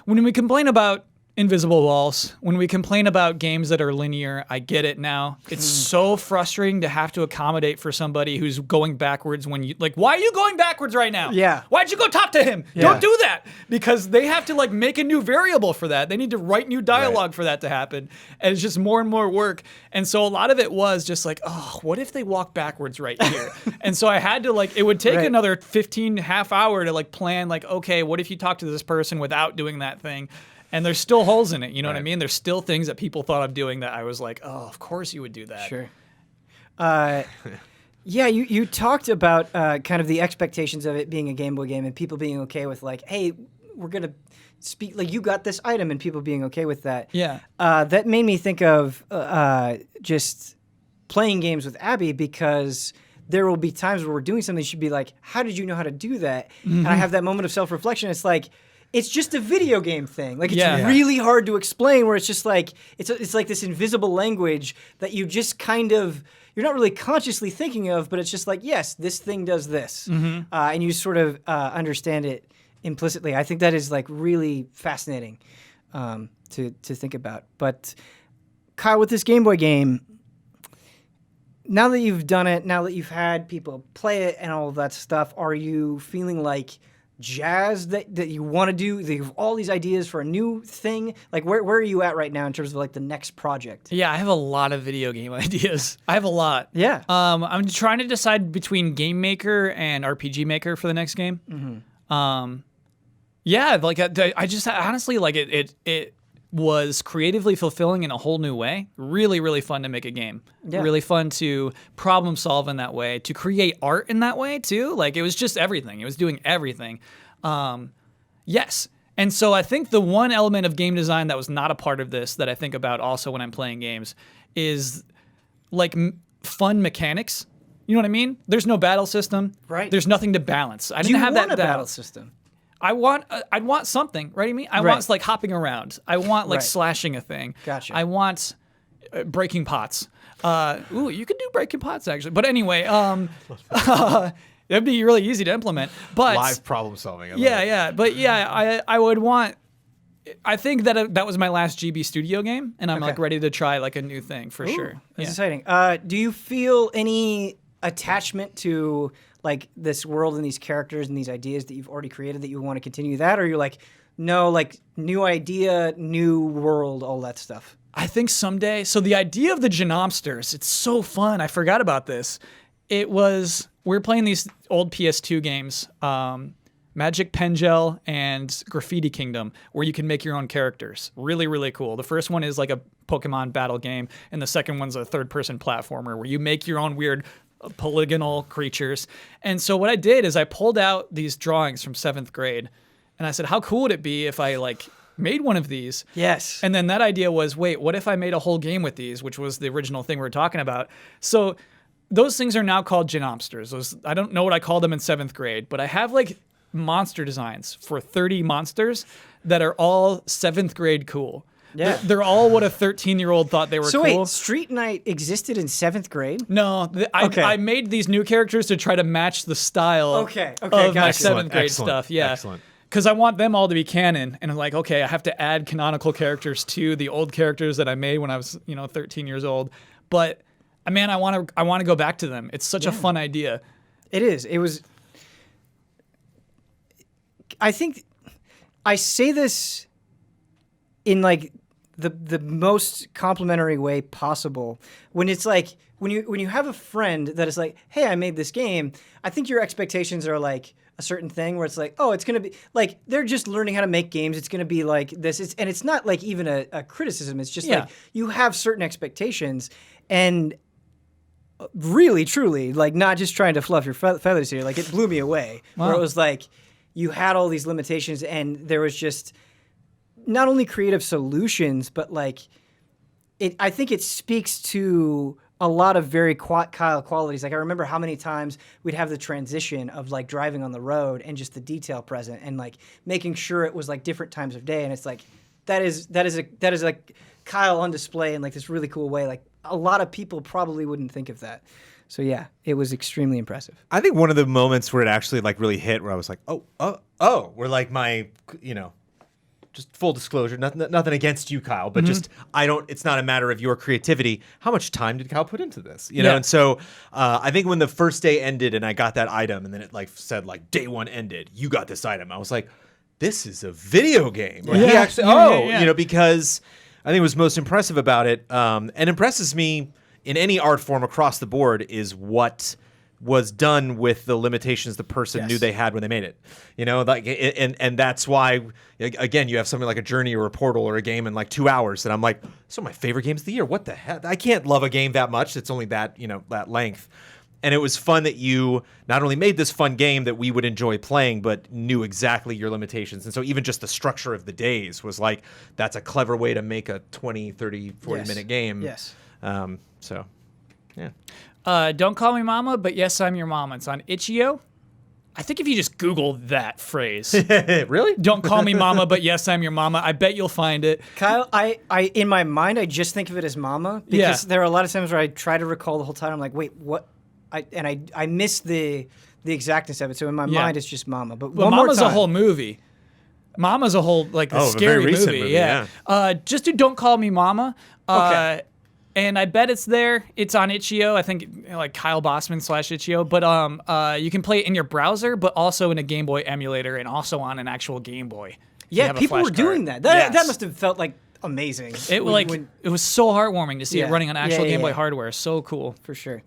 when we complain about invisible walls, when we complain about games that are linear, I get it now. It's so frustrating to have to accommodate for somebody who's going backwards when you, like, why are you going backwards right now? Yeah. Why'd you go talk to him? Yeah. Don't do that. Because they have to, like, make a new variable for that. They need to write new dialogue for that to happen. And it's just more and more work. And so a lot of it was just like, oh, what if they walk backwards right here? And so I had to, like, it would take Right. another 15 half hour to, like, plan, like, okay, what if you talk to this person without doing that thing? And there's still holes in it, you know what I mean? There's still things that people thought of doing that I was like, oh, of course you would do that. Sure. Yeah, you talked about kind of the expectations of it being a Game Boy game and people being okay with like, hey, we're going to speak, like you got this item and people being okay with that. Yeah. That made me think of just playing games with Abby, because there will be times where we're doing something, she'd be like, how did you know how to do that? And I have that moment of self-reflection. It's like, it's just a video game thing. Like, it's Yeah. really hard to explain, where it's just like, it's like this invisible language that you just kind of, you're not really consciously thinking of, but it's just like, yes, this thing does this. And you sort of understand it implicitly. I think that is like really fascinating to think about. But Kyle, with this Game Boy game, now that you've done it, now that you've had people play it and all of that stuff, are you feeling like jazzed that you want to do? You have all these ideas for a new thing. Like, where are you at right now in terms of like the next project? Yeah, I have a lot of video game ideas. I have a lot. Yeah. I'm trying to decide between Game Maker and RPG Maker for the next game. Yeah, like I just honestly like it was creatively fulfilling in a whole new way. Really, really fun to make a game. Yeah. Really fun to problem solve in that way, to create art in that way too. Like it was just everything. It was doing everything. Yes. And so I think the one element of game design that was not a part of this that I think about also when I'm playing games is like fun mechanics. You know what I mean? There's no battle system. Right. There's nothing to balance. I Do didn't you have want that a battle system? I'd want something, right? I mean, I Right. want like hopping around. I want like Right. slashing a thing. Gotcha. I want breaking pots. Ooh, you could do breaking pots actually. But anyway, it'd be really easy to implement. But Live problem solving. I love yeah, it. yeah. But yeah, I would want. I think that was my last GB Studio game, and I'm like ready to try like a new thing for sure. That's Yeah. exciting. Do you feel any attachment to like this world and these characters and these ideas that you've already created that you want to continue that, or you're like, no, like new idea, new world, all that stuff? I think someday. So the idea of the Genomsters, it's so fun. I forgot about this. It was we were playing these old PS2 games, Magic Pengel and Graffiti Kingdom, where you can make your own characters. Really, really cool. The first one is like a Pokemon battle game, and the second one's a third-person platformer where you make your own weird polygonal creatures. And so what I did is I pulled out these drawings from 7th grade, and I said, how cool would it be if I like made one of these? Yes. And then that idea was, wait, what if I made a whole game with these, which was the original thing we were talking about? So those things are now called Genomsters. I don't know what I called them in 7th grade, but I have like monster designs for 30 monsters that are all 7th grade cool. Yeah. They're all what a 13-year-old thought they were So cool. wait, Street Knight existed in 7th grade? No, I made these new characters to try to match the style Okay, of gotcha. my Excellent, 7th grade excellent, stuff. Yeah. excellent. Because I want them all to be canon. And I'm like, okay, I have to add canonical characters to the old characters that I made when I was, 13 years old. But, man, I want to go back to them. It's such a fun idea. It is. It was. I think I say this in like the most complimentary way possible. When it's like when you have a friend that is like, hey, I made this game. I think your expectations are like a certain thing where it's like, oh, it's gonna be like they're just learning how to make games. It's gonna be like this. And it's not like even a criticism. It's just like you have certain expectations and. Really, truly, like not just trying to fluff your feathers here. Like it blew me away. Wow. Where it was like you had all these limitations, and there was just not only creative solutions, but like it. I think it speaks to a lot of very Kyle qualities. Like I remember how many times we'd have the transition of like driving on the road and just the detail present, and like making sure it was like different times of day. And it's like that is like Kyle on display in like this really cool way. Like a lot of people probably wouldn't think of that. So yeah, it was extremely impressive. I think one of the moments where it actually like really hit, where I was like, oh, where like my, just full disclosure, nothing against you, Kyle, but just it's not a matter of your creativity. How much time did Kyle put into this? You know, and so I think when the first day ended and I got that item, and then it like said like day one ended, you got this item. I was like, this is a video game. Like, he actually, because I think what's most impressive about it, and impresses me in any art form across the board, is what was done with the limitations the person knew they had when they made it. Like, and that's why, again, you have something like a Journey or a Portal or a game in like 2 hours, and I'm like, some of my favorite games of the year. What the heck? I can't love a game that much. It's only that, that length. And it was fun that you not only made this fun game that we would enjoy playing, but knew exactly your limitations. And so even just the structure of the days was like, that's a clever way to make a 20, 30, 40-minute game. Yes. So, yeah. Don't call me mama, but yes, I'm your mama. It's on Itch.io. I think if you just Google that phrase. Really? Don't call me mama, but yes, I'm your mama. I bet you'll find it. Kyle, I in my mind, I just think of it as mama. Because there are a lot of times where I try to recall the whole time. I'm like, wait, what? I miss the exactness of it. So in my mind, it's just mama. But one Mama's more time. a whole movie. Mama's a whole a very scary recent movie. movie, Yeah. Just do Don't Call Me Mama. Okay. And I bet it's there. It's on Itch.io. I think like Kyle Bossman /Itch.io. But you can play it in your browser, but also in a Game Boy emulator, and also on an actual Game Boy. Yeah, people were doing that. That must have felt like amazing. It was so heartwarming to see it running on actual Game Boy hardware. So cool. For sure.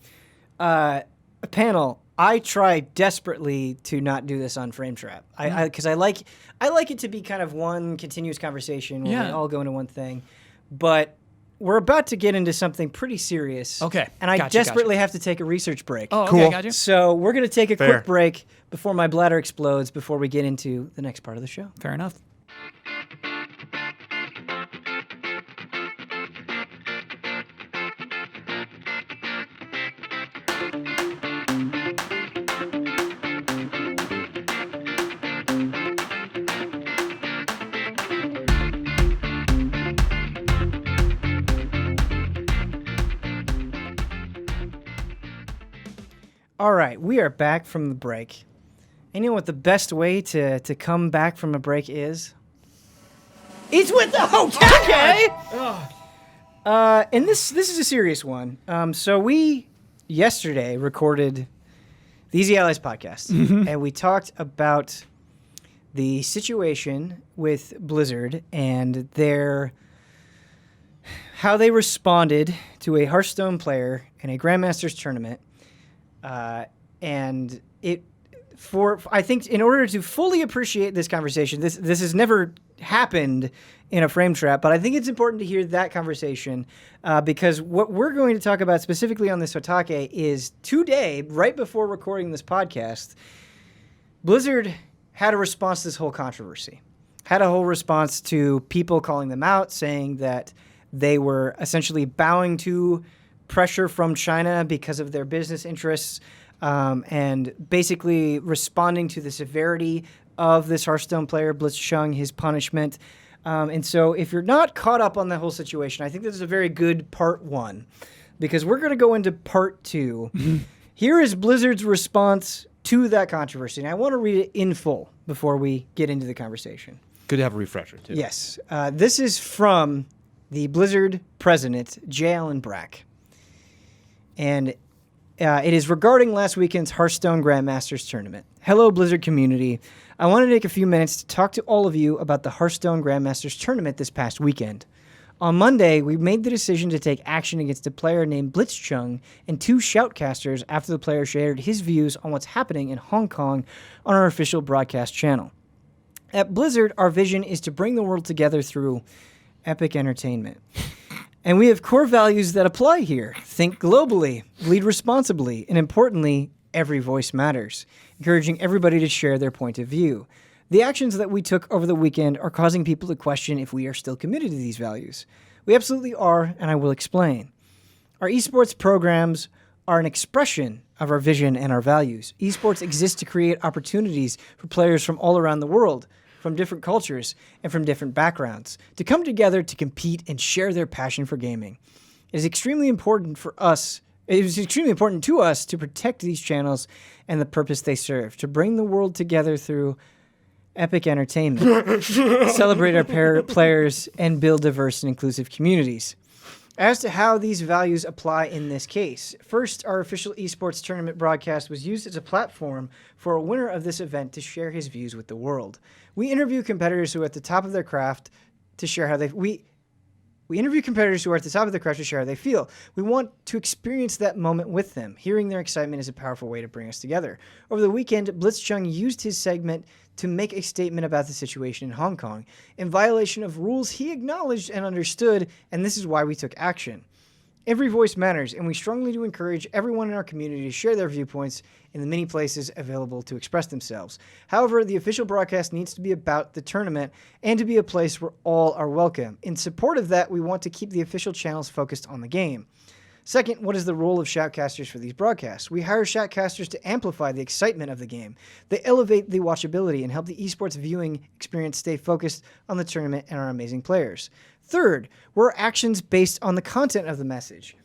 Panel, I try desperately to not do this on Frame Trap. Because I like it to be kind of one continuous conversation where we all go into one thing. But we're about to get into something pretty serious. Okay. And I desperately have to take a research break. Oh, Cool. okay, got you. So we're going to take a Fair. quick break before my bladder explodes before we get into the next part of the show. Fair enough. All right, we are back from the break. And you know what the best way to come back from a break is? It's with the HOTTAKE! And this is a serious one. So we yesterday recorded the Easy Allies podcast, and we talked about the situation with Blizzard and how they responded to a Hearthstone player in a Grandmasters tournament. And I think in order to fully appreciate this conversation, this has never happened in a Frame Trap, but I think it's important to hear that conversation because what we're going to talk about specifically on this HOTTAKE is today, right before recording this podcast, Blizzard had a response to this whole controversy, had a whole response to people calling them out, saying that they were essentially bowing to pressure from China because of their business interests, and basically responding to the severity of this Hearthstone player, Blitzchung, his punishment. And so if you're not caught up on the whole situation, I think this is a very good part one, because we're going to go into part two. Here is Blizzard's response to that controversy, and I want to read it in full before we get into the conversation. Good to have a refresher, too. Yes. This is from the Blizzard president, J. Allen Brack. And it is regarding last weekend's Hearthstone Grandmasters tournament. Hello, Blizzard community. I want to take a few minutes to talk to all of you about the Hearthstone Grandmasters tournament this past weekend. On Monday, we made the decision to take action against a player named Blitzchung and 2 shoutcasters after the player shared his views on what's happening in Hong Kong on our official broadcast channel. At Blizzard, our vision is to bring the world together through epic entertainment. And we have core values that apply here. Think globally, lead responsibly, and importantly, every voice matters, encouraging everybody to share their point of view. The actions that we took over the weekend are causing people to question if we are still committed to these values. We absolutely are, and I will explain. Our esports programs are an expression of our vision and our values. Esports exist to create opportunities for players from all around the world, from different cultures and from different backgrounds, to come together to compete and share their passion for gaming. It is extremely important to us to protect these channels and the purpose they serve, to bring the world together through epic entertainment, celebrate our players, and build diverse and inclusive communities. As to how these values apply in this case, first, our official esports tournament broadcast was used as a platform for a winner of this event to share his views with the world. We interview competitors who are at the top of their craft to share how they feel. We want to experience that moment with them. Hearing their excitement is a powerful way to bring us together. Over the weekend, Blitzchung used his segment to make a statement about the situation in Hong Kong, in violation of rules he acknowledged and understood, and this is why we took action. Every voice matters, and we strongly do encourage everyone in our community to share their viewpoints in the many places available to express themselves. However, the official broadcast needs to be about the tournament and to be a place where all are welcome. In support of that, we want to keep the official channels focused on the game. Second, what is the role of shoutcasters for these broadcasts? We hire shoutcasters to amplify the excitement of the game. They elevate the watchability and help the esports viewing experience stay focused on the tournament and our amazing players. Third, we're actions based on the content of the message.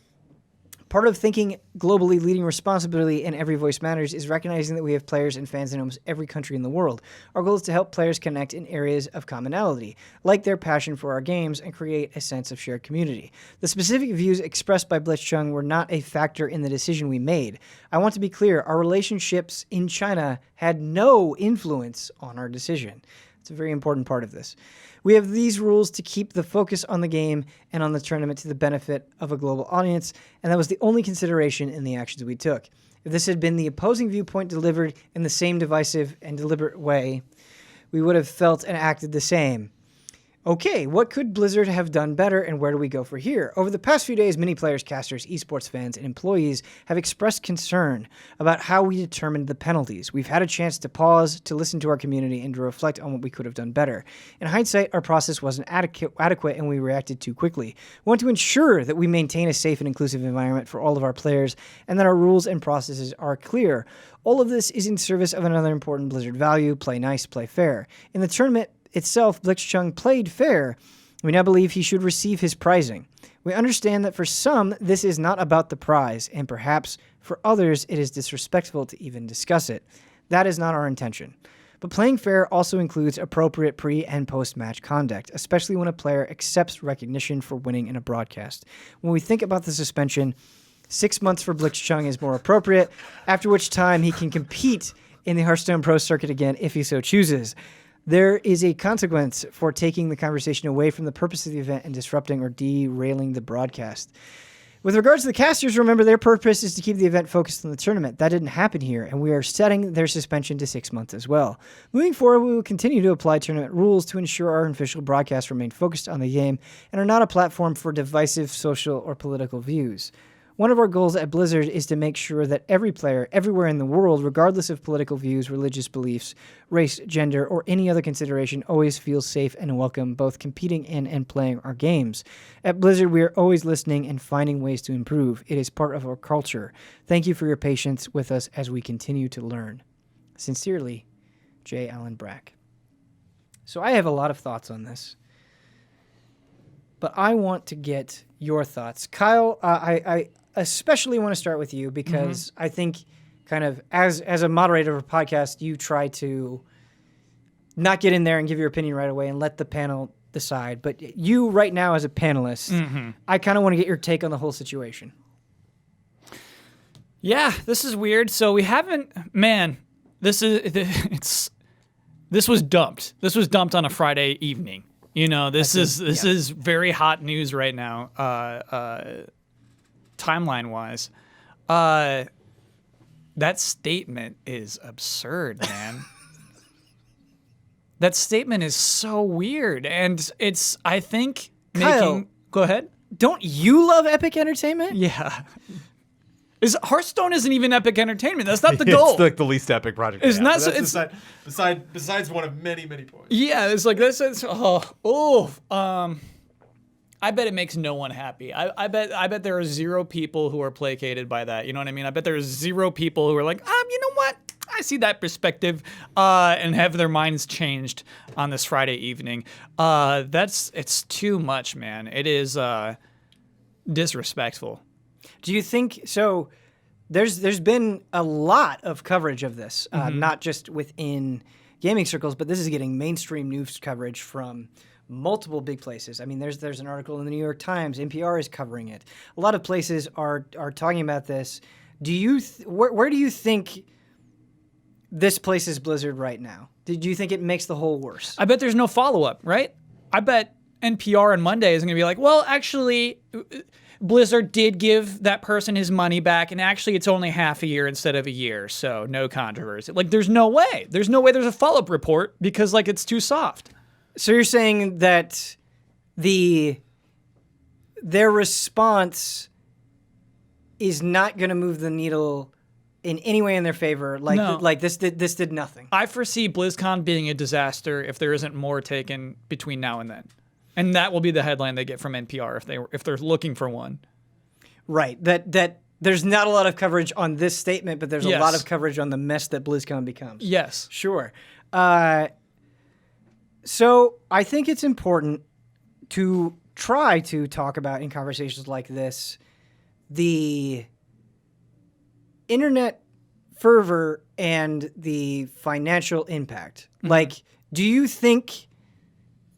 Part of thinking globally, leading responsibility, and every voice matters is recognizing that we have players and fans in almost every country in the world. Our goal is to help players connect in areas of commonality, like their passion for our games, and create a sense of shared community. The specific views expressed by Blitzchung were not a factor in the decision we made. I want to be clear, our relationships in China had no influence on our decision. It's a very important part of this. We have these rules to keep the focus on the game and on the tournament to the benefit of a global audience, and that was the only consideration in the actions we took. If this had been the opposing viewpoint delivered in the same divisive and deliberate way, we would have felt and acted the same. Okay, what could Blizzard have done better, and where do we go from here? Over the past few days, many players, casters, esports fans, and employees have expressed concern about how we determined the penalties. We've had a chance to pause, to listen to our community, and to reflect on what we could have done better. In hindsight, our process wasn't adequate, and we reacted too quickly. We want to ensure that we maintain a safe and inclusive environment for all of our players, and that our rules and processes are clear. All of this is in service of another important Blizzard value: play nice, play fair. In the tournament itself, Blitzchung played fair. We now believe he should receive his prizing. We understand that for some, this is not about the prize, and perhaps for others, it is disrespectful to even discuss it. That is not our intention. But playing fair also includes appropriate pre- and post-match conduct, especially when a player accepts recognition for winning in a broadcast. When we think about the suspension, 6 months for Blitzchung is more appropriate, after which time he can compete in the Hearthstone Pro Circuit again if he so chooses. There is a consequence for taking the conversation away from the purpose of the event and disrupting or derailing the broadcast. With regards to the casters, remember their purpose is to keep the event focused on the tournament. That didn't happen here, and we are setting their suspension to 6 months as well. Moving forward, we will continue to apply tournament rules to ensure our official broadcasts remain focused on the game and are not a platform for divisive social or political views. One of our goals at Blizzard is to make sure that every player, everywhere in the world, regardless of political views, religious beliefs, race, gender, or any other consideration, always feels safe and welcome, both competing in and playing our games. At Blizzard, we are always listening and finding ways to improve. It is part of our culture. Thank you for your patience with us as we continue to learn. Sincerely, J. Allen Brack. So I have a lot of thoughts on this, but I want to get your thoughts. Kyle, I especially want to start with you because I think kind of as a moderator of a podcast, you try to not get in there and give your opinion right away and let the panel decide. But you right now as a panelist, I kind of want to get your take on the whole situation. Yeah, this is weird. So we haven't, man, this was dumped. This was dumped on a Friday evening. You know, this is very hot news right now. Timeline-wise, that statement is absurd, man. That statement is so weird, and it's, I think, Kyle, making... Go ahead. Don't you love epic entertainment? Yeah. Hearthstone isn't even epic entertainment. That's not the goal. It's like the least epic project. It's not. That's besides one of many points. Yeah, it's like this. I bet it makes no one happy. I bet there are zero people who are placated by that. You know what I mean? I bet there's zero people who are like, you know what? I see that perspective, and have their minds changed on this Friday evening. It's too much, man. It is disrespectful. Do you think so? There's been a lot of coverage of this, not just within gaming circles, but this is getting mainstream news coverage from multiple big places. I mean, there's an article in the New York Times. NPR is covering it. A lot of places are talking about this. Do you where do you think this places Blizzard right now? Do you think it makes the whole worse? I bet there's no follow-up, right? I bet NPR on Monday is going to be like, well, actually, Blizzard did give that person his money back, and actually it's only half a year instead of a year, so no controversy. Like, there's no way. There's a follow-up report because, like, it's too soft. So you're saying that their response is not going to move the needle in any way in their favor? Like this did nothing. I foresee BlizzCon being a disaster if there isn't more taken between now and then. And that will be the headline they get from NPR if they're looking for one. Right. That there's not a lot of coverage on this statement, but there's a lot of coverage on the mess that BlizzCon becomes. Yes. Sure. So I think it's important to try to talk about in conversations like this the internet fervor and the financial impact. Like, do you think,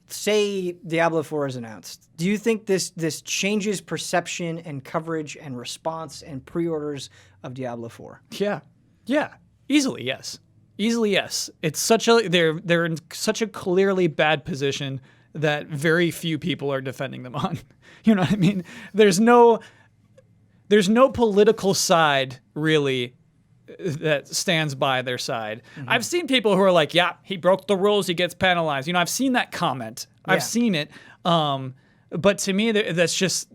say Diablo 4 is announced, do you think this changes perception and coverage and response and pre-orders of Diablo 4? Yeah. Easily, yes. It's they're in such a clearly bad position that very few people are defending them on. You know what I mean? There's no political side really that stands by their side. I've seen people who are like, yeah, he broke the rules, he gets penalized. I've seen that comment. I've seen it. But to me, that's just,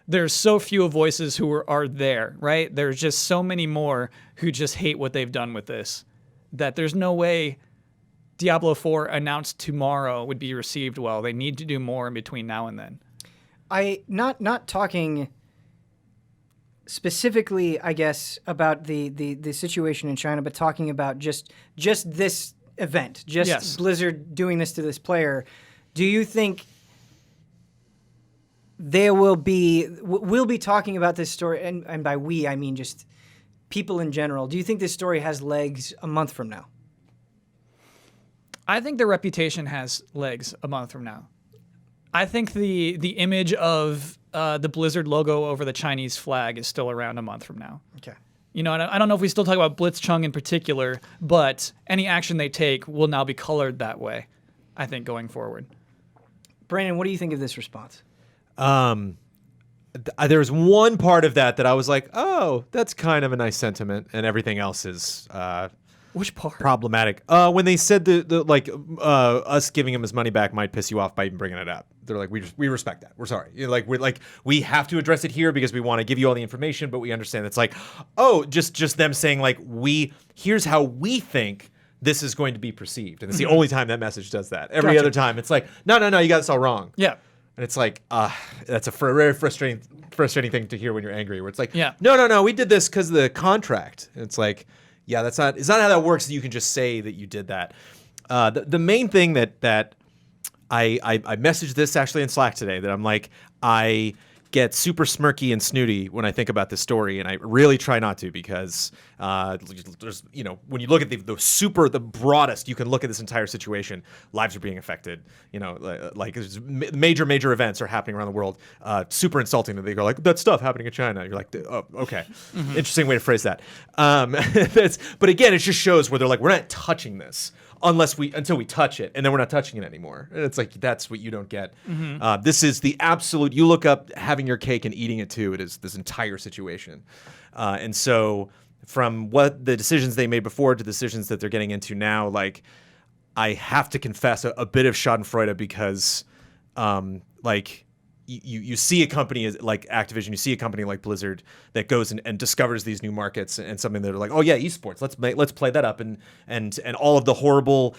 there's so few voices who are there, right? There's just so many more who just hate what they've done with this, that there's no way Diablo 4 announced tomorrow would be received well. They need to do more in between now and then. Not talking specifically, I guess, about the situation in China, but talking about just this event, Blizzard doing this to this player. Do you think we'll be talking about this story, and by we, I mean just people in general. Do you think this story has legs a month from now? I think the reputation has legs a month from now. I think the image of the Blizzard logo over the Chinese flag is still around a month from now. Okay. And I don't know if we still talk about Blitzchung in particular, but any action they take will now be colored that way, I think, going forward. Brandon, what do you think of this response? There's one part of that I was like, oh, that's kind of a nice sentiment, and everything else is which part? Problematic. When they said us giving him his money back might piss you off by even bringing it up. They're like, we respect that. We're sorry. We have to address it here because we want to give you all the information, but we understand it's like, oh, just them saying like, here's how we think this is going to be perceived, and it's the only time that message does that. Every other time, it's like, no, you got this all wrong. Yeah. And it's like, that's a very frustrating thing to hear when you're angry. Where it's like, yeah. no, we did this because of the contract. And it's like, yeah, it's not how that works. You can just say that you did that. The main thing that I messaged this actually in Slack today, that I'm like, I get super smirky and snooty when I think about this story, and I really try not to, because there's, when you look at the broadest, you can look at this entire situation. Lives are being affected. Like major events are happening around the world. Super insulting that they go like, that stuff happening in China. You're like, oh, okay, interesting way to phrase that. But again, it just shows where they're like, we're not touching this until we touch it, and then we're not touching it anymore. And it's like, that's what you don't get. This is the absolute, you look up having your cake and eating it too. It is this entire situation. And so from what the decisions they made before to decisions that they're getting into now, like, I have to confess a bit of schadenfreude, because you see a company like Activision, you see a company like Blizzard that goes and discovers these new markets, and something that are like, oh yeah, esports, let's play that up, and all of the horrible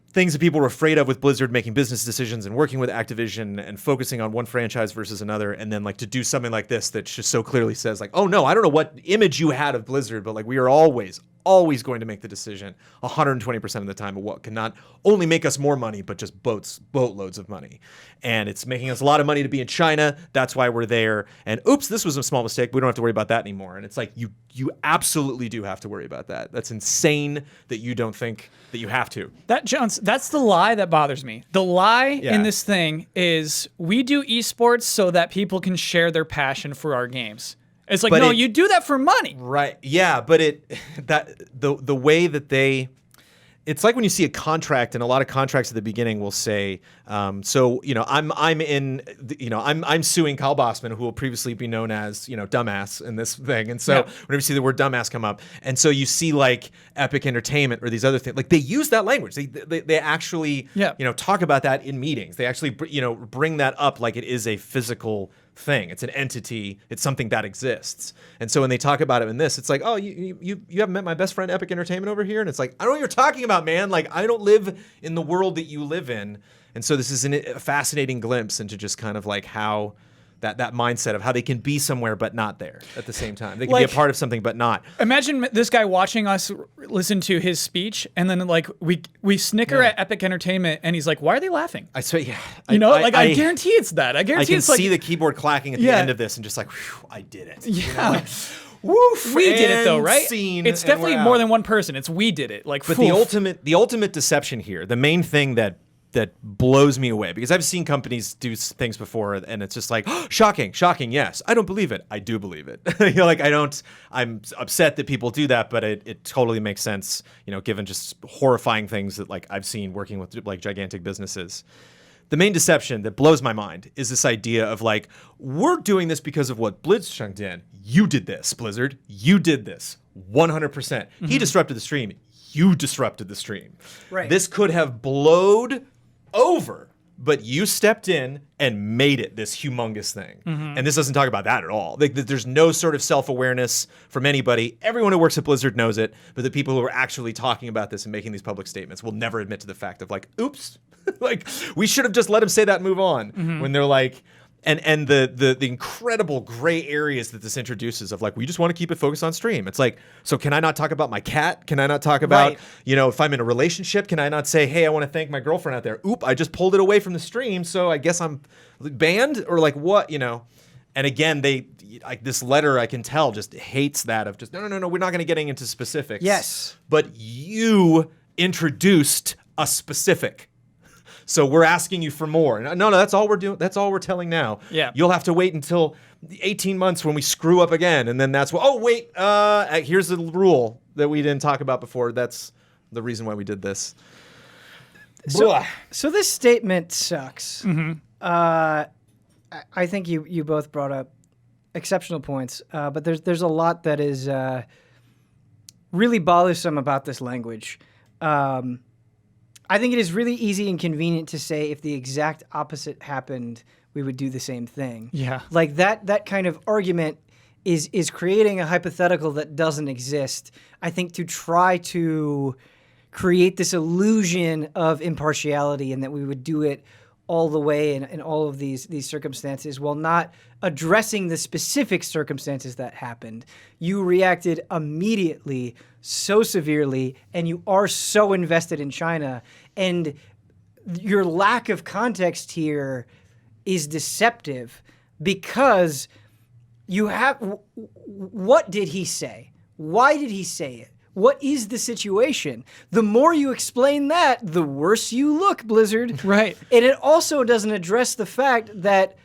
things that people were afraid of with Blizzard making business decisions and working with Activision and focusing on one franchise versus another, and then like to do something like this that just so clearly says like, oh no, I don't know what image you had of Blizzard, but like, we are always going to make the decision 120% of the time of what can not only make us more money, but just boatloads of money. And it's making us a lot of money to be in China. That's why we're there. And oops, this was a small mistake. We don't have to worry about that anymore. And it's like, you absolutely do have to worry about that. That's insane that you don't think that you have to. That's the lie that bothers me. The lie in this thing is, we do esports so that people can share their passion for our games. It's like, no, you do that for money. Right. Yeah, but the way that it's like when you see a contract, and a lot of contracts at the beginning will say, I'm suing Kyle Bossman, who will previously be known as, dumbass in this thing. And so whenever you see the word dumbass come up, and so you see like Epic Entertainment or these other things, like they use that language. They actually, talk about that in meetings. They actually, bring that up like it is a physical thing. It's an entity. It's something that exists. And so when they talk about it in this, it's like, oh, you haven't met my best friend Epic Entertainment over here? And it's like, I don't know what you're talking about, man. Like, I don't live in the world that you live in. And so this is a fascinating glimpse into just kind of like how that mindset of how they can be somewhere but not there at the same time. They can be a part of something but not. Imagine this guy watching us listen to his speech, and then like we snicker at Epic Entertainment, and he's like, "Why are they laughing?" I swear, I guarantee it's that. I guarantee I can it's like, see the keyboard clacking at the end of this, and just like, whew, I did it. Yeah. Woof, we did it though, right? It's definitely more than one person. It's we did it. Like, but the ultimate deception here, the main thing that blows me away, because I've seen companies do things before, and it's just like, oh, shocking, yes, I don't believe it. I do believe it. I'm upset that people do that, but it totally makes sense, given just horrifying things that like I've seen working with like gigantic businesses. the main deception that blows my mind is this idea of like, we're doing this because of what Blitzchung did. You did this, Blizzard. You did this. 100%. He disrupted the stream. You disrupted the stream. Right. This could have blowed over, but you stepped in and made it this humongous thing. And this doesn't talk about that at all. Like, there's no sort of self-awareness from anybody. Everyone who works at Blizzard knows it, but the people who are actually talking about this and making these public statements will never admit to the fact of like, oops, like we should have just let him say that and move on. When they're like, and the incredible gray areas that this introduces of like, we just want to keep it focused on stream. It's like, so can I not talk about my cat? Can I not talk about, if I'm in a relationship, can I not say, hey, I want to thank my girlfriend out there. Oop, I just pulled it away from the stream, so I guess I'm banned? Or like what, And again, they, like this letter, I can tell, just hates that of just, no, we're not going to get into specifics. Yes. But you introduced a specific. So we're asking you for more. No, that's all we're doing. That's all we're telling now. Yeah. You'll have to wait until 18 months when we screw up again. And then that's what, here's the rule that we didn't talk about before. That's the reason why we did this. So this statement sucks. I think you both brought up exceptional points, but there's a lot that is really bothersome about this language. I think it is really easy and convenient to say if the exact opposite happened, we would do the same thing. Yeah. Like that kind of argument is creating a hypothetical that doesn't exist, I think, to try to create this illusion of impartiality and that we would do it all the way in all of these circumstances while not addressing the specific circumstances that happened. You reacted immediately, so severely, and you are so invested in China. And your lack of context here is deceptive because you have... What did he say? Why did he say it? What is the situation? The more you explain that, the worse you look, Blizzard. Right. And it also doesn't address the fact that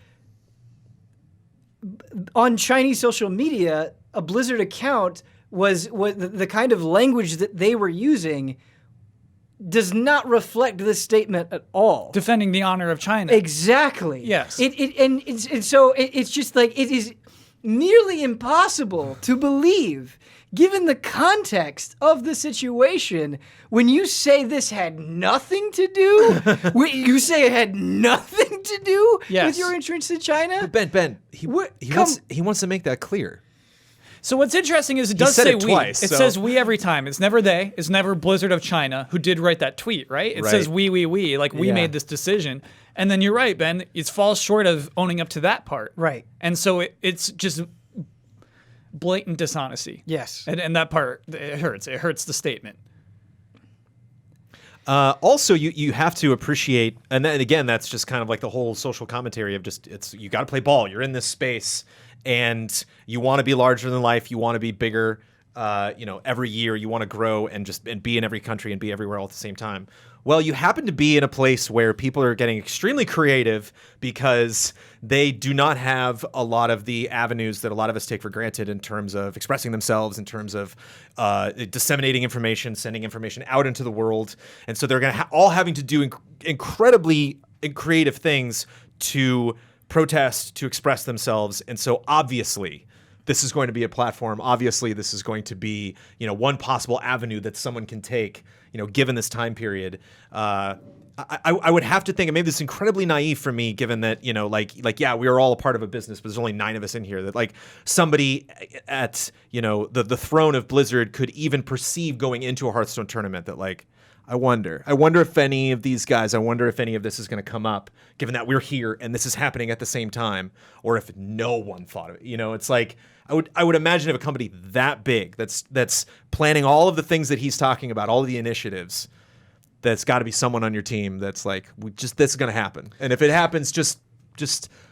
on Chinese social media, a Blizzard account was the kind of language that they were using does not reflect this statement at all. Defending the honor of China. Exactly. Yes. So it's just like it is nearly impossible to believe, given the context of the situation, when you say this had nothing to do, you say it had nothing to do with your entrance to China? But Ben, he wants to make that clear. So what's interesting is it does said say it we. twice, It so- says we every time. It's never they. It's never Blizzard of China who did write that tweet, right? It says we. Like we made this decision. And then you're right, Ben. It falls short of owning up to that part. Right. And so it's just blatant dishonesty. Yes. And that part, it hurts. It hurts the statement. Also, you have to appreciate, and then again, that's just kind of like the whole social commentary of just you got to play ball. You're in this space, and you want to be larger than life. You want to be bigger. Every year you want to grow and be in every country and be everywhere all at the same time. Well, you happen to be in a place where people are getting extremely creative because they do not have a lot of the avenues that a lot of us take for granted in terms of expressing themselves, in terms of disseminating information, sending information out into the world. And so they're going to all having to do incredibly creative things to protest, to express themselves. And so obviously this is going to be a platform. Obviously, this is going to be, one possible avenue that someone can take, given this time period. I would have to think, and maybe this is incredibly naive for me, given that, we are all a part of a business, but there's only 9 of us in here, that like somebody at, the throne of Blizzard could even perceive going into a Hearthstone tournament that like, I wonder if any of these guys, if any of this is going to come up, given that we're here and this is happening at the same time, or if no one thought of it. It's like I would imagine if a company that big that's planning all of the things that he's talking about, all of the initiatives, that's got to be someone on your team that's like, this is going to happen, and if it happens, just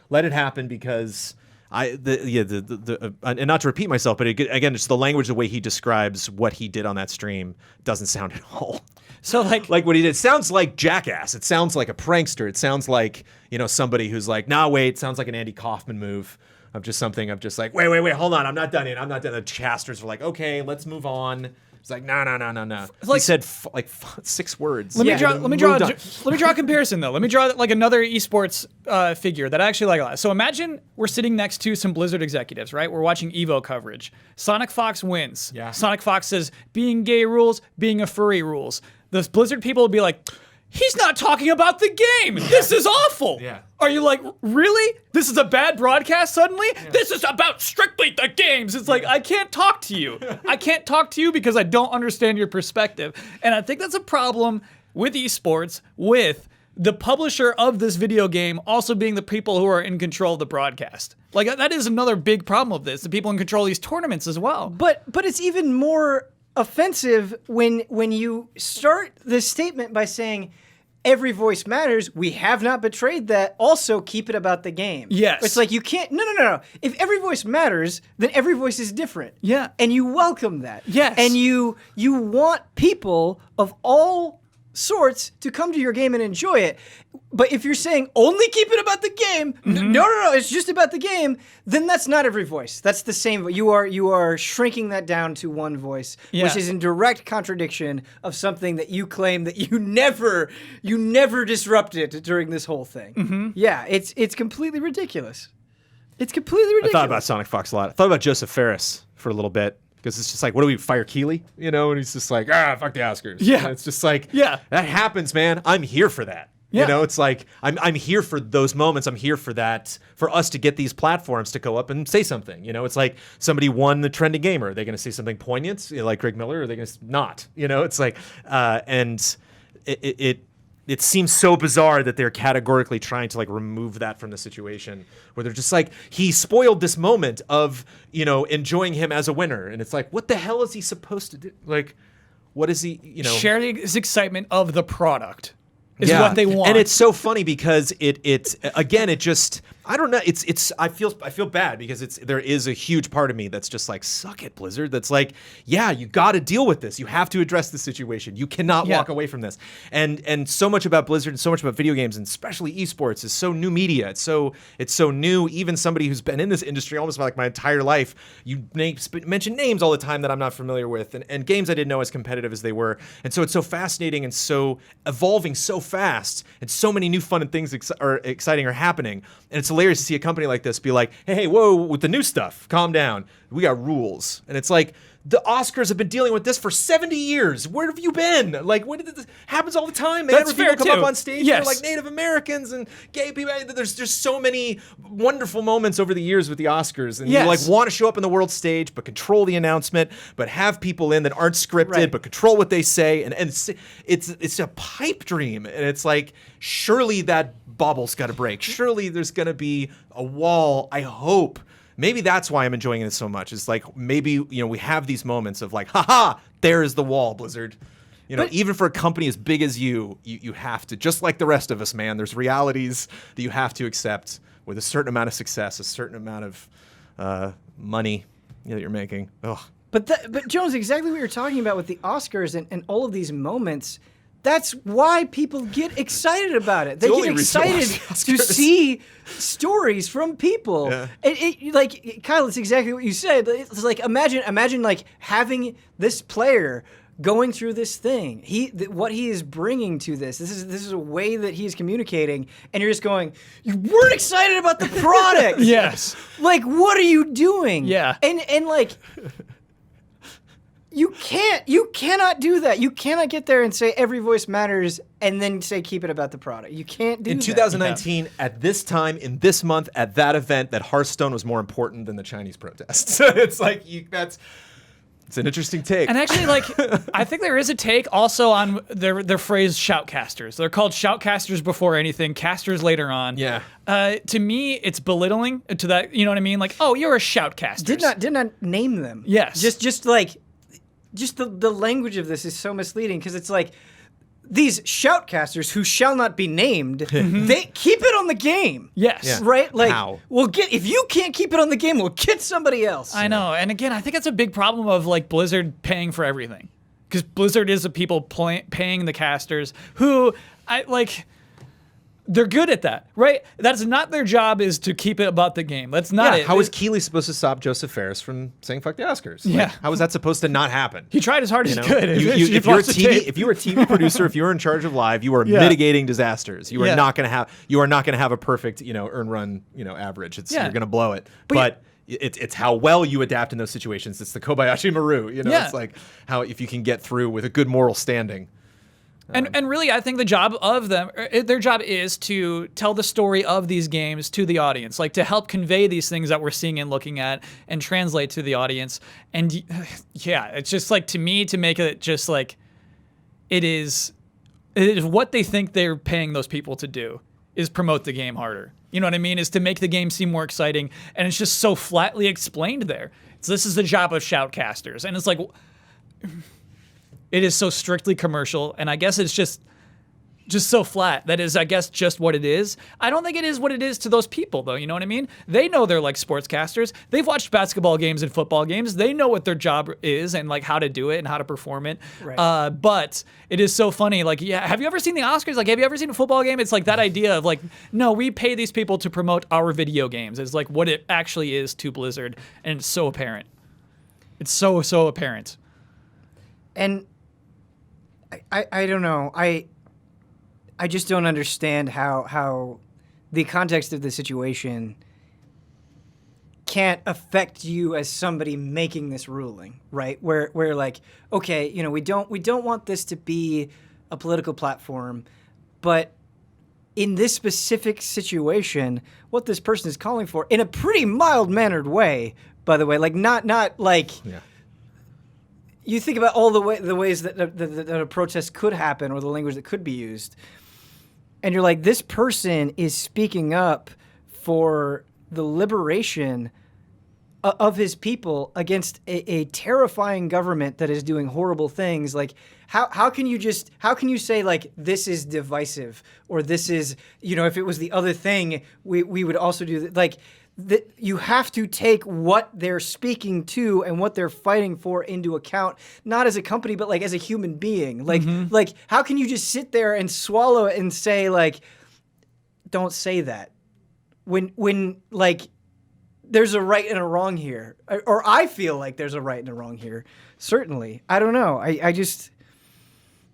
let it happen because. And not to repeat myself, but again, it's the language, the way he describes what he did on that stream doesn't sound at all. So like what he did, it sounds like jackass. It sounds like a prankster. It sounds like, somebody who's like, nah, wait, sounds like an Andy Kaufman move of just something of just like, wait, hold on. I'm not done yet. I'm not done. The chasters are like, okay, let's move on. It's like, no. He Like- said 6 words. Let me draw. And Let me draw. moved on. Let me draw a comparison though. Let me draw like another esports figure that I actually like a lot. So imagine we're sitting next to some Blizzard executives, right? We're watching Evo coverage. Sonic Fox wins. Yeah. Sonic Fox says, "Being gay rules. Being a furry rules." The Blizzard people would be like, "He's not talking about the game. This is awful." Yeah. Are you like, really? This is a bad broadcast suddenly? This is about strictly the games. It's like, I can't talk to you. I can't talk to you because I don't understand your perspective. And I think that's a problem with esports, with the publisher of this video game also being the people who are in control of the broadcast. Like, that is another big problem of this, the people in control of these tournaments as well. But it's even more offensive when you start this statement by saying every voice matters. We have not betrayed that. Also, keep it about the game. Yes. It's like you can't. No. If every voice matters, then every voice is different. Yeah. And you welcome that. Yes. And you want people of all sorts to come to your game and enjoy it. But if you're saying only keep it about the game, no, it's just about the game, then that's not every voice. That's the same. You are shrinking that down to one voice, Yeah. which is in direct contradiction of something that you claim that you never disrupted during this whole thing. Yeah, it's completely ridiculous. It's completely I ridiculous. thought about Sonic Fox a lot. I thought about Joseph Ferris for a little bit. Because it's just like, what do we fire Keeley? You know, and he's just like, fuck the Oscars. Yeah. And it's just like, Yeah. that happens, man. I'm here for that. Yeah. You know, it's like, I'm here for those moments. I'm here for that, for us to get these platforms to go up and say something. You know, it's like somebody won the Trending Gamer. Are they going to say something poignant, like Greg Miller? Or are they going to not? You know, it's like, and it seems so bizarre that they're categorically trying to like remove that from the situation where they're just like, he spoiled this moment of, you know, enjoying him as a winner. And it's like, what the hell is he supposed to do? Like, what is he, you know? Share the excitement of the product is what they want. And it's so funny because it just, I don't know. I feel bad because there is a huge part of me that's just like, suck it, Blizzard. That's like, yeah, you got to deal with this. You have to address the situation. You cannot walk away from this. And so much about Blizzard and so much about video games and especially esports is so new media. It's so new. Even somebody who's been in this industry almost like my entire life, you mention names all the time that I'm not familiar with and games I didn't know as competitive as they were. And so it's so fascinating and so evolving so fast and so many new fun and things are exciting are happening. And it's hilarious to see a company like this be like, hey, whoa, with the new stuff, calm down. We got rules. And it's like, the Oscars have been dealing with this for 70 years. Where have you been? Like, what did this happens all the time? Man. That's People fair, come too. up on stage Yes. and they're like Native Americans and gay people. There's just so many wonderful moments over the years with the Oscars. And Yes. you like want to show up on the world stage, but control the announcement, but have people in that aren't scripted, Right. but control what they say. And it's a pipe dream. And it's like, surely that bubble's got to break. Surely there's going to be a wall, I hope. Maybe that's why I'm enjoying this so much. It's like maybe, you know, we have these moments of like, haha, there is the wall, Blizzard. You know, even for a company as big as you have to, just like the rest of us, man, there's realities that you have to accept with a certain amount of success, a certain amount of money that you're making. Ugh. But Jones, exactly what you're talking about with the Oscars and all of these moments, that's why people get excited about it. They the get only reason I watch excited the to Oscars. see stories from people. Yeah. Like Kyle, it's exactly what you said. It's like imagine like having this player going through this thing. What he is bringing to this. This is a way that he's communicating, and you're just going, you weren't excited about the product. Yes. Like, what are you doing? Yeah. And like. You cannot do that. You cannot get there and say every voice matters and then say keep it about the product. You can't do In that. 2019, at this time, in this month, at that event, that Hearthstone was more important than the Chinese protests. It's like, it's an interesting take. And actually, like, I think there is a take also on their phrase shoutcasters. They're called shoutcasters before anything, casters later on. Yeah. To me, it's belittling to that. You know what I mean? Like, oh, you're a shoutcaster. Did not name them. Yes. Just the language of this is so misleading because it's like these shoutcasters who shall not be named, they keep it on the game. Yes. Yeah. Right? Like, How? if you can't keep it on the game, we'll get somebody else. I know. And again, I think that's a big problem of like Blizzard paying for everything. Because Blizzard is the people paying the casters who, They're good at that, right? That's not their job, is to keep it about the game. That's not it. How was Keeley supposed to stop Joseph Ferris from saying "fuck the Oscars"? Like, Yeah. how was that supposed to not happen? He tried as hard as he could. If you're a TV producer, if you're in charge of live, you are mitigating disasters. You are not going to have a perfect, earn run, average. You're going to blow it. But it's how well you adapt in those situations. It's the Kobayashi Maru. It's like how if you can get through with a good moral standing. And really, I think the job of them, their job is to tell the story of these games to the audience, like to help convey these things that we're seeing and looking at and translate to the audience. And yeah, it's just like, to me, to make it just like, it is what they think they're paying those people to do, is promote the game harder. You know what I mean? Is to make the game seem more exciting. And it's just so flatly explained there. So this is the job of shoutcasters. And it's like, it is so strictly commercial, and I guess it's just so flat. That is, I guess, just what it is. I don't think it is what it is to those people, though. You know what I mean? They know they're like sportscasters. They've watched basketball games and football games. They know what their job is and like how to do it and how to perform it. Right. But it is so funny. Like, yeah, have you ever seen the Oscars? Like, have you ever seen a football game? It's like that idea of like, no, we pay these people to promote our video games. It's like what it actually is to Blizzard, and it's so apparent. It's so apparent. And I don't know. I just don't understand how the context of the situation can't affect you as somebody making this ruling, right? Where like, okay, we don't want this to be a political platform, but in this specific situation, what this person is calling for, in a pretty mild-mannered way, by the way, like not like. Yeah. You think about all the ways that a protest could happen, or the language that could be used, and you're like, this person is speaking up for the liberation of his people against a terrifying government that is doing horrible things. Like, how can you say like this is divisive, or this is, if it was the other thing, we would also do that. Like, you have to take what they're speaking to and what they're fighting for into account, not as a company, but like as a human being. Like, like how can you just sit there and swallow it and say like, don't say that, when like there's a right and a wrong here, or I feel like there's a right and a wrong here. Certainly, I don't know. I just,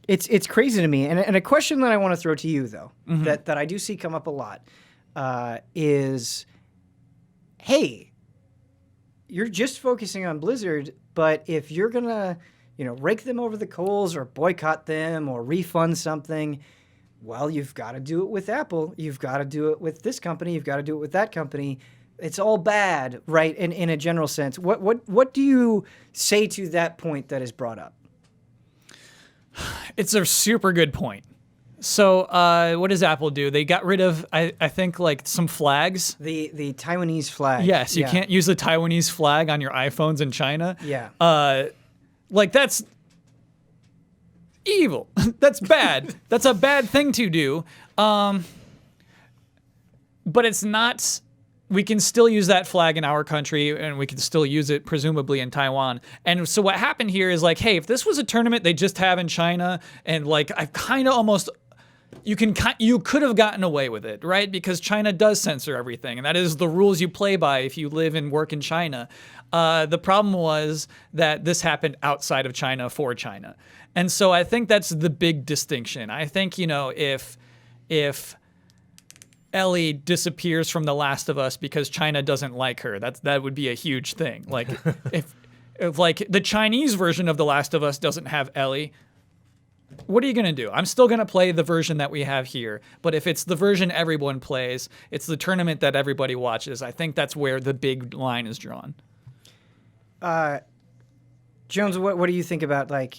it's crazy to me. And a question that I want to throw to you though, that I do see come up a lot, is, hey, you're just focusing on Blizzard, but if you're going to, rake them over the coals or boycott them or refund something, well, you've got to do it with Apple. You've got to do it with this company. You've got to do it with that company. It's all bad, right, in a general sense. What do you say to that point that is brought up? It's a super good point. So what does Apple do? They got rid of, I think, like some flags. The Taiwanese flag. Yes, you can't use the Taiwanese flag on your iPhones in China. Yeah. Like, that's evil. That's bad. That's a bad thing to do. But it's not... We can still use that flag in our country, and we can still use it presumably in Taiwan. And so what happened here is like, hey, if this was a tournament they just have in China, and like I kind of almost... You could have gotten away with it, right? Because China does censor everything, and that is the rules you play by if you live and work in China. The problem was that this happened outside of China for China. And so I think that's the big distinction. I think, if Ellie disappears from The Last of Us because China doesn't like her, that would be a huge thing. Like, if like the Chinese version of The Last of Us doesn't have Ellie, what are you going to do? I'm still going to play the version that we have here. But if it's the version everyone plays, it's the tournament that everybody watches, I think that's where the big line is drawn. Jones, what do you think about like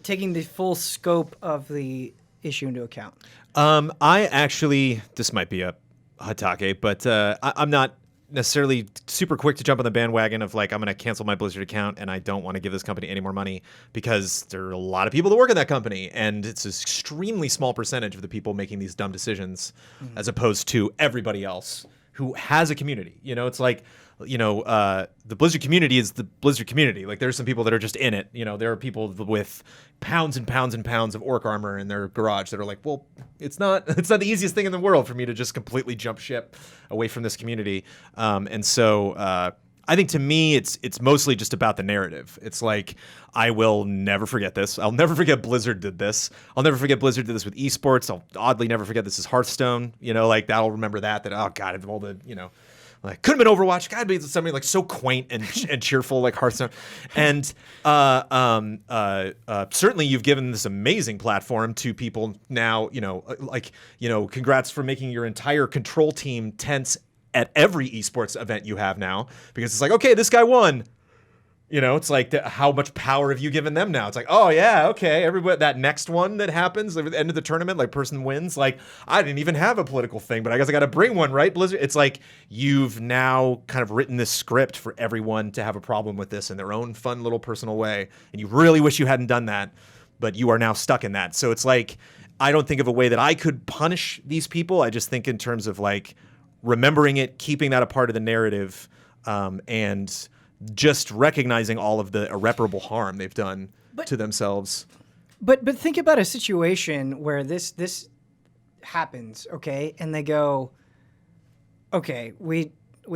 taking the full scope of the issue into account? I actually, this might be a HOTTAKE, but I'm not necessarily super quick to jump on the bandwagon of like, I'm going to cancel my Blizzard account and I don't want to give this company any more money, because there are a lot of people that work in that company, and it's an extremely small percentage of the people making these dumb decisions as opposed to everybody else who has a community. You know, it's like, you know, the Blizzard community is the Blizzard community. Like, there's some people that are just in it. You know, there are people with pounds and pounds and pounds of orc armor in their garage that are like, well, it's not the easiest thing in the world for me to just completely jump ship away from this community. And so I think to me, it's mostly just about the narrative. It's like, I will never forget this. I'll never forget Blizzard did this. I'll never forget Blizzard did this with esports. I'll oddly never forget this is Hearthstone. You know, like, I'll remember that, oh God, of all the, you know, like, could have been Overwatch. God, be something like so quaint and cheerful like Hearthstone. And certainly you've given this amazing platform to people now, you know, like, you know, congrats for making your entire control team tense at every esports event you have now, because it's like, okay, this guy won. You know, it's like, how much power have you given them now? It's like, oh yeah, okay, everybody, that next one that happens at the end of the tournament, like, person wins. Like, I didn't even have a political thing, but I guess I got to bring one, right, Blizzard? It's like, you've now kind of written this script for everyone to have a problem with this in their own fun little personal way, and you really wish you hadn't done that, but you are now stuck in that. So it's like, I don't think of a way that I could punish these people. I just think in terms of, like, remembering it, keeping that a part of the narrative, and just recognizing all of the irreparable harm they've done to themselves. But think about a situation where this happens, okay, and they go, okay, we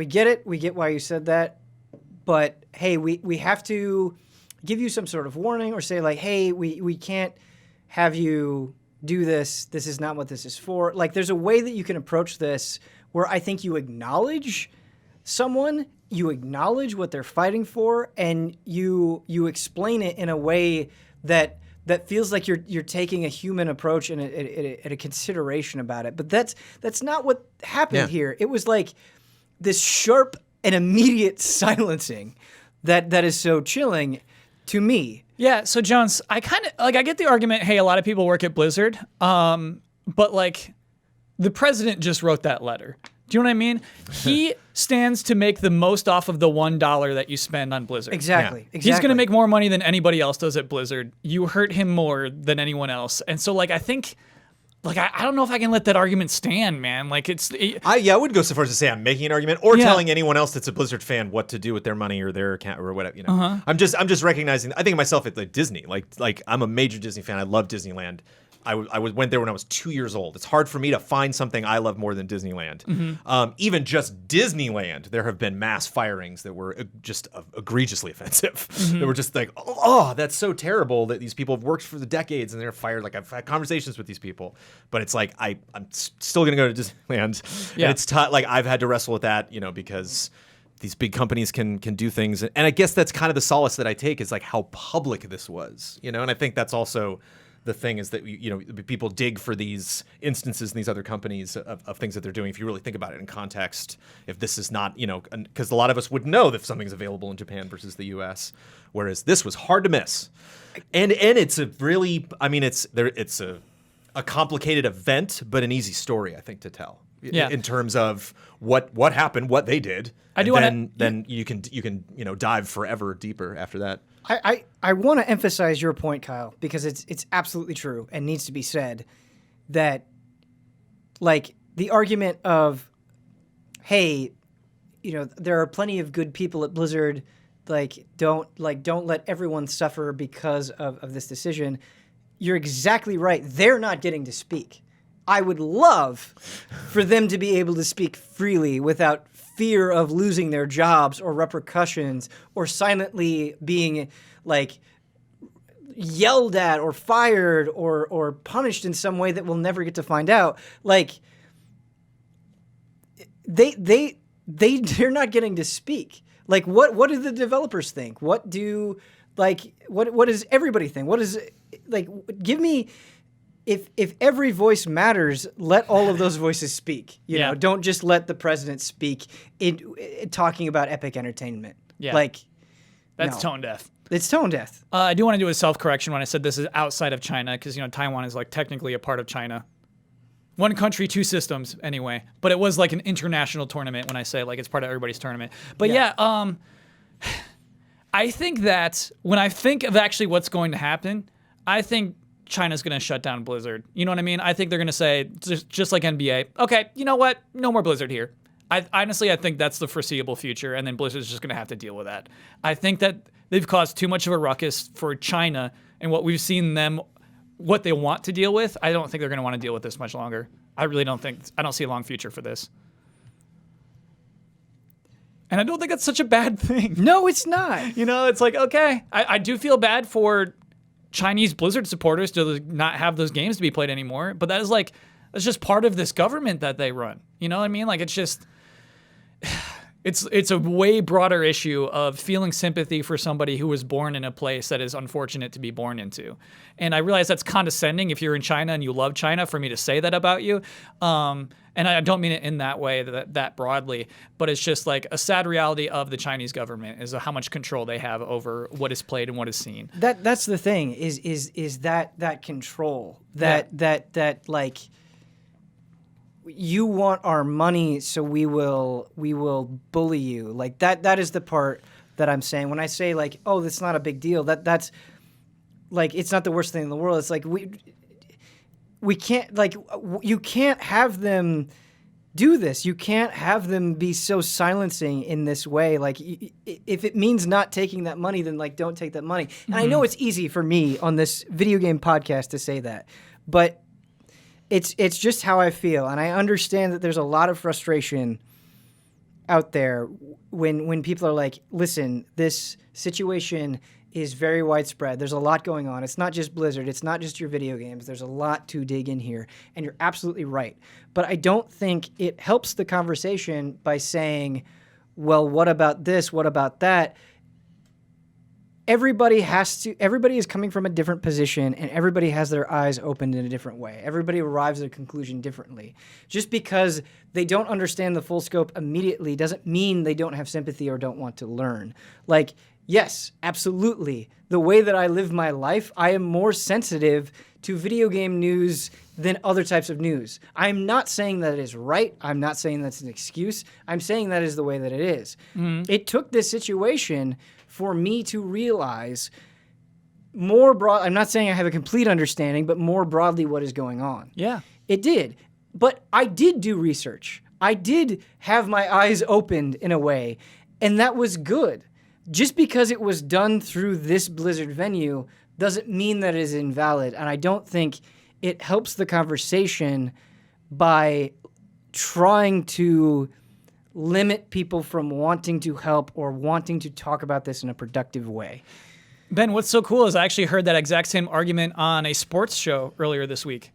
get it, we get why you said that, but hey, we have to give you some sort of warning, or say, like, hey, we can't have you do this. This is not what this is for. Like, there's a way that you can approach this where I think you acknowledge someone, you acknowledge what they're fighting for, and you explain it in a way that feels like you're taking a human approach and a consideration about it. But that's not what happened here. It was like this sharp and immediate silencing that is so chilling to me. Yeah, so Jones, I kind of, like, I get the argument, hey, a lot of people work at Blizzard, but, like, the president just wrote that letter. Do you know what I mean? He stands to make the most off of the $1 that you spend on Blizzard. Exactly. He's going to make more money than anybody else does at Blizzard. You hurt him more than anyone else. And so, like, I think, like, I don't know if I can let that argument stand, man. Like, I wouldn't go so far as to say I'm making an argument or telling anyone else that's a Blizzard fan what to do with their money or their account or whatever. You know, I'm just recognizing. I think of myself at, like, Disney. Like I'm a major Disney fan. I love Disneyland. I went there when I was 2 years old. It's hard for me to find something I love more than Disneyland. Even just Disneyland, there have been mass firings that were just egregiously offensive. They were just like, oh, that's so terrible that these people have worked for the decades and they're fired. Like, I've had conversations with these people, but it's like, I'm still going to go to Disneyland. Yeah. And it's like, I've had to wrestle with that, you know, because these big companies can do things. And I guess that's kind of the solace that I take, is like how public this was, you know? And I think that's also the thing, is that, you know, people dig for these instances in these other companies of things that they're doing. If you really think about it in context, if this is not, you know, because a lot of us would know if something's available in Japan versus the U.S., whereas this was hard to miss. And it's a really, I mean, it's a complicated event, but an easy story, I think, to tell. Yeah. In terms of what happened, what they did. I do want to. Then you can you know, dive forever deeper after that. I want to emphasize your point, Kyle, because it's absolutely true and needs to be said, that, like, the argument of, hey, you know, there are plenty of good people at Blizzard, don't let everyone suffer because of this decision. You're exactly right. They're not getting to speak. I would love for them to be able to speak freely without fear of losing their jobs or repercussions, or silently being, like, yelled at or fired or punished in some way that we'll never get to find out. Like, they're not getting to speak. Like, what do the developers think? What does everybody think? What is, like, give me, if every voice matters, let all of those voices speak. You know, don't just let the president speak in talking about epic entertainment. Yeah. Like, that's no. tone deaf. It's tone deaf. I do want to do a self-correction when I said this is outside of China, because, you know, Taiwan is, like, technically a part of China. One country, two systems, anyway. But it was like an international tournament when I say, like, it's part of everybody's tournament. But I think that when I think of actually what's going to happen, I think China's going to shut down Blizzard. You know what I mean? I think they're going to say, just like NBA, okay, you know what? No more Blizzard here. Honestly, I think that's the foreseeable future, and then Blizzard's just going to have to deal with that. I think that they've caused too much of a ruckus for China, and what we've seen them, what they want to deal with, I don't think they're going to want to deal with this much longer. I don't see a long future for this. And I don't think that's such a bad thing. No, it's not. It's like, okay, I do feel bad for Chinese Blizzard supporters to not have those games to be played anymore, but that's just part of this government that they run. You know what I mean? Like, it's just, it's a way broader issue of feeling sympathy for somebody who was born in a place that is unfortunate to be born into. And I realize that's condescending if you're in China and you love China for me to say that about you. And I don't mean it in that way, that broadly, but it's just like a sad reality of the Chinese government is how much control they have over what is played and what is seen. That's the thing is that control that like, you want our money, so we will bully you. Like that is the part that I'm saying when I say like, oh, that's not a big deal. That's like, it's not the worst thing in the world. It's like we can't, like, you can't have them do this. You can't have them be so silencing in this way. Like, if it means not taking that money, then like, don't take that money. And I know it's easy for me on this video game podcast to say that, but it's just how I feel. And I understand that there's a lot of frustration out there when people are like, listen, this situation is very widespread. There's a lot going on. It's not just Blizzard. It's not just your video games. There's a lot to dig in here. And you're absolutely right. But I don't think it helps the conversation by saying, well, what about this? What about that? Everybody is coming from a different position, and everybody has their eyes opened in a different way. Everybody arrives at a conclusion differently. Just because they don't understand the full scope immediately doesn't mean they don't have sympathy or don't want to learn. Like, yes, absolutely. The way that I live my life, I am more sensitive to video game news than other types of news. I'm not saying that it is right. I'm not saying that's an excuse. I'm saying that is the way that it is. It took this situation for me to realize more broad. I'm not saying I have a complete understanding, but more broadly what is going on. Yeah. It did. But I did do research. I did have my eyes opened in a way, and that was good. Just because it was done through this Blizzard venue doesn't mean that it is invalid, and I don't think it helps the conversation by trying to limit people from wanting to help or wanting to talk about this in a productive way. Ben, what's so cool is I actually heard that exact same argument on a sports show earlier this week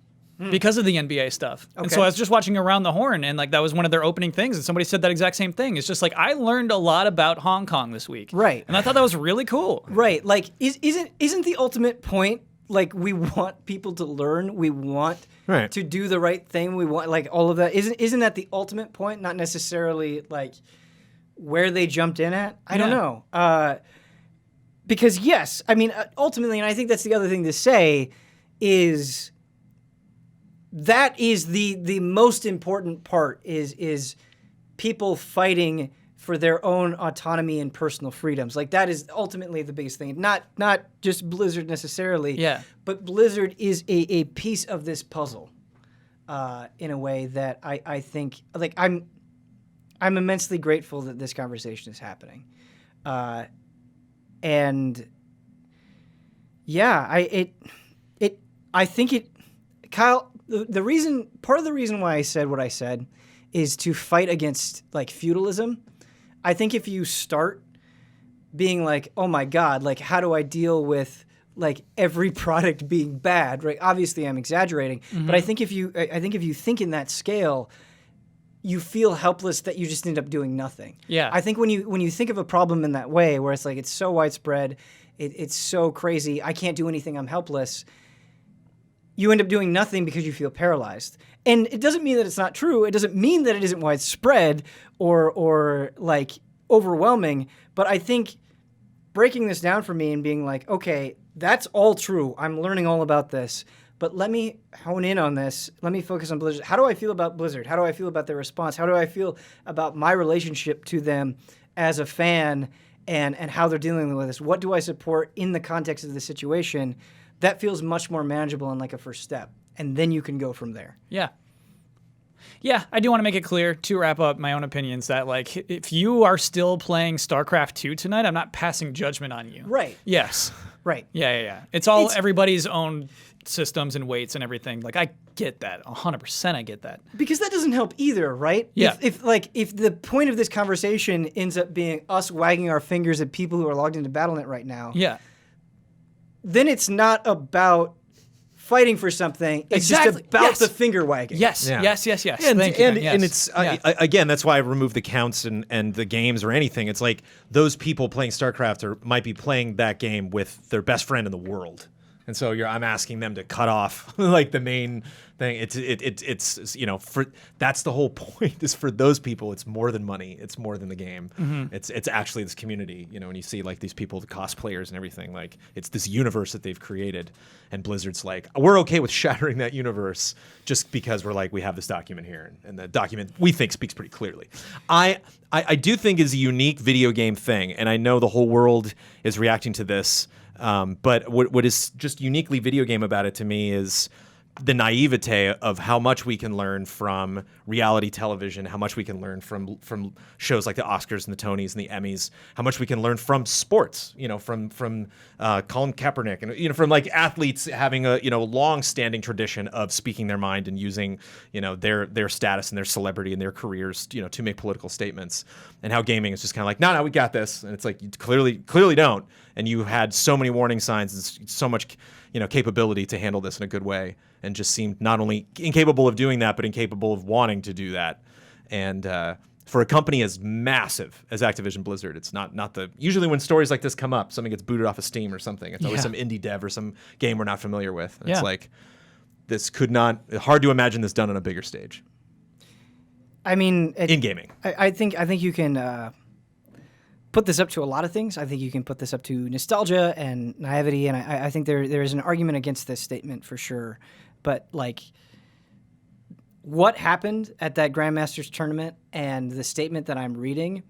because of the NBA stuff. Okay. And so I was just watching Around the Horn, and like that was one of their opening things, and somebody said that exact same thing. It's just like, I learned a lot about Hong Kong this week. Right. And I thought that was really cool. Right. Like, isn't the ultimate point, like, we want people to learn, we want to do the right thing, we want, like, all of that. Isn't that the ultimate point? Not necessarily, like, where they jumped in at? I don't know. Because, yes, I mean, ultimately, and I think that's the other thing to say, is that is the most important part, is people fighting for their own autonomy and personal freedoms. Like, that is ultimately the biggest thing. Not just Blizzard necessarily, but Blizzard is a piece of this puzzle in a way that I think, like, I'm immensely grateful that this conversation is happening. And yeah, I think Kyle, part of the reason why I said what I said is to fight against, like, feudalism. I think if you start being like, oh my God, like, how do I deal with, like, every product being bad, right? Obviously I'm exaggerating, but I think if you think in that scale, you feel helpless that you just end up doing nothing. Yeah. I think when you think of a problem in that way, where it's like, it's so widespread, it's so crazy, I can't do anything, I'm helpless, you end up doing nothing because you feel paralyzed. And it doesn't mean that it's not true. It doesn't mean that it isn't widespread or like overwhelming. But I think breaking this down for me and being like, okay, that's all true. I'm learning all about this. But let me hone in on this. Let me focus on Blizzard. How do I feel about Blizzard? How do I feel about their response? How do I feel about my relationship to them as a fan and how they're dealing with this? What do I support in the context of the situation? That feels much more manageable and like a first step. And then you can go from there. Yeah. Yeah, I do want to make it clear to wrap up my own opinions that like if you are still playing StarCraft 2 tonight, I'm not passing judgment on you. Right. Yes. Right. Yeah. It's all everybody's own systems and weights and everything. Like I get that. 100% I get that. Because that doesn't help either, right? Yeah. If the point of this conversation ends up being us wagging our fingers at people who are logged into Battle.net right now, Yeah. then it's not about fighting for something. It's Exactly. just about Yes. the finger wagging. Yes. Yeah. Yes. And, Thank you, and, Ben. Yes. and it's again, that's why I remove the counts and the games or anything. It's like those people playing StarCraft might be playing that game with their best friend in the world. And so I'm asking them to cut off like the main thing. It's that's the whole point is for those people. It's more than money. It's more than the game. Mm-hmm. It's actually this community. And you see like these people, the cosplayers and everything. Like it's this universe that they've created. And Blizzard's like, we're okay with shattering that universe just because we're like we have this document here, and the document we think speaks pretty clearly. I do think is a unique video game thing, and I know the whole world is reacting to this. But what is just uniquely video game about it to me is the naivete of how much we can learn from reality television, how much we can learn from shows like the Oscars and the Tonys and the Emmys, how much we can learn from sports, from Colin Kaepernick and from like athletes having a long-standing tradition of speaking their mind and using their status and their celebrity and their careers to make political statements, and how gaming is just kind of like no we got this, and it's like you clearly don't, and you had so many warning signs and so much capability to handle this in a good way, and just seemed not only incapable of doing that, but incapable of wanting to do that. And for a company as massive as Activision Blizzard, it's not the usually when stories like this come up, something gets booted off of Steam or something. It's always some indie dev or some game we're not familiar with. And it's like this hard to imagine this done on a bigger stage. I mean, in gaming, I think you can put this up to a lot of things. I think you can put this up to nostalgia and naivety, and I think there is an argument against this statement for sure. But like, what happened at that Grandmasters tournament and the statement that I'm reading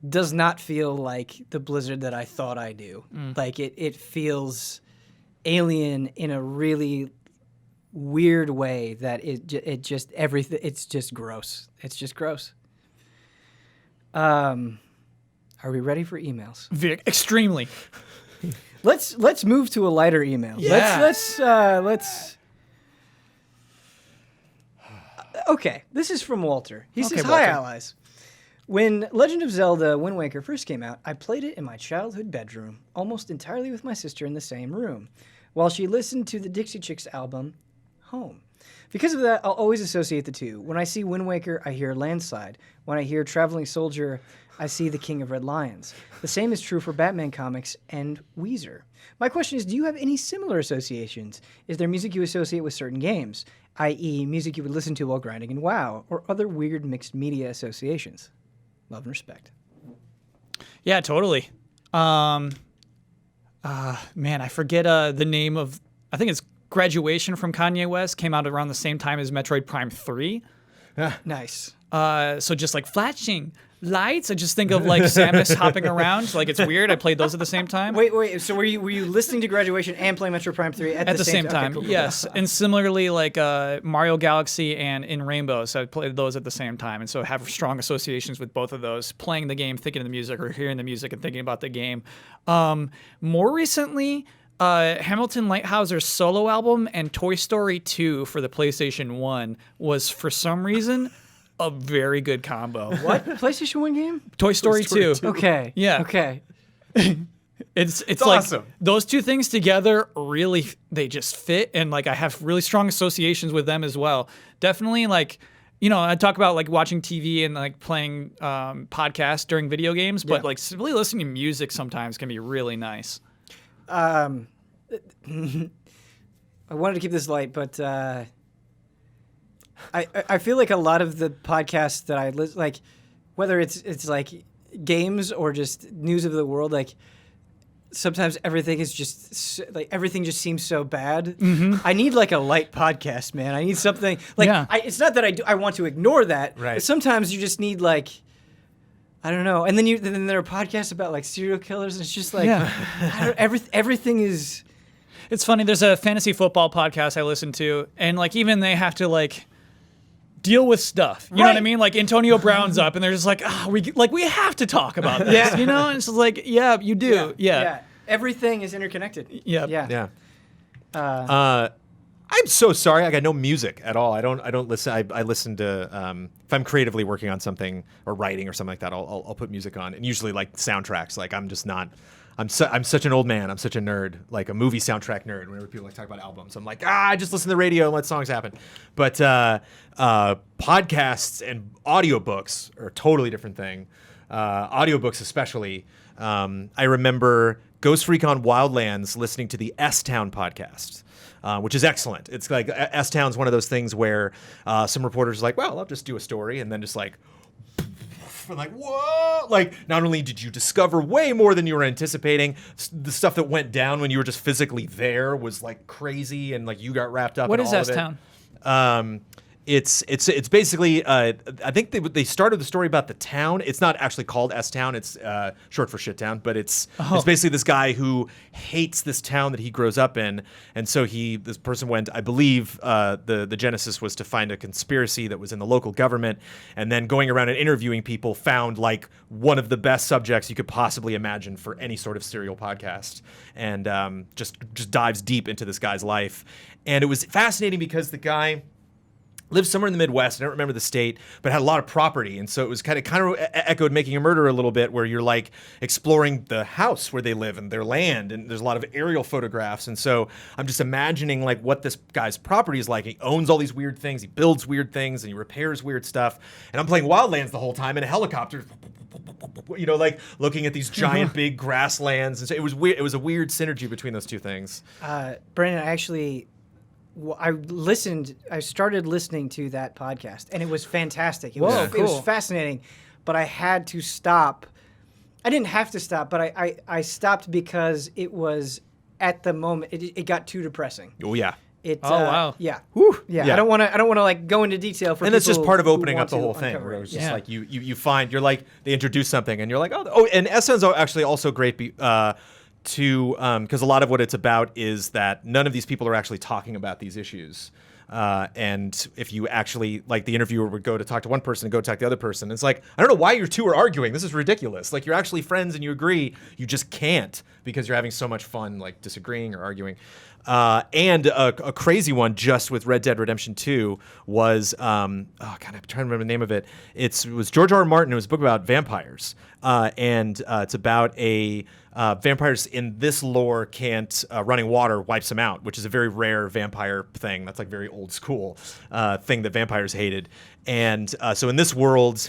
does not feel like the Blizzard that I thought I do. Like it feels alien in a really weird way that it just everything. It's just gross. It's just gross. Are we ready for emails? Extremely. Let's move to a lighter email. Yeah. Let's. Okay, this is from Walter. He says, Walter. "Hi, allies. When Legend of Zelda: Wind Waker first came out, I played it in my childhood bedroom, almost entirely with my sister in the same room, while she listened to the Dixie Chicks album, Home. Because of that, I'll always associate the two. When I see Wind Waker, I hear Landslide. When I hear Traveling Soldier, I see the King of Red Lions. The same is true for Batman comics and Weezer. My question is, do you have any similar associations? Is there music you associate with certain games, i.e. music you would listen to while grinding in WoW, or other weird mixed media associations? Love and respect." Yeah, totally. Man, I forget the name of. I think it's Graduation from Kanye West came out around the same time as Metroid Prime 3. Nice. So just like flashing lights, I just think of like Samus hopping around. Like it's weird. I played those at the same time. Wait. So were you listening to Graduation and playing Metro Prime 3 at the same time? Okay, cool. Yes. And similarly, like Mario Galaxy and In Rainbow, so I played those at the same time, and so have strong associations with both of those. Playing the game, thinking of the music, or hearing the music and thinking about the game. More recently, Hamilton Lighthouser's solo album and Toy Story 2 for the PlayStation 1 was, for some reason, a very good combo. What? PlayStation 1 game? Toy Story 2. Okay. Yeah. Okay. It's like awesome. Those two things together really, they just fit, and like I have really strong associations with them as well. Definitely like, I talk about like watching TV and like playing podcasts during video games, but like simply listening to music sometimes can be really nice. I wanted to keep this light, but I feel like a lot of the podcasts that I listen, like whether it's like games or just news of the world, like sometimes everything is just like everything just seems so bad. I need like a light podcast, man. I need something like it's not that I want to ignore that, right? But sometimes you just need like, I don't know. And then there are podcasts about like serial killers, and it's just like everything is. It's funny. There's a fantasy football podcast I listen to, and like even they have to like deal with stuff. You know what I Right. mean? Like Antonio Brown's up, and they're just like, we have to talk about this. You know, and it's just like, yeah, you do. Yeah. Everything is interconnected. Yeah. Yeah. I'm so sorry. I got no music at all. I don't listen. I listen to if I'm creatively working on something or writing or something like that. I'll put music on, and usually like soundtracks. Like I'm just not. I'm such an old man. I'm such a nerd, like a movie soundtrack nerd. Whenever people like talk about albums, I'm like, I just listen to the radio and let songs happen. But podcasts and audiobooks are a totally different thing. Audiobooks especially. I remember Ghost Recon Wildlands listening to the S-Town podcast. Which is excellent. It's like S-Town's one of those things where some reporters are like, well, I'll just do a story, and then just like, like, whoa! Like, not only did you discover way more than you were anticipating, the stuff that went down when you were just physically there was like crazy, and like you got wrapped up. What in is all of it. S-Town? It's basically I think they started the story about the town. It's not actually called S-Town. It's short for shit town, but it's basically this guy who hates this town that he grows up in, and so this person went. I believe the genesis was to find a conspiracy that was in the local government, and then going around and interviewing people found like one of the best subjects you could possibly imagine for any sort of serial podcast, and just dives deep into this guy's life, and it was fascinating because the guy lived somewhere in the Midwest. I don't remember the state, but had a lot of property. And so it was kind of echoed Making a Murderer a little bit, where you're like exploring the house where they live and their land. And there's a lot of aerial photographs. And so I'm just imagining like what this guy's property is like. He owns all these weird things. He builds weird things and he repairs weird stuff. And I'm playing Wildlands the whole time in a helicopter, you know, like looking at these giant big grasslands. And so it was weird. It was a weird synergy between those two things. Brandon, I started listening to that podcast, and it was fantastic. It was fascinating, but I had to stop. I didn't have to stop, but I stopped because it was, at the moment, it got too depressing. Oh, yeah. Wow. Yeah. Whew. Yeah. I don't want to like go into detail for and people that's just part of who opening want up the to whole thing, uncover where it. it was just Yeah. like you find, you're like, they introduce something and you're like, and SN's actually also great because a lot of what it's about is that none of these people are actually talking about these issues. And if you actually, like, the interviewer would go to talk to one person and go talk to the other person, it's like, I don't know why you two are arguing. This is ridiculous. Like, you're actually friends and you agree. You just can't because you're having so much fun, like, disagreeing or arguing. And a crazy one just with Red Dead Redemption 2 was, I'm trying to remember the name of it. It was George R. R. Martin. It was a book about vampires. And it's about vampires in this lore can't, running water wipes them out, which is a very rare vampire thing. That's like very old school thing that vampires hated. And so in this world,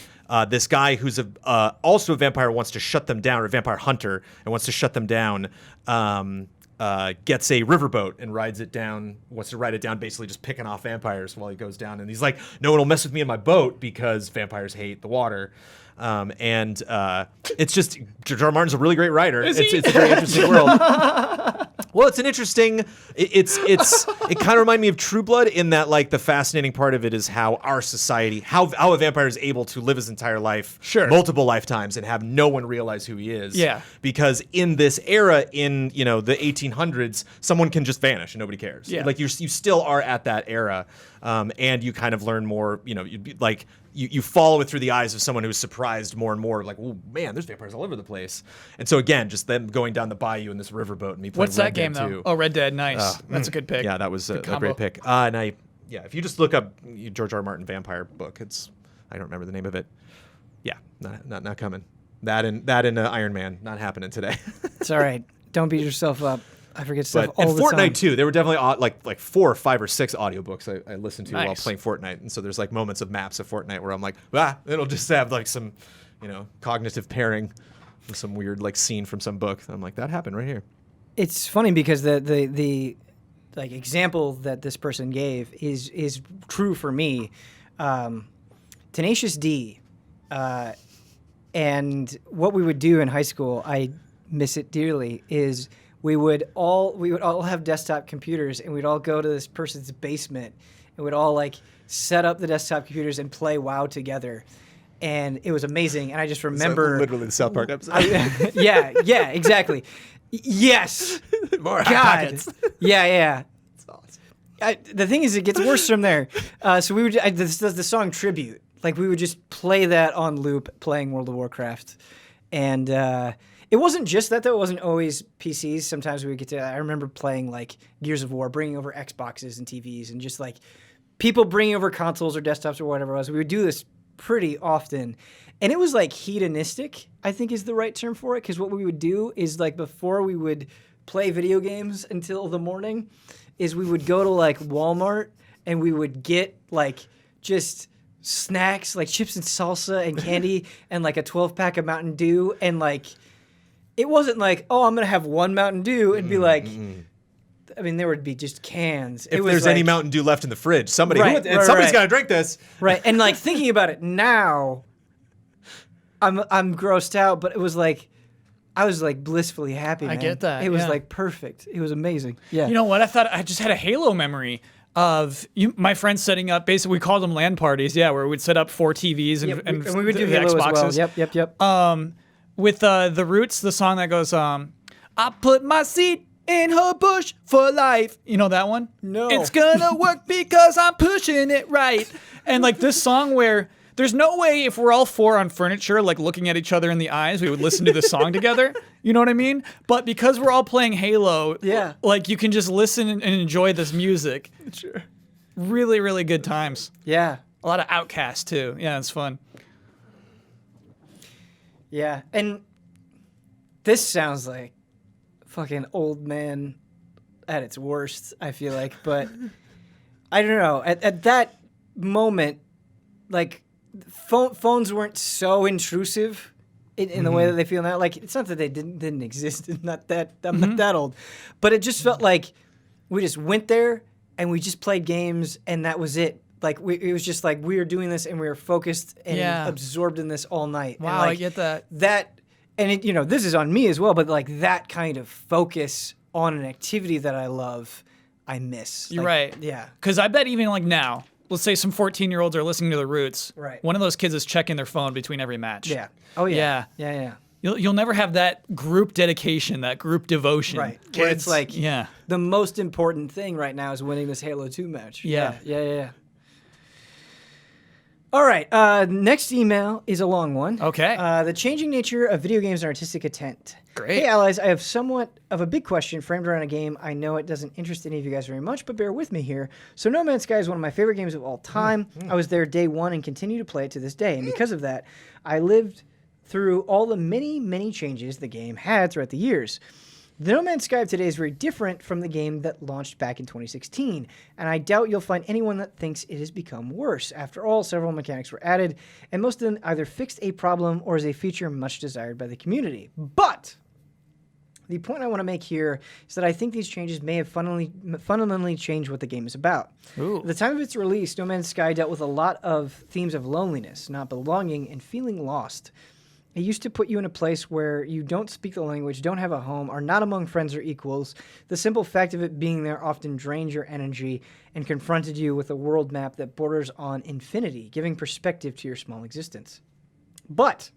this guy who's also a vampire wants to shut them down, or a vampire hunter, and wants to shut them down, gets a riverboat and wants to ride it down, basically just picking off vampires while he goes down. And he's like, no one will mess with me in my boat because vampires hate the water. It's just, George R. R. Martin's a really great writer. It's a very interesting world. Well, it's an interesting. It kind of reminded me of True Blood in that, like, the fascinating part of it is how our society, how a vampire is able to live his entire life, multiple lifetimes, and have no one realize who he is. Yeah. Because in this era, in the 1800s, someone can just vanish and nobody cares. Yeah. Like you still are at that era, and you kind of learn more. You'd be like. You follow it through the eyes of someone who's surprised more and more, like, oh man, there's vampires all over the place. And so again, just them going down the bayou in this riverboat and me playing What's that Red game, Dead though? 2. Oh, Red Dead. Nice. That's a good pick. Yeah, that was a combo. great pick. If you just look up George R. R. Martin vampire book, I don't remember the name of it. Yeah, not coming. That and Iron Man, not happening today. It's all right. Don't beat yourself up. I forget stuff But all the time. Fortnite too. There were definitely like 4 or 5 or 6 audiobooks I listened to while Nice. playing Fortnite. And so there's like moments of maps of Fortnite where I'm like, it'll just have like some, cognitive pairing with some weird like scene from some book. I'm like, that happened right here. It's funny because the like example that this person gave is true for me. Tenacious D, and what we would do in high school, I miss it dearly, is we would all have desktop computers, and we'd all go to this person's basement, and we'd all like set up the desktop computers and play WoW together. And it was amazing. And I just remember literally the South Park episode. yeah, exactly. Yes. More God. pockets. Yeah. That's awesome. the thing is, it gets worse from there. So we would the song Tribute. Like we would just play that on loop, playing World of Warcraft, and it wasn't just that though. It wasn't always PCs. Sometimes we would get to. I remember playing like Gears of War, bringing over Xboxes and TVs, and just like people bringing over consoles or desktops or whatever it was. We would do this pretty often, and it was like hedonistic, I think is the right term for it, because what we would do is like before we would play video games until the morning, is we would go to like Walmart and we would get like just snacks like chips and salsa and candy and like a 12-pack of Mountain Dew, and like it wasn't like, oh, I'm gonna have one Mountain Dew. It'd be like, I mean, there would be just cans. If there's any Mountain Dew left in the fridge, somebody's got to drink this. Right. And like thinking about it now, I'm grossed out, but it was like I was like blissfully happy, man. I get that. It was like perfect. It was amazing. Yeah. You know what? I thought I just had a Halo memory of my friends setting up. Basically, we called them LAN parties. Yeah, where we'd set up 4 TVs and we would do the Halo Xboxes. as well. Yep. With the Roots, the song that goes, I put my seat in her bush for life. You know that one? No. It's gonna work because I'm pushing it right. And like this song where there's no way if we're all 4 on furniture, like looking at each other in the eyes, we would listen to the song together. You know what I mean? But because we're all playing Halo, yeah, like you can just listen and enjoy this music. Sure. Really, really good times. Yeah. A lot of Outcast too. Yeah, it's fun. Yeah. And this sounds like fucking old man at its worst, I feel like. But I don't know. At that moment, like phones weren't so intrusive in the way that they feel now. Like it's not that they didn't exist. I'm not that old, but it just felt like we just went there and we just played games and that was it. Like it was just like we were doing this and we were focused and absorbed in this all night. Wow, and like, I get that. And it, you know, this is on me as well, but like that kind of focus on an activity that I love, I miss. You're like, right. Yeah. Because I bet even like now, let's say some 14-year-olds are listening to the Roots. Right. One of those kids is checking their phone between every match. Yeah. Oh yeah. Yeah. You'll never have that group dedication, that group devotion. Right. Where it's like the most important thing right now is winning this Halo 2 match. Yeah. All right. Next email is a long one. Okay. The changing nature of video games and artistic intent. Great. Hey, allies. I have somewhat of a big question framed around a game. I know it doesn't interest any of you guys very much, but bear with me here. So No Man's Sky is one of my favorite games of all time. I was there day one and continue to play it to this day. And because of that, I lived through all the many, many changes the game had throughout the years. The No Man's Sky of today is very different from the game that launched back in 2016, and I doubt you'll find anyone that thinks it has become worse. After all, several mechanics were added, and most of them either fixed a problem or is a feature much desired by the community. But the point I want to make here is that I think these changes may have fundamentally changed what the game is about. Ooh. At the time of its release, No Man's Sky dealt with a lot of themes of loneliness, not belonging, and feeling lost. It used to put you in a place where you don't speak the language, don't have a home, are not among friends or equals. The simple fact of it being there often drained your energy and confronted you with a world map that borders on infinity, giving perspective to your small existence. But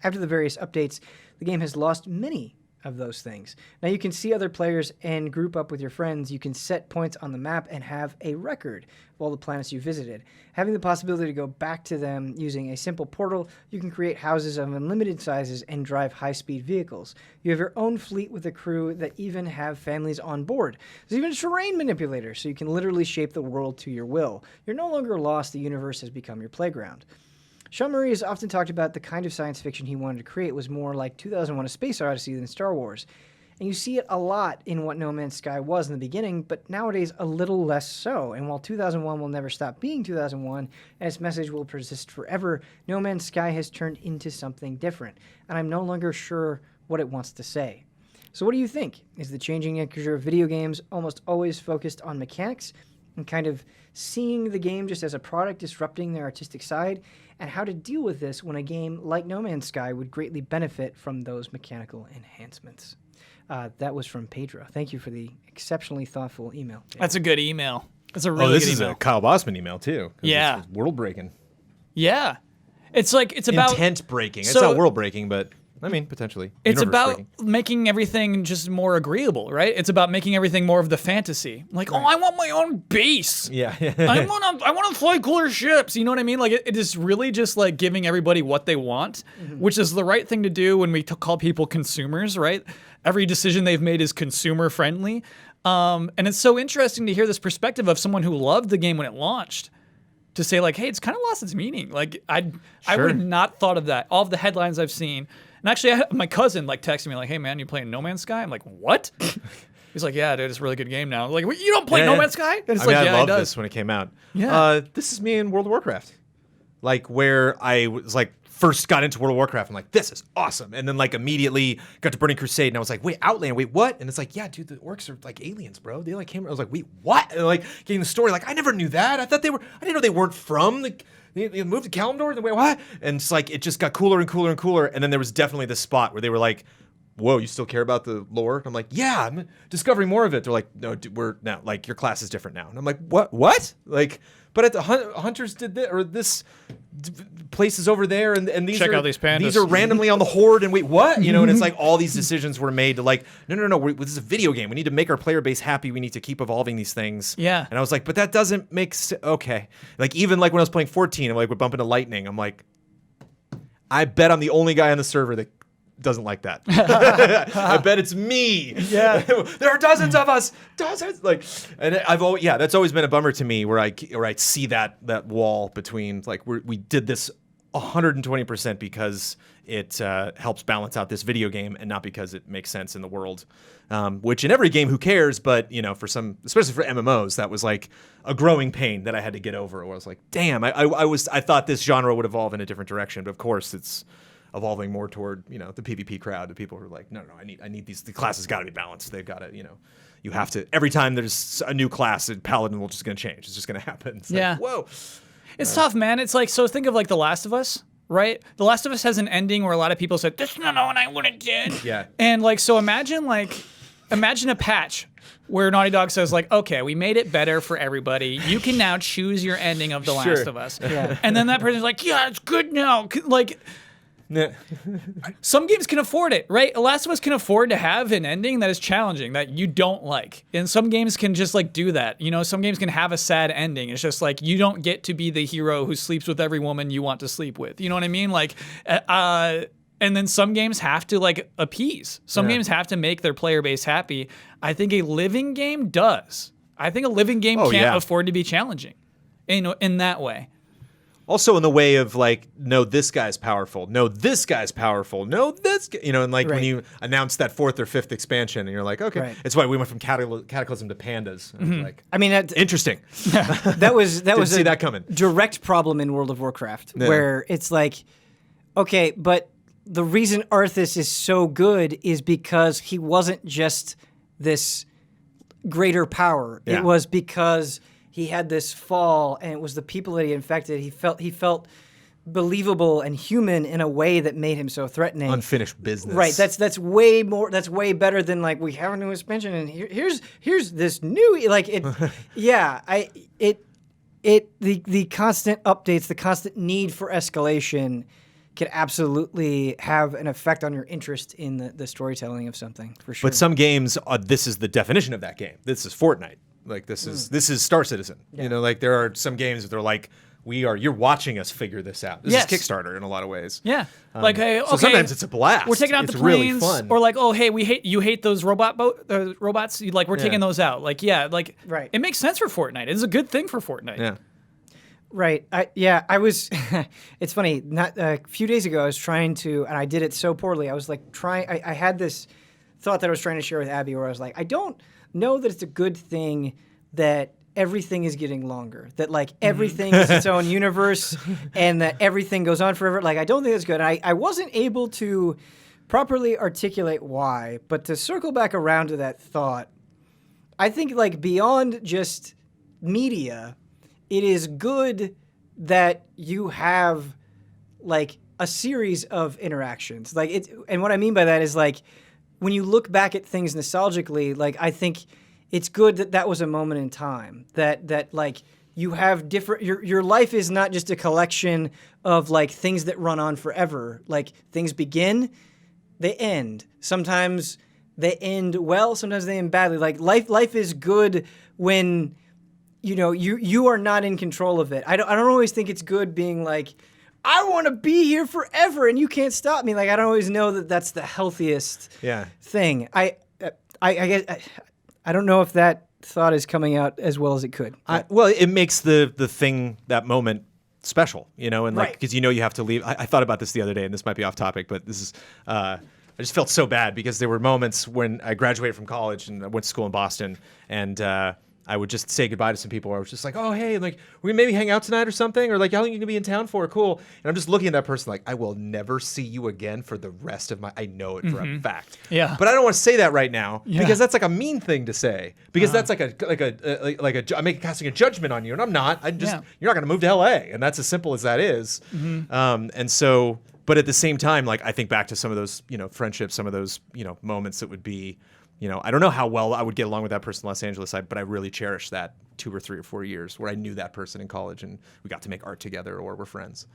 after the various updates, the game has lost many of those things. Now you can see other players and group up with your friends. You can set points on the map and have a record of all the planets you visited. Having the possibility to go back to them using a simple portal, you can create houses of unlimited sizes and drive high-speed vehicles. You have your own fleet with a crew that even have families on board. There's even a terrain manipulator, so you can literally shape the world to your will. You're no longer lost. The universe has become your playground. Sean Murray has often talked about the kind of science fiction he wanted to create was more like 2001: A Space Odyssey than Star Wars. And you see it a lot in what No Man's Sky was in the beginning, but nowadays a little less so. And while 2001 will never stop being 2001, and its message will persist forever, No Man's Sky has turned into something different. And I'm no longer sure what it wants to say. So what do you think? Is the changing nature of video games almost always focused on mechanics and kind of seeing the game just as a product disrupting their artistic side, and how to deal with this when a game like No Man's Sky would greatly benefit from those mechanical enhancements? That was from Pedro. Thank you for the exceptionally thoughtful email. Pedro. That's a good email. That's a really good email. This is a Kyle Bossman email too. Yeah. It's world breaking. Yeah. It's like, it's about intent breaking. It's so- not world breaking, but I mean, potentially. It's Universe about breaking. making everything just more agreeable, right? It's about making everything more of the fantasy. Like, oh, I want my own base. Yeah. I want to fly cooler ships. You know what I mean? Like, it is really just like giving everybody what they want, which is the right thing to do when we call people consumers, right? Every decision they've made is consumer friendly. And it's so interesting to hear this perspective of someone who loved the game when it launched, to say like, hey, it's kind of lost its meaning. Like, I would have not thought of that. All of the headlines I've seen. And actually, my cousin like texted me like, hey man, you playing No Man's Sky? I'm like, what? He's like, yeah, dude, it's a really good game now. I'm like, you don't play No Man's Sky? And it's I loved this when it came out. Yeah. This is me in World of Warcraft. Like, where I was like, first got into World of Warcraft. I'm like, this is awesome. And then like immediately got to Burning Crusade and I was like, wait, Outland, wait, what? And it's like, yeah, dude, the orcs are like aliens, bro. They like came. I was like, wait, what? And like getting the story, like, I never knew that. I didn't know they weren't from they moved to Kalimdor. And wait, what? And it's like, it just got cooler and cooler and cooler. And then there was definitely this spot where they were like, whoa, you still care about the lore? And I'm like, yeah, I'm discovering more of it. They're like, no, dude, we're now like your class is different now. And I'm like, what? Like, but at the hunters did this, or this place is over there, and these Check are out these pandas. These are randomly on the horde, and wait, what? You know, and it's like all these decisions were made to like, no, this is a video game. We need to make our player base happy. We need to keep evolving these things. Yeah. And I was like, but that doesn't make sense. Okay. Like even like when I was playing 14, I'm like, we're bumping into lightning. I'm like, I bet I'm the only guy on the server that doesn't like that. I bet it's me. Yeah. There are dozens of us. Dozens. Like, and I've always, that's always been a bummer to me where I see that wall between like we did this 120% because it helps balance out this video game and not because it makes sense in the world. Which in every game, who cares? But you know, for some, especially for MMOs, that was like a growing pain that I had to get over. Where I was like, damn, I thought this genre would evolve in a different direction, but of course it's evolving more toward, you know, the PvP crowd, the people who are like, no, I need these, the classes got to be balanced. They've got to, you know, you have to, every time there's a new class, a paladin will just going to change. It's just going to happen. It's Yeah. like, whoa. It's tough, man. It's like, so think of like The Last of Us, right? The Last of Us has an ending where a lot of people said, this is not what I would have did. Yeah. And like, so imagine a patch where Naughty Dog says like, okay, we made it better for everybody. You can now choose your ending of The Last of Us. Yeah. And then that person's like, yeah, it's good now. Like, some games can afford it, right? The Last of Us can afford to have an ending that is challenging, that you don't like. And some games can just like do that. You know, some games can have a sad ending. It's just like, you don't get to be the hero who sleeps with every woman you want to sleep with. You know what I mean? Like, and then some games have to like appease. Some games have to make their player base happy. I think a living game does. I think a living game can't afford to be challenging in that way. Also in the way of like, no, this guy's powerful. No, this guy's powerful. No, this guy, you know, and like when you announce that 4th or 5th expansion and you're like, okay, it's why we went from Cataclysm to Pandas. And I was like, I mean, interesting. that was see that coming. Direct problem in World of Warcraft, where it's like, okay, but the reason Arthas is so good is because he wasn't just this greater power. Yeah. It was because he had this fall, and it was the people that he infected. He felt believable and human in a way that made him so threatening. Unfinished business. Right. That's way more. That's way better than like, we have a new expansion and here's this new like it. The constant updates, the constant need for escalation can absolutely have an effect on your interest in the storytelling of something, for sure. But some games, this is the definition of that game. This is Fortnite. Like this is Star Citizen. Yeah. You know, like there are some games that they're like, you're watching us figure this out. This is Kickstarter in a lot of ways. Yeah. Like, hey, okay. So sometimes it's a blast. We're taking out the planes. Really fun. Or like, oh, hey, you hate those robots. Like, we're taking those out. Like, yeah, like, it makes sense for Fortnite. It's a good thing for Fortnite. Yeah. Right. I was, it's funny, not a few days ago, I was trying to, and I did it so poorly. I was like I had this thought that I was trying to share with Abby where I was like, I don't know that it's a good thing that everything is getting longer, that like everything is its own universe and that everything goes on forever. Like, I don't think that's good. I wasn't able to properly articulate why, but to circle back around to that thought, I think like beyond just media, it is good that you have like a series of interactions. Like and what I mean by that is like when you look back at things nostalgically, like I think it's good that was a moment in time, that like you have different, your life is not just a collection of like things that run on forever. Like things begin, they end. Sometimes they end well, sometimes they end badly. Like life is good when you are not in control of it. I don't always think it's good being like, I want to be here forever and you can't stop me. Like I don't always know that that's the healthiest thing. I guess I don't know if that thought is coming out as well as it could. Well, it makes the thing, that moment, special, and like because you have to leave. I thought about this the other day, and this might be off topic, but this is. I just felt so bad because there were moments when I graduated from college and I went to school in Boston, and I would just say goodbye to some people where I was just like, oh, hey, like, we maybe hang out tonight or something? Or like, how long are you going to be in town for? Cool. And I'm just looking at that person like, I will never see you again for the rest of I know it for a fact. Yeah. But I don't want to say that right now because that's like a mean thing to say. Because that's like I'm casting a judgment on you, and I'm not. You're not going to move to LA. And that's as simple as that is. And so, but at the same time, like, I think back to some of those, friendships, some of those, moments that would be, I don't know how well I would get along with that person in Los Angeles, but I really cherish that 2 or 3 or 4 years where I knew that person in college and we got to make art together or we're friends.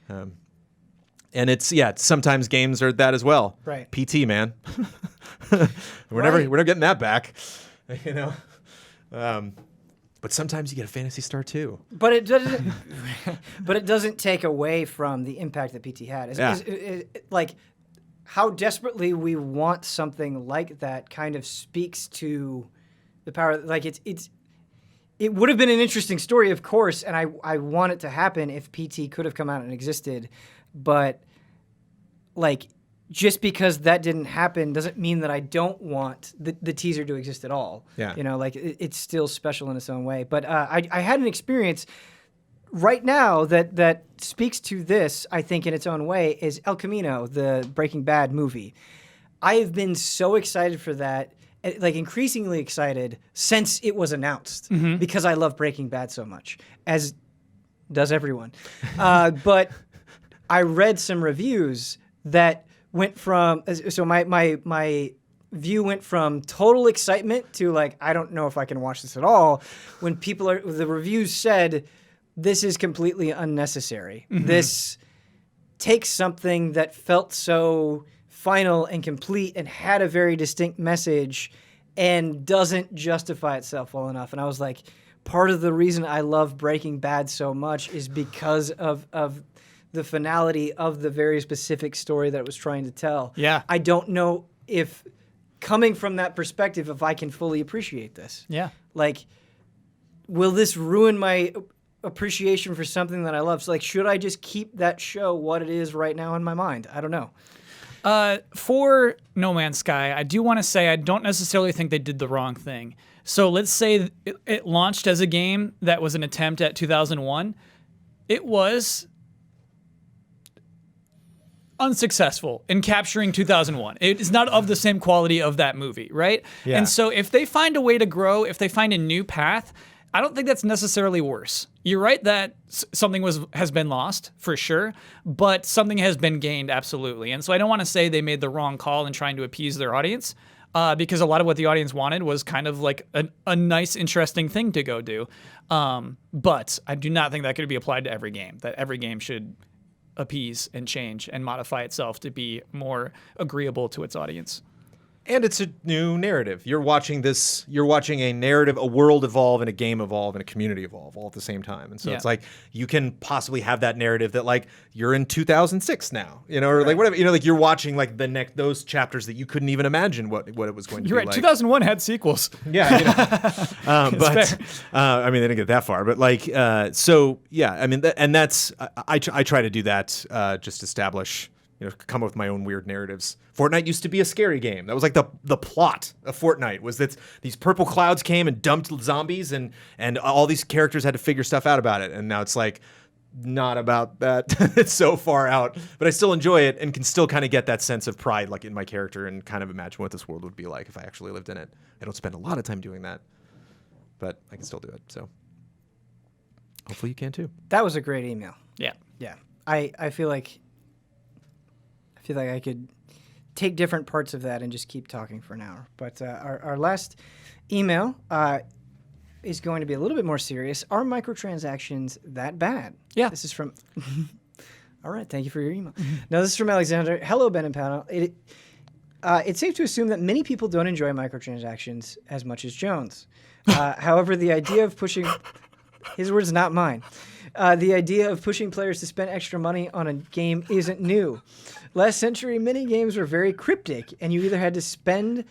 And it's sometimes games are that as well. Right. PT, man. we're never getting that back, But sometimes you get a Phantasy Star too. But it doesn't. But it doesn't take away from the impact that PT had. Like, how desperately we want something like that kind of speaks to the power. Like it would have been an interesting story, of course, and I want it to happen if PT could have come out and existed, but like just because that didn't happen doesn't mean that I don't want the teaser to exist at all. Yeah. Like it's still special in its own way. But I had an experience right now that speaks to this, I think, in its own way, is El Camino, the Breaking Bad movie. I have been so excited for that, like increasingly excited since it was announced, because I love Breaking Bad so much, as does everyone. But I read some reviews that went from, so my view went from total excitement to like, I don't know if I can watch this at all, when the reviews said, this is completely unnecessary. This takes something that felt so final and complete and had a very distinct message and doesn't justify itself well enough. And I was like, part of the reason I love Breaking Bad so much is because of the finality of the very specific story that it was trying to tell. Yeah. I don't know if, coming from that perspective, if I can fully appreciate this. Yeah. Like, will this ruin my appreciation for something that I love? So, like, should I just keep that show what it is right now in my mind? I don't know. For No Man's Sky, I do want to say I don't necessarily think they did the wrong thing. So let's say it launched as a game that was an attempt at 2001. It was unsuccessful in capturing 2001. It is not of the same quality of that movie, right? Yeah. And so if they find a way to grow, if they find a new path, I don't think that's necessarily worse. You're right that something has been lost, for sure, but something has been gained, absolutely. And so I don't want to say they made the wrong call in trying to appease their audience, because a lot of what the audience wanted was kind of like a nice, interesting thing to go do. But I do not think that could be applied to every game, that every game should appease and change and modify itself to be more agreeable to its audience. And it's a new narrative. You're watching a narrative, a world evolve, and a game evolve, and a community evolve all at the same time. And so it's like you can possibly have that narrative that like you're in 2006 now, or like whatever, like you're watching like those chapters that you couldn't even imagine what it was going to be. You're right. Like. 2001 had sequels. Yeah, but I mean they didn't get that far. But like, so yeah, I mean, and that's I try to do that, just establish. Come up with my own weird narratives. Fortnite used to be a scary game. That was like the plot of Fortnite was that these purple clouds came and dumped zombies and all these characters had to figure stuff out about it. And now it's like not about that. It's so far out. But I still enjoy it and can still kind of get that sense of pride like in my character and kind of imagine what this world would be like if I actually lived in it. I don't spend a lot of time doing that, but I can still do it. So hopefully you can too. That was a great email. Yeah. Yeah. I feel like I could take different parts of that and just keep talking for an hour. But our last email is going to be a little bit more serious. Are microtransactions that bad? Yeah. This is from All right, thank you for your email. Now, this is from Alexander. Hello, Ben and panel. It's safe to assume that many people don't enjoy microtransactions as much as Jones. However, the idea of pushing... His words, not mine. The idea of pushing players to spend extra money on a game isn't new. Last century, many games were very cryptic, and you either had to spend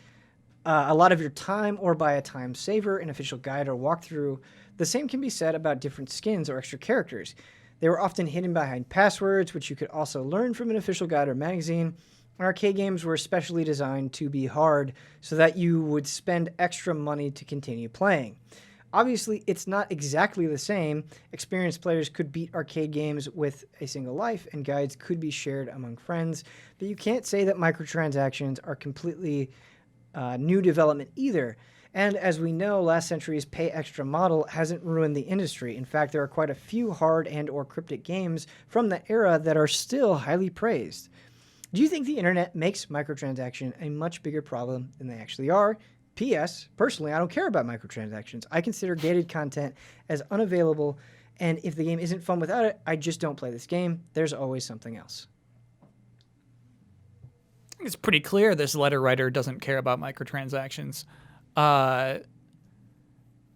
a lot of your time or buy a time saver, an official guide, or walkthrough. The same can be said about different skins or extra characters. They were often hidden behind passwords, which you could also learn from an official guide or magazine. Arcade games were specially designed to be hard so that you would spend extra money to continue playing. Obviously, it's not exactly the same. Experienced players could beat arcade games with a single life, and guides could be shared among friends, but you can't say that microtransactions are completely new development either. And as we know, last century's pay extra model hasn't ruined the industry. In fact, there are quite a few hard and or cryptic games from that era that are still highly praised. Do you think the internet makes microtransaction a much bigger problem than they actually are? P.S. Personally, I don't care about microtransactions. I consider gated content as unavailable, and if the game isn't fun without it, I just don't play this game. There's always something else. It's pretty clear this letter writer doesn't care about microtransactions.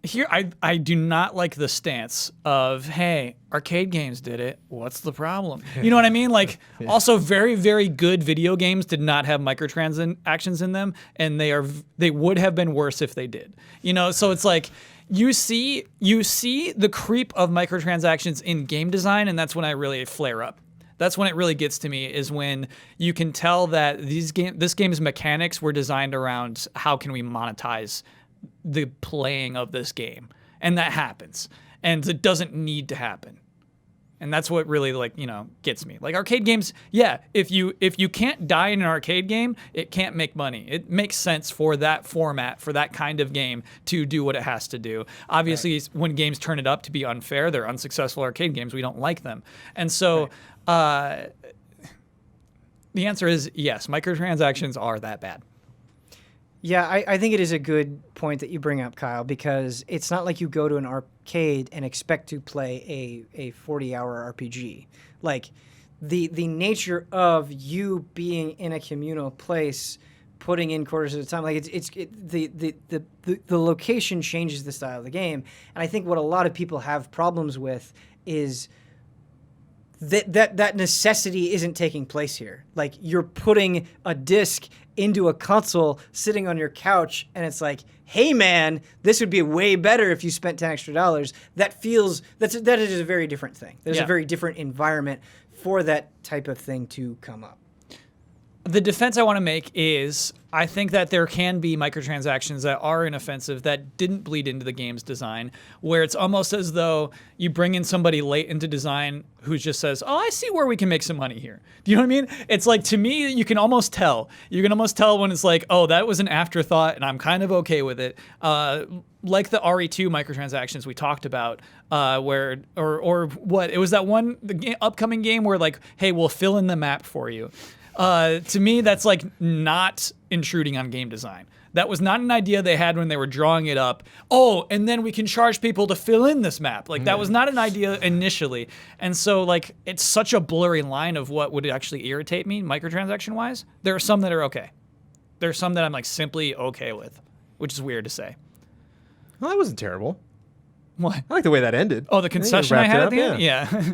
Here, I do not like the stance of, hey, arcade games did it. What's the problem? You know what I mean? Like, also very, very good video games did not have microtransactions in them, and they would have been worse if they did. You know, so it's like you see the creep of microtransactions in game design, and that's when I really flare up. That's when it really gets to me, is when you can tell that this game's mechanics were designed around how can we monetize the playing of this game, and that happens, and it doesn't need to happen, and that's what really gets me. Like arcade games, yeah, if you can't die in an arcade game, it can't make money. It makes sense for that format, for that kind of game to do what it has to do. Obviously, right. When games turn it up to be unfair, they're unsuccessful arcade games. We don't like them, and so the answer is yes. Microtransactions are that bad. Yeah, I think it is a good point that you bring up, Kyle, because it's not like you go to an arcade and expect to play a 40-hour RPG. Like, the nature of you being in a communal place, putting in quarters at a time, like the location changes the style of the game. And I think what a lot of people have problems with is that necessity isn't taking place here. Like, you're putting a disc into a console sitting on your couch, and it's like, hey man, this would be way better if you spent $10 extra. That is a very different thing. There's a very different environment for that type of thing to come up. The defense I want to make is I think that there can be microtransactions that are inoffensive that didn't bleed into the game's design, where it's almost as though you bring in somebody late into design who just says, oh, I see where we can make some money here. Do you know what I mean? It's like, to me, you can almost tell. You can almost tell when it's like, oh, that was an afterthought and I'm kind of okay with it. Like the RE2 microtransactions we talked about, where it was that one upcoming game where like, hey, we'll fill in the map for you. To me, that's like not intruding on game design. That was not an idea they had when they were drawing it up. Oh, and then we can charge people to fill in this map. Like, that was not an idea initially. And so, like, it's such a blurry line of what would actually irritate me, microtransaction-wise. There are some that are okay. There are some that I'm, like, simply okay with, which is weird to say. Well, that wasn't terrible. What? I like the way that ended. Oh, the concession I had at the end? Yeah.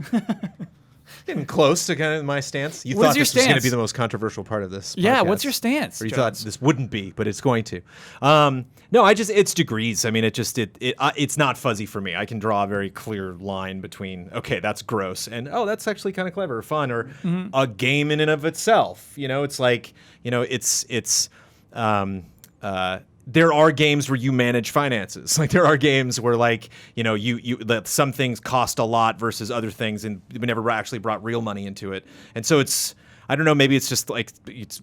Getting close to kind of my stance. You What's thought your this was going to stance? be the most controversial part of this podcast. Yeah, what's your stance, Or you Jones? thought this wouldn't be, but it's going to. No, it's degrees. I mean, it's not fuzzy for me. I can draw a very clear line between, okay, that's gross, and oh, that's actually kind of clever or fun, or a game in and of itself. You know, it's like, you know, there are games where you manage finances. Like, there are games where, like, you know, that some things cost a lot versus other things, and we never actually brought real money into it. And so it's, I don't know, maybe it's just like, it's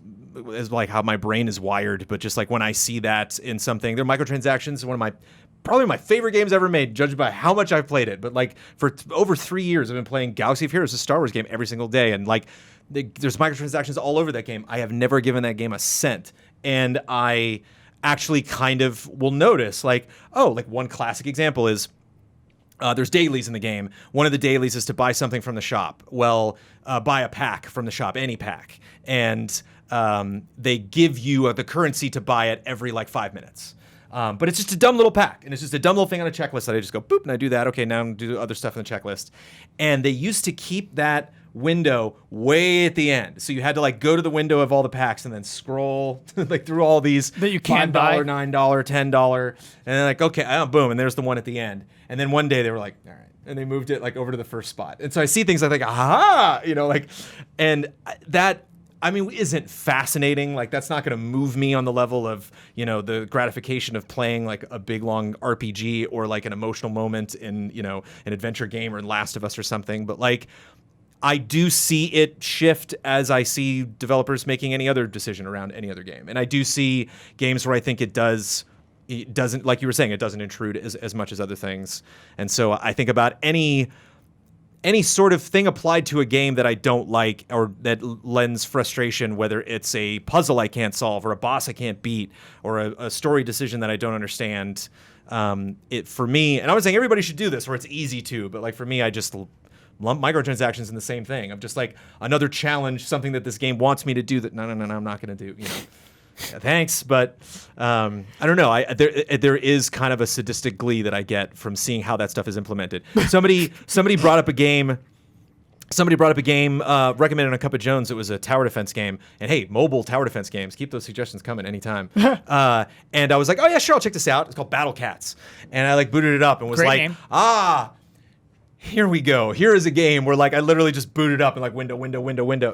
like how my brain is wired, but just like when I see that in something, they're microtransactions. Probably my favorite games ever made, judged by how much I've played it. But like, for over 3 years, I've been playing Galaxy of Heroes, a Star Wars game, every single day. And like, there's microtransactions all over that game. I have never given that game a cent. And I actually kind of will notice, like, oh, like one classic example is There's dailies in the game. One of the dailies is to buy something from the shop. Well, buy a pack from the shop, any pack. And they give you the currency to buy it every like 5 minutes. But it's just a dumb little pack. And it's just a dumb little thing on a checklist that I just go, boop, and I do that. Okay, now I'm going to do other stuff in the checklist. And they used to keep that window way at the end. So you had to like go to the window of all the packs and then scroll like through all these that you can't $5, buy. $9, $10. And then like, okay, boom. And there's the one at the end. And then one day they were like, all right. And they moved it like over to the first spot. And so I see things I think, aha, like, and that, I mean, isn't fascinating. Like, that's not going to move me on the level of, the gratification of playing like a big long RPG or like an emotional moment in, an adventure game or in Last of Us or something. But like, I do see it shift as I see developers making any other decision around any other game. And I do see games where I think it doesn't, like you were saying, it doesn't intrude as much as other things. And so I think about any sort of thing applied to a game that I don't like or that lends frustration, whether it's a puzzle I can't solve or a boss I can't beat or a story decision that I don't understand. It for me, and I was saying everybody should do this where it's easy to, but like for me, I just lump microtransactions in the same thing. I'm just like another challenge, something that this game wants me to do that no, I'm not going to do, Yeah, thanks, but I don't know. There is kind of a sadistic glee that I get from seeing how that stuff is implemented. Somebody brought up a game. Recommended on Cup of Jones. It was a tower defense game, and hey, mobile tower defense games. Keep those suggestions coming anytime. And I was like, oh yeah, sure, I'll check this out. It's called Battle Cats, and I like booted it up and was Great name. Here we go. Here is a game where like I literally just booted up and like window.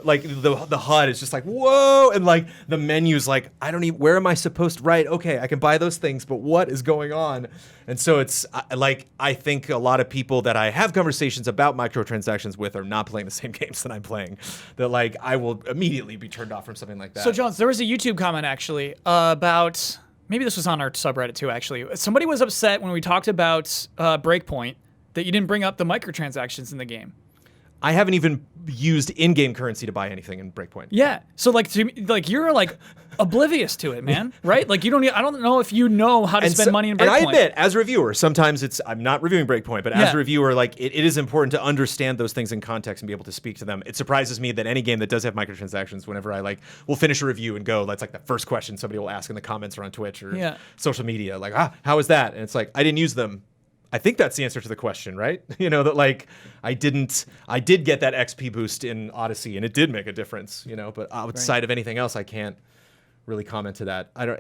Like the HUD is just like, whoa. And like the menu's like, I don't even, where am I supposed to write? Okay, I can buy those things, but what is going on? And so it's like, I think a lot of people that I have conversations about microtransactions with are not playing the same games that I'm playing. That like, I will immediately be turned off from something like that. So Jones, there was a YouTube comment actually about, maybe this was on our subreddit too actually. Somebody was upset when we talked about Breakpoint that you didn't bring up the microtransactions in the game. I haven't even used in-game currency to buy anything in Breakpoint. Yeah. So like to me, like you're like oblivious to it, man. Right? Like you don't. I don't know if you know how to spend money in Breakpoint. And I admit, as a reviewer, sometimes I'm not reviewing Breakpoint, but as a reviewer, like it is important to understand those things in context and be able to speak to them. It surprises me that any game that does have microtransactions, whenever I will finish a review and go, that's like the first question somebody will ask in the comments or on Twitch or social media, like, how is that? And it's like, I didn't use them. I think that's the answer to the question, right? That like I did get that XP boost in Odyssey and it did make a difference, but outside of anything else, I can't really comment to that. I don't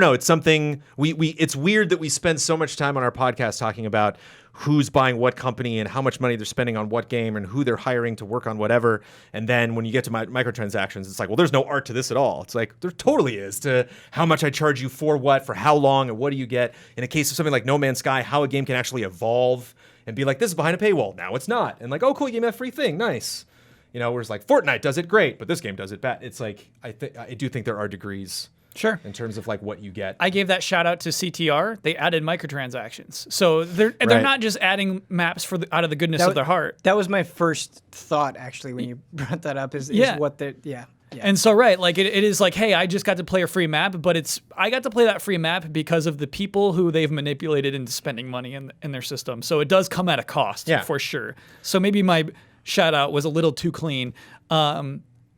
know. It's something it's weird that we spend so much time on our podcast talking about who's buying what company and how much money they're spending on what game and who they're hiring to work on whatever. And then when you get to microtransactions, it's like, well, there's no art to this at all. It's like, there totally is, to how much I charge you for what, for how long, and what do you get. In a case of something like No Man's Sky, how a game can actually evolve and be like, this is behind a paywall. Now it's not. And like, oh, cool, you gave me that free thing. Nice. Whereas like Fortnite does it great, but this game does it bad. It's like, I do think there are degrees. Sure. In terms of like what you get. I gave that shout out to CTR. They added microtransactions. So they're not just adding maps out of the goodness of their heart. That was my first thought actually when you brought that up is what they're Yeah. And so, right, like it is like, hey, I just got to play a free map, but I got to play that free map because of the people who they've manipulated into spending money in their system. So it does come at a cost, for sure. So maybe my shout out was a little too clean.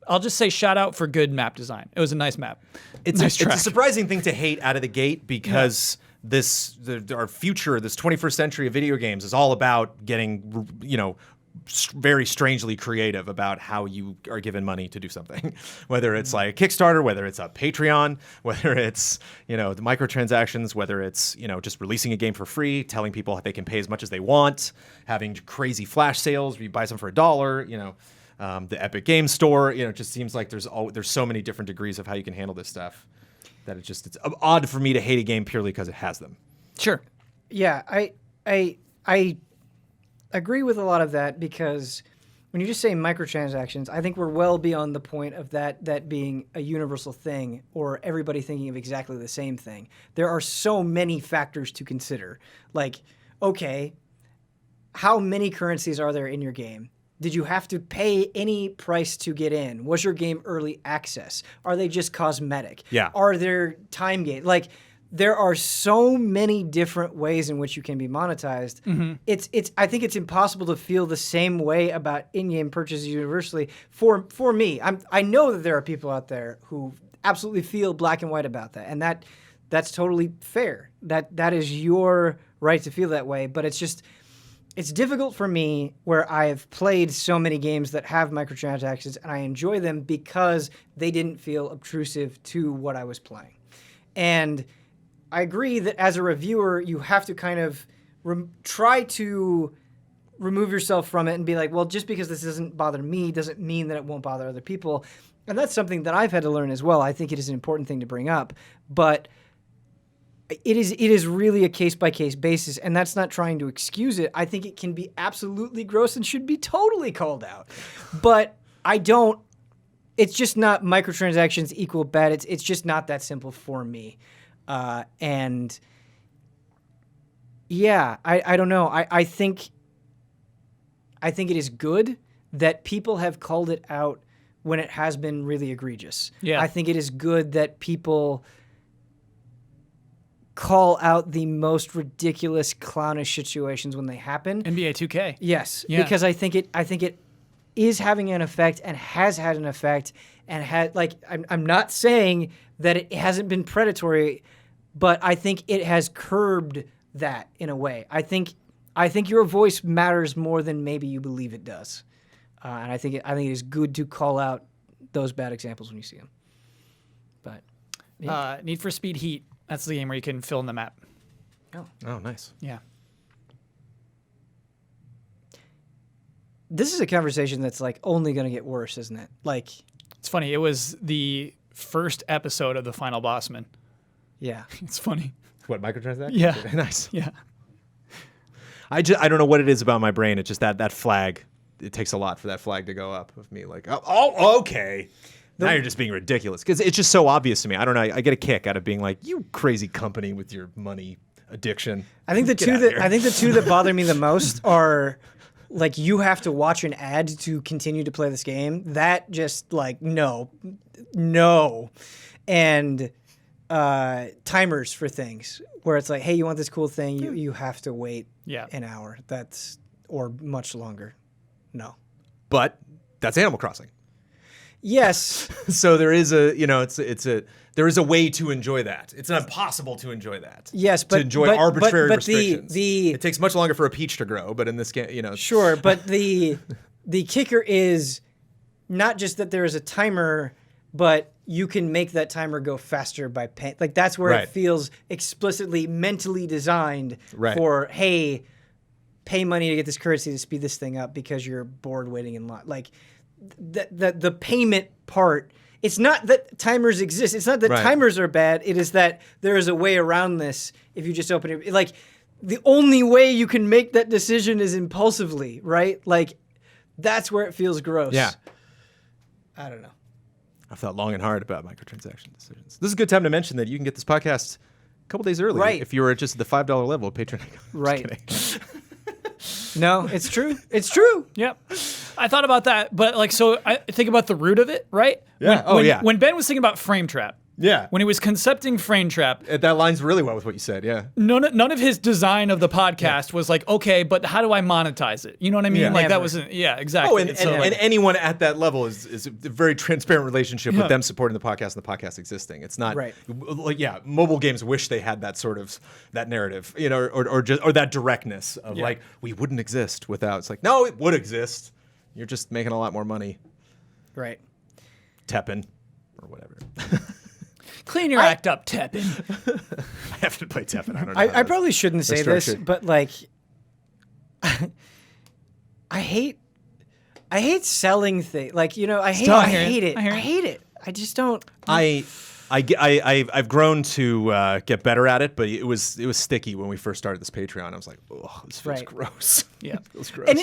I'll just say shout out for good map design. It was a nice map. It's a surprising thing to hate out of the gate because our future, this 21st century of video games is all about getting, very strangely creative about how you are given money to do something. Whether it's like Kickstarter, whether it's a Patreon, whether it's, the microtransactions, whether it's, just releasing a game for free, telling people they can pay as much as they want, having crazy flash sales where you buy some for $1, the Epic Games Store, it just seems like there's so many different degrees of how you can handle this stuff that it's odd for me to hate a game purely because it has them. Sure. Yeah, I agree with a lot of that because when you just say microtransactions, I think we're well beyond the point of that being a universal thing or everybody thinking of exactly the same thing. There are so many factors to consider. Like, okay, how many currencies are there in your game? Did you have to pay any price to get in? Was your game early access? Are they just cosmetic? Yeah. Are there time gain? Like, there are so many different ways in which you can be monetized. I think it's impossible to feel the same way about in-game purchases universally. For me, I know that there are people out there who absolutely feel black and white about that, and that's totally fair. That is your right to feel that way. But it's difficult for me where I've played so many games that have microtransactions and I enjoy them because they didn't feel obtrusive to what I was playing. And I agree that as a reviewer, you have to kind of try to remove yourself from it and be like, well, just because this doesn't bother me doesn't mean that it won't bother other people. And that's something that I've had to learn as well. I think it is an important thing to bring up. But it is really a case-by-case basis, and that's not trying to excuse it. I think it can be absolutely gross and should be totally called out. But it's just not microtransactions equal bad. It's just not that simple for me. And yeah, I don't know. I think it is good that people have called it out when it has been really egregious. Yeah. I think it is good that people call out the most ridiculous, clownish situations when they happen. NBA 2K. Yes, Yeah. because I think it is having an effect and has had an effect and I'm not saying that it hasn't been predatory, but I think it has curbed that in a way. I think your voice matters more than maybe you believe it does, and I think it is good to call out those bad examples when you see them. But yeah. Need for Speed Heat. That's the game where you can fill in the map. Oh, nice. Yeah. This is a conversation that's like only going to get worse, isn't it? Like, It's funny. It was the first episode of the Final Bossman. yeah. It's funny. What, microtransactions? Yeah. Nice. Yeah. I don't know what it is about my brain. It's just that flag. It takes a lot for that flag to go up of me. Like, oh okay. Now you're just being ridiculous because it's just so obvious to me. I don't know. I get a kick out of being like, you crazy company with your money addiction. I think the Get two out that here. I think the two that bother me the most are like you have to watch an ad to continue to play this game. That just like no, and timers for things where it's like, hey, you want this cool thing? You have to wait an hour. That's or much longer. No, But that's Animal Crossing. yes, So there is there is a way to enjoy that. It's not possible to enjoy that. yes, but to enjoy but, arbitrary but restrictions. the It takes much longer for a peach to grow, but in this game, Sure, but the kicker is not just that there is a timer, but you can make that timer go faster by paying. Like that's where Right. it feels explicitly mentally designed Right. for, hey, pay money to get this currency to speed this thing up because you're bored waiting in line. Like the payment part. It's not that timers exist. It's not that Right. timers are bad. It is that there is a way around this if you just open it. Like the only way you can make that decision is impulsively, right? Like that's where it feels gross. Yeah. I don't know. I've thought long and hard about microtransaction decisions. This is a good time to mention that you can get this podcast a couple days early Right. if you were at just the $5 level of Patreon. Right. No, it's true. It's true. Yep. I thought about that, but like, so I think about the root of it, right? Yeah. When Ben was thinking about Frame Trap, Yeah. when he was concepting Frame Trap, That lines really well with what you said, yeah. none of his design of the podcast was like, okay, but how do I monetize it? You know what I mean? Yeah. Like Never. that wasn't, exactly. Oh, and anyone at that level is a very transparent relationship Yeah. with them supporting the podcast and the podcast existing. It's not Right. like mobile games wish they had that sort of that narrative, or that directness of like we wouldn't exist without. It's like no, it would exist. You're just making a lot more money, Right. Teppin, or whatever. Clean your act up, Teppin. I have to play Teppin. I don't know. I probably shouldn't say this, structured. but like, I hate selling things. Like I hate Stop. I hate it. I hear I it. hate it. I just don't. I've grown to get better at it, but it was sticky when we first started this Patreon. I was like, oh, this feels Right. gross. Yeah. It feels gross. And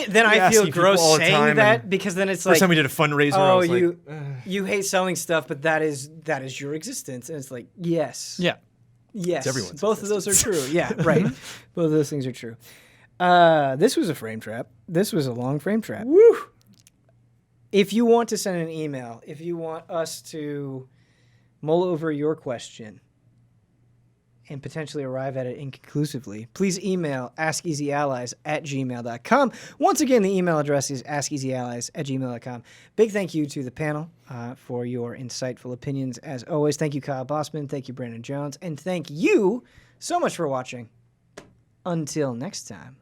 then I asking feel people gross all the saying time, that and because then it's First like, time we did a fundraiser, I oh, was like, you hate selling stuff, but that is your existence, and it's like, yes, Yeah. yes, everyone's both of those are true. Yeah, right. Both of those things are true. This was a frame trap. This was a long frame trap. Woo! If you want to send an email, if you want us to mull over your question, and potentially arrive at it inconclusively, please email askeasyallies@gmail.com. Once again, the email address is askeasyallies@gmail.com. Big thank you to the panel for your insightful opinions. As always, thank you, Kyle Bossman. Thank you, Brandon Jones. And thank you so much for watching. Until next time.